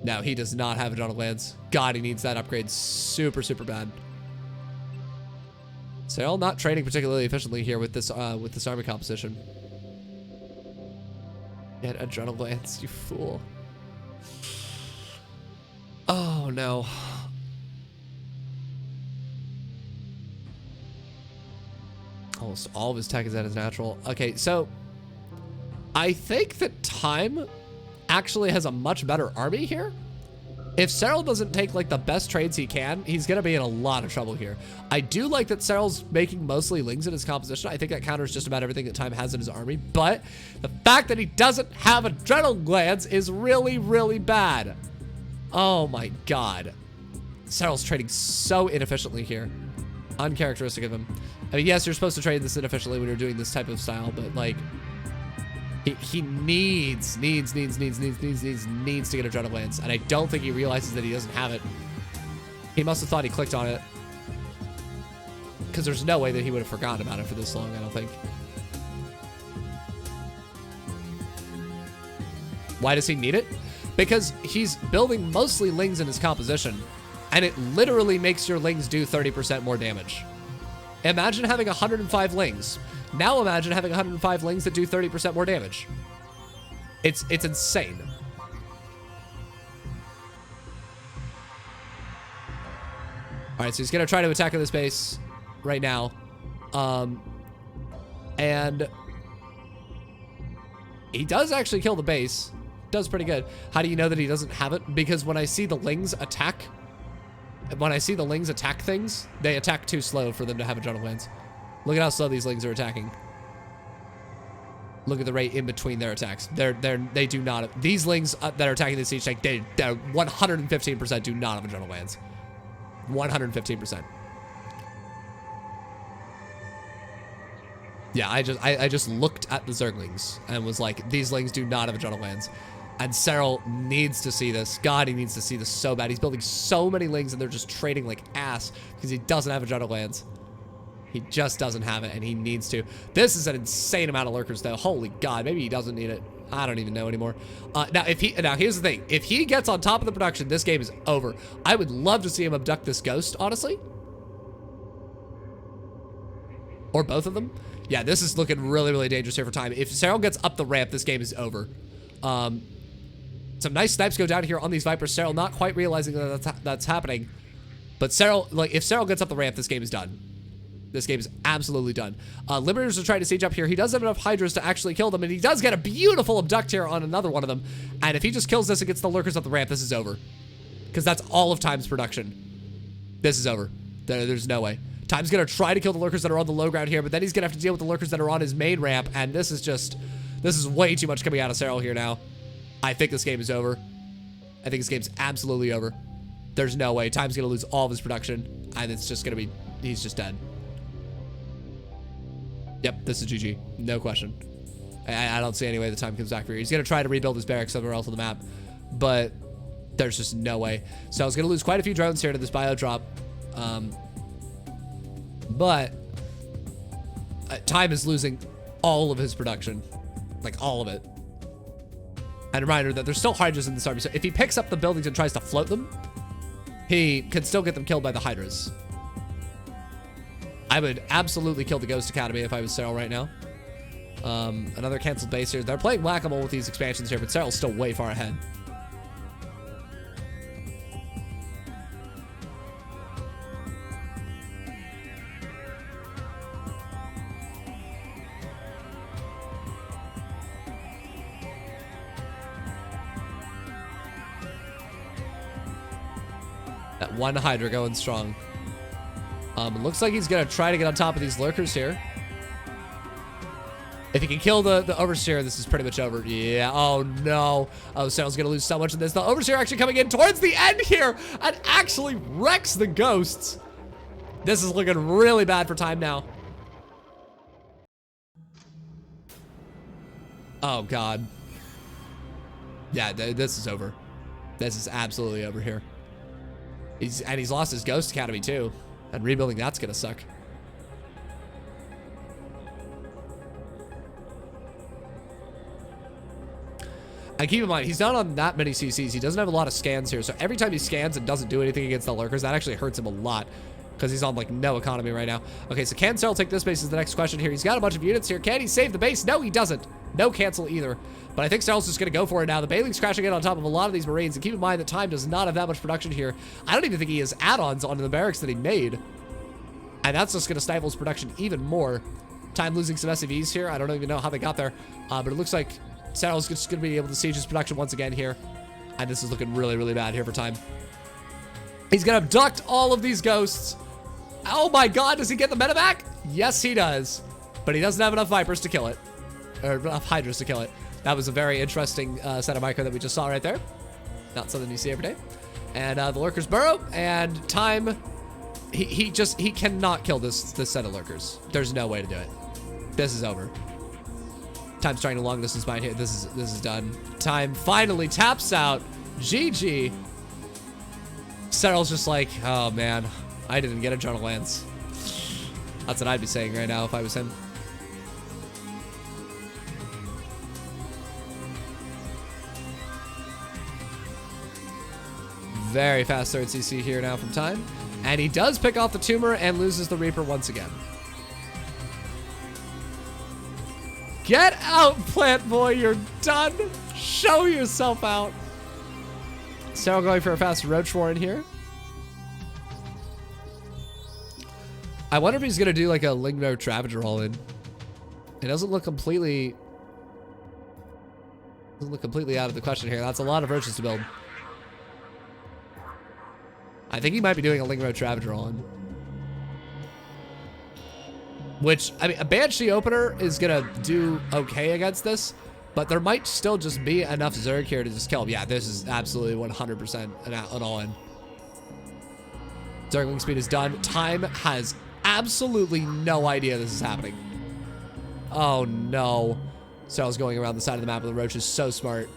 [SPEAKER 1] No, he does not have adrenal glands. God, he needs that upgrade super, super bad. Serral not trading particularly efficiently here with this army composition. Get adrenal glands, you fool. Oh no. Almost all of his tech is at his natural. Okay, so I think that Time actually has a much better army here. If Serral doesn't take like the best trades he can, he's gonna be in a lot of trouble here. I do like that Serral's making mostly lings in his composition. I think that counters just about everything that Time has in his army, but the fact that he doesn't have adrenal glands is really, really bad. Oh my God. Serral's trading so inefficiently here. Uncharacteristic of him. I mean, yes, you're supposed to trade this inefficiently when you're doing this type of style, but like, he needs to get adrenal glands, and I don't think he realizes that he doesn't have it. He must have thought he clicked on it, because there's no way that he would have forgotten about it for this long, I don't think. Why does he need it? Because he's building mostly lings in his composition, and it literally makes your lings do 30% more damage. Imagine having 105 lings. Now imagine having 105 lings that do 30% more damage. It's insane. All right, so he's gonna try to attack this base right now, and he does actually kill the base. Does pretty good. How do you know that he doesn't have it? Because when I see the lings attack, things, they attack too slow for them to have adrenal glands. Look at how slow these lings are attacking. Look at the rate in between their attacks. They do not. These lings that are attacking this siege tank, they 115% do not have adrenal glands. 115%. Yeah, I just looked at the Zerglings and was like, these lings do not have adrenal glands. And Serral needs to see this. God, he needs to see this so bad. He's building so many lings and they're just trading like ass because he doesn't have adrenal glands. He just doesn't have it, and he needs to. This is an insane amount of lurkers, though. Holy God, maybe he doesn't need it. I don't even know anymore. Now, here's the thing. If he gets on top of the production, this game is over. I would love to see him abduct this ghost, honestly. Or both of them. Yeah, this is looking really, really dangerous here for Time. If Serral gets up the ramp, this game is over. Some nice snipes go down here on these Vipers. Serral not quite realizing that that's happening. But Serral, like, if Serral gets up the ramp, this game is done. This game is absolutely done. Liberators are trying to siege up here. He does have enough Hydras to actually kill them, and he does get a beautiful abduct here on another one of them. And if he just kills this and gets the lurkers up the ramp, this is over. Because that's all of Time's production. This is over. There's no way. Time's going to try to kill the lurkers that are on the low ground here, but then he's going to have to deal with the lurkers that are on his main ramp, and this is way too much coming out of Serral here now. I think this game is over. I think this game's absolutely over. There's no way. Time's going to lose all of his production, and it's just going to be, he's just dead. Yep, this is GG. No question. I don't see any way the Time comes back for here. He's going to try to rebuild his barracks somewhere else on the map, but there's just no way. So I was going to lose quite a few drones here to this bio drop. But Time is losing all of his production. Like, all of it. And a reminder that there's still Hydras in this army, so if he picks up the buildings and tries to float them, he can still get them killed by the Hydras. I would absolutely kill the Ghost Academy if I was Serral right now. Another canceled base here. They're playing whack-a-mole with these expansions here, but Serral's still way far ahead. That one Hydra going strong. It looks like he's going to try to get on top of these lurkers here. If he can kill the Overseer, this is pretty much over. Yeah, oh no. Oh, Serral's gonna lose so much of this. The Overseer actually coming in towards the end here and actually wrecks the ghosts. This is looking really bad for time now. Oh God. Yeah, this is over. This is absolutely over here. He's lost his Ghost Academy too. And rebuilding that's gonna suck. And keep in mind, he's not on that many CCs. He doesn't have a lot of scans here. So every time he scans and doesn't do anything against the lurkers, that actually hurts him a lot. Because he's on like no economy right now. Okay, so can Serral take this base is the next question here. He's got a bunch of units here. Can he save the base? No, he doesn't. No cancel either. But I think Serral's just going to go for it now. The Bailing's crashing in on top of a lot of these Marines. And keep in mind that Time does not have that much production here. I don't even think he has add-ons onto the barracks that he made. And that's just going to stifle his production even more. Time losing some SCVs here. I don't even know how they got there. But it looks like Serral's just going to be able to siege his production once again here. And this is looking really, really bad here for Time. He's going to abduct all of these ghosts. Oh my God, does he get the medevac? Yes, he does. But he doesn't have enough Vipers to kill it. Or enough Hydras to kill it. That was a very interesting set of micro that we just saw right there. Not something you see every day. And the Lurkers burrow. And Time, he cannot kill this set of Lurkers. There's no way to do it. This is over. Time's trying to long distance mine here. This is done. Time finally taps out. GG. Serral's just like, oh man, I didn't get a Journal Lance. That's what I'd be saying right now if I was him. Very fast third CC here now from Time. And he does pick off the Tumor and loses the Reaper once again. Get out, Plant Boy. You're done. Show yourself out. Serral going for a fast Roach War in here. I wonder if he's going to do like a Lingno Travager all in. It doesn't look completely out of the question here. That's a lot of Roaches to build. I think he might be doing a Lingno Travager all in. Which, I mean, a Banshee opener is going to do okay against this, but there might still just be enough Zerg here to just kill him. Yeah, this is absolutely 100% an all-in. Zergling speed is done. Time has absolutely no idea this is happening. Oh, no. Serral's going around the side of the map with the Roach is so smart.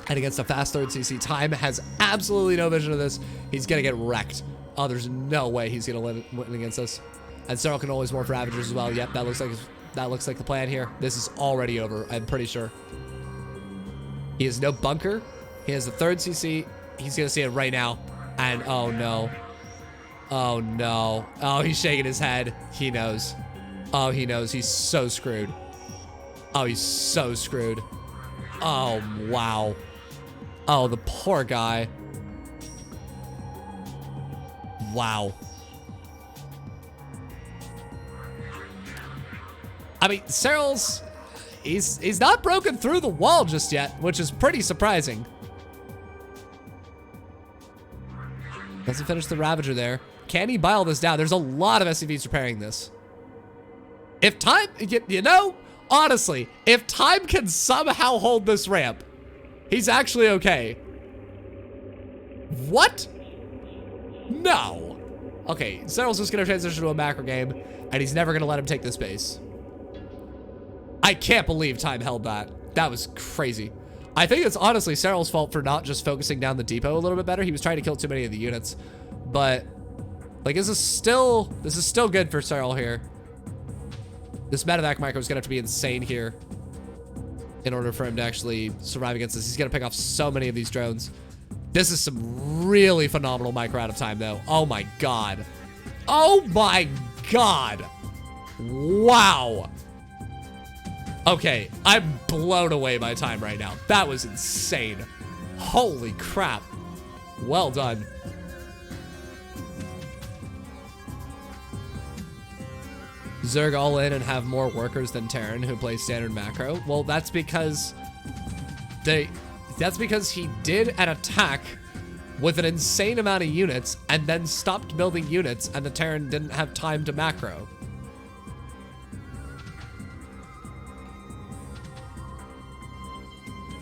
[SPEAKER 1] And against a fast third CC, Time has absolutely no vision of this. He's going to get wrecked. Oh, there's no way he's going to win against us. And Serral can always morph Ravagers as well. Yep, that looks like the plan here. This is already over, I'm pretty sure. He has no bunker. He has the third CC. He's going to see it right now. And oh no. Oh no. Oh, he's shaking his head. He knows. Oh, he knows. He's so screwed. Oh, he's so screwed. Oh, wow. Oh, the poor guy. Wow. I mean, Serral's, he's not broken through the wall just yet, which is pretty surprising. Doesn't finish the Ravager there. Can he buy all this down? There's a lot of SCVs repairing this. If Time, you know, honestly, if Time can somehow hold this ramp, he's actually okay. What? No. Okay, Serral's just gonna transition to a macro game, and he's never gonna let him take this base. I can't believe Time held that. That was crazy. I think it's honestly Serral's fault for not just focusing down the depot a little bit better. He was trying to kill too many of the units, but like this is still good for Serral here. This medevac micro is gonna have to be insane here in order for him to actually survive against this. He's gonna pick off so many of these drones. This is some really phenomenal micro out of Time though. Oh my God. Oh my God. Wow. Okay, I'm blown away by Time right now. That was insane. Holy crap. Well done. Zerg all in and have more workers than Terran who play standard macro. Well, that's because he did an attack with an insane amount of units and then stopped building units and the Terran didn't have time to macro.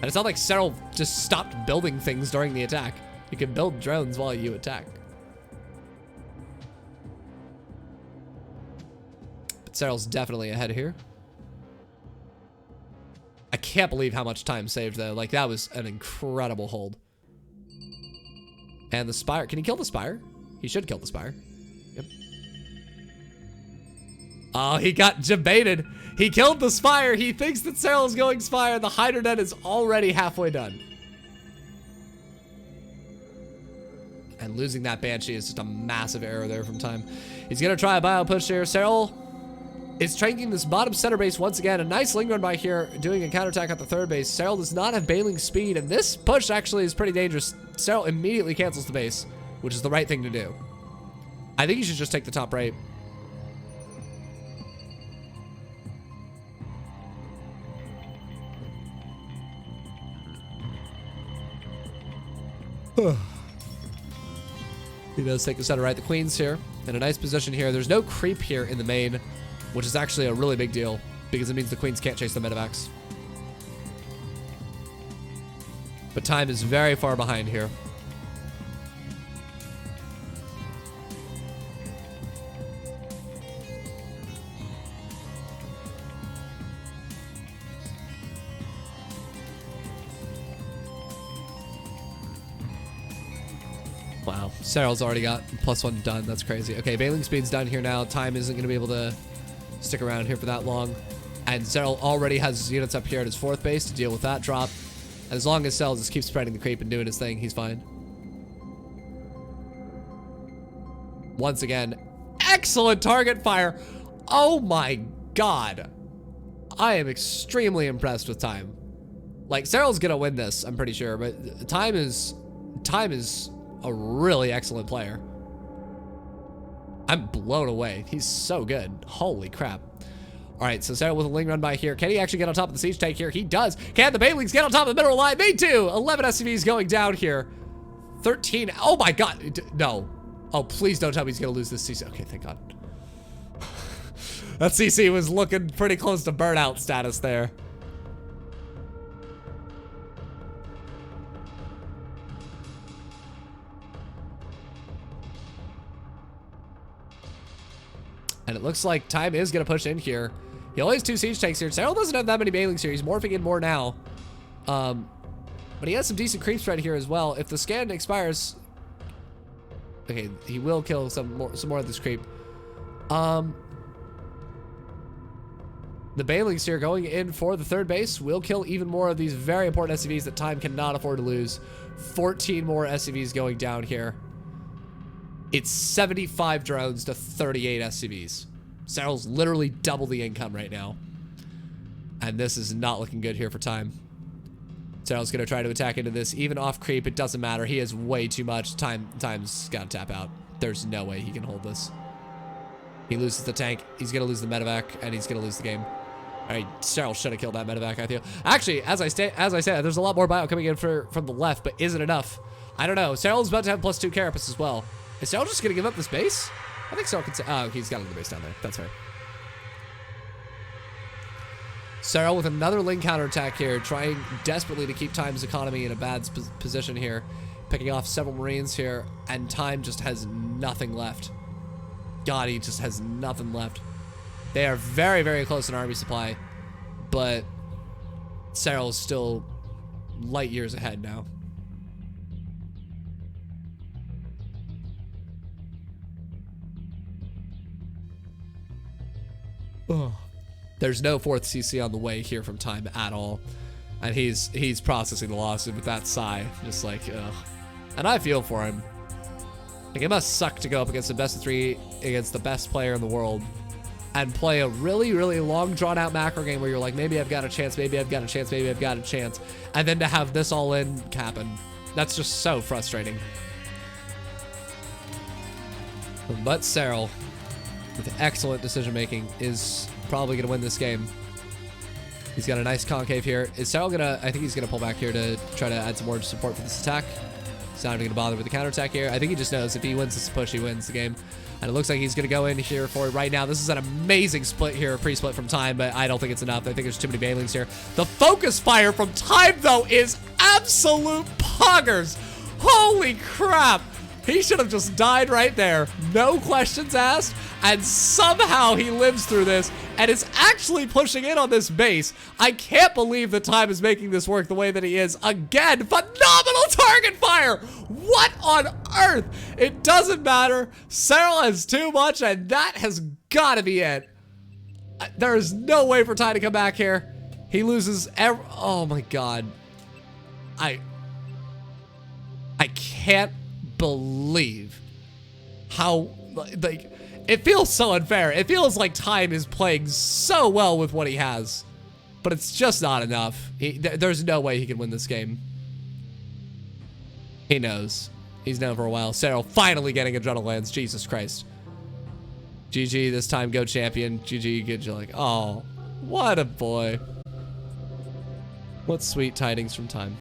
[SPEAKER 1] And it's not like Serral just stopped building things during the attack. You can build drones while you attack. But Serral's definitely ahead here. I can't believe how much time saved, though. Like, that was an incredible hold. And the Spire. Can he kill the Spire? He should kill the Spire. Yep. Oh, he got debated. He killed the Spire. He thinks that Serral is going Spire. The Hydronet is already halfway done. And losing that Banshee is just a massive error there from Time. He's going to try a bio push here. Serral is tanking this bottom center base once again. A nice Ling run by here, doing a counterattack at the third base. Serral does not have bailing speed, and this push actually is pretty dangerous. Serral immediately cancels the base, which is the right thing to do. I think you should just take the top right. He does take the center right. The Queen's here in a nice position here. There's no creep here in the main, which is actually a really big deal because it means the Queens can't chase the medevacs. But Time is very far behind here. Wow, Serral's already got +1 done. That's crazy. Okay, bailing speed's done here now. Time isn't going to be able to stick around here for that long. And Serral already has units up here at his fourth base to deal with that drop. And as long as Serral just keeps spreading the creep and doing his thing, he's fine. Once again, excellent target fire. Oh my god. I am extremely impressed with Time. Like, Serral's going to win this, I'm pretty sure. But Time is a really excellent player. I'm blown away. He's so good. Holy crap. All right, so Serral with a Ling run by here. Can he actually get on top of the siege tank here? He does. Can the Bailings get on top of the mineral line? They do. 11 SCVs going down here. 13. Oh my god. No. Oh, please don't tell me he's going to lose this CC. Okay, thank god. That CC was looking pretty close to burnout status there. And it looks like Time is going to push in here. He only has 2 siege tanks here. Serral doesn't have that many bailings here. He's morphing in more now. But he has some decent creep spread here as well. If the scan expires... Okay, he will kill some more of this creep. The bailings here going in for the third base will kill even more of these very important SCVs that Time cannot afford to lose. 14 more SCVs going down here. It's 75 drones to 38 SCVs. Serral's literally double the income right now. And this is not looking good here for Time. Serral's going to try to attack into this. Even off creep, it doesn't matter. He has way too much. Time's got to tap out. There's no way he can hold this. He loses the tank. He's going to lose the medevac, and he's going to lose the game. All right, Serral should have killed that medevac, I feel. Actually, as I said, there's a lot more bio coming in from the left, but is it enough? I don't know. Serral's about to have +2 carapace as well. Is Serral just going to give up this base? I think Serral can say... Oh, he's got another base down there. That's right. Serral with another Ling counterattack here, trying desperately to keep Time's economy in a bad position here. Picking off several Marines here, and Time just has nothing left. God, he just has nothing left. They are very, very close in army supply, but Serral is still light years ahead now. Oh. There's no 4th CC on the way here from Time at all. And he's processing the loss with that sigh. Just like, ugh. And I feel for him. Like, it must suck to go up against the best of 3 against the best player in the world and play a really, really long, drawn-out macro game where you're like, maybe I've got a chance, maybe I've got a chance, maybe I've got a chance. And then to have this all in happen. That's just so frustrating. But Serral, with excellent decision-making, is probably going to win this game. He's got a nice concave here. Is Serral going to... I think he's going to pull back here to try to add some more support for this attack. He's not even gonna bother with the counterattack here. I think he just knows if he wins this push, he wins the game. And it looks like he's gonna go in here for it right now. This is an amazing split here, pre-split from Time, but I don't think it's enough. I think there's too many Banelings here. The focus fire from Time, though, is absolute poggers. Holy crap. He should have just died right there. No questions asked. And somehow he lives through this and is actually pushing in on this base. I can't believe that Time is making this work the way that he is. Again, phenomenal target fire. What on earth? It doesn't matter. Serral has too much, and that has got to be it. There is no way for Time to come back here. He loses every... Oh, my God. I can't believe how, like, it feels so unfair. It feels like Time is playing so well with what he has, but it's just not enough. There's no way he can win this game. He knows. He's known for a while. Serral finally getting Adrenalines. Jesus Christ. GG this time. Go champion. GG. Good. You're like, oh, what a boy. What sweet tidings from Time.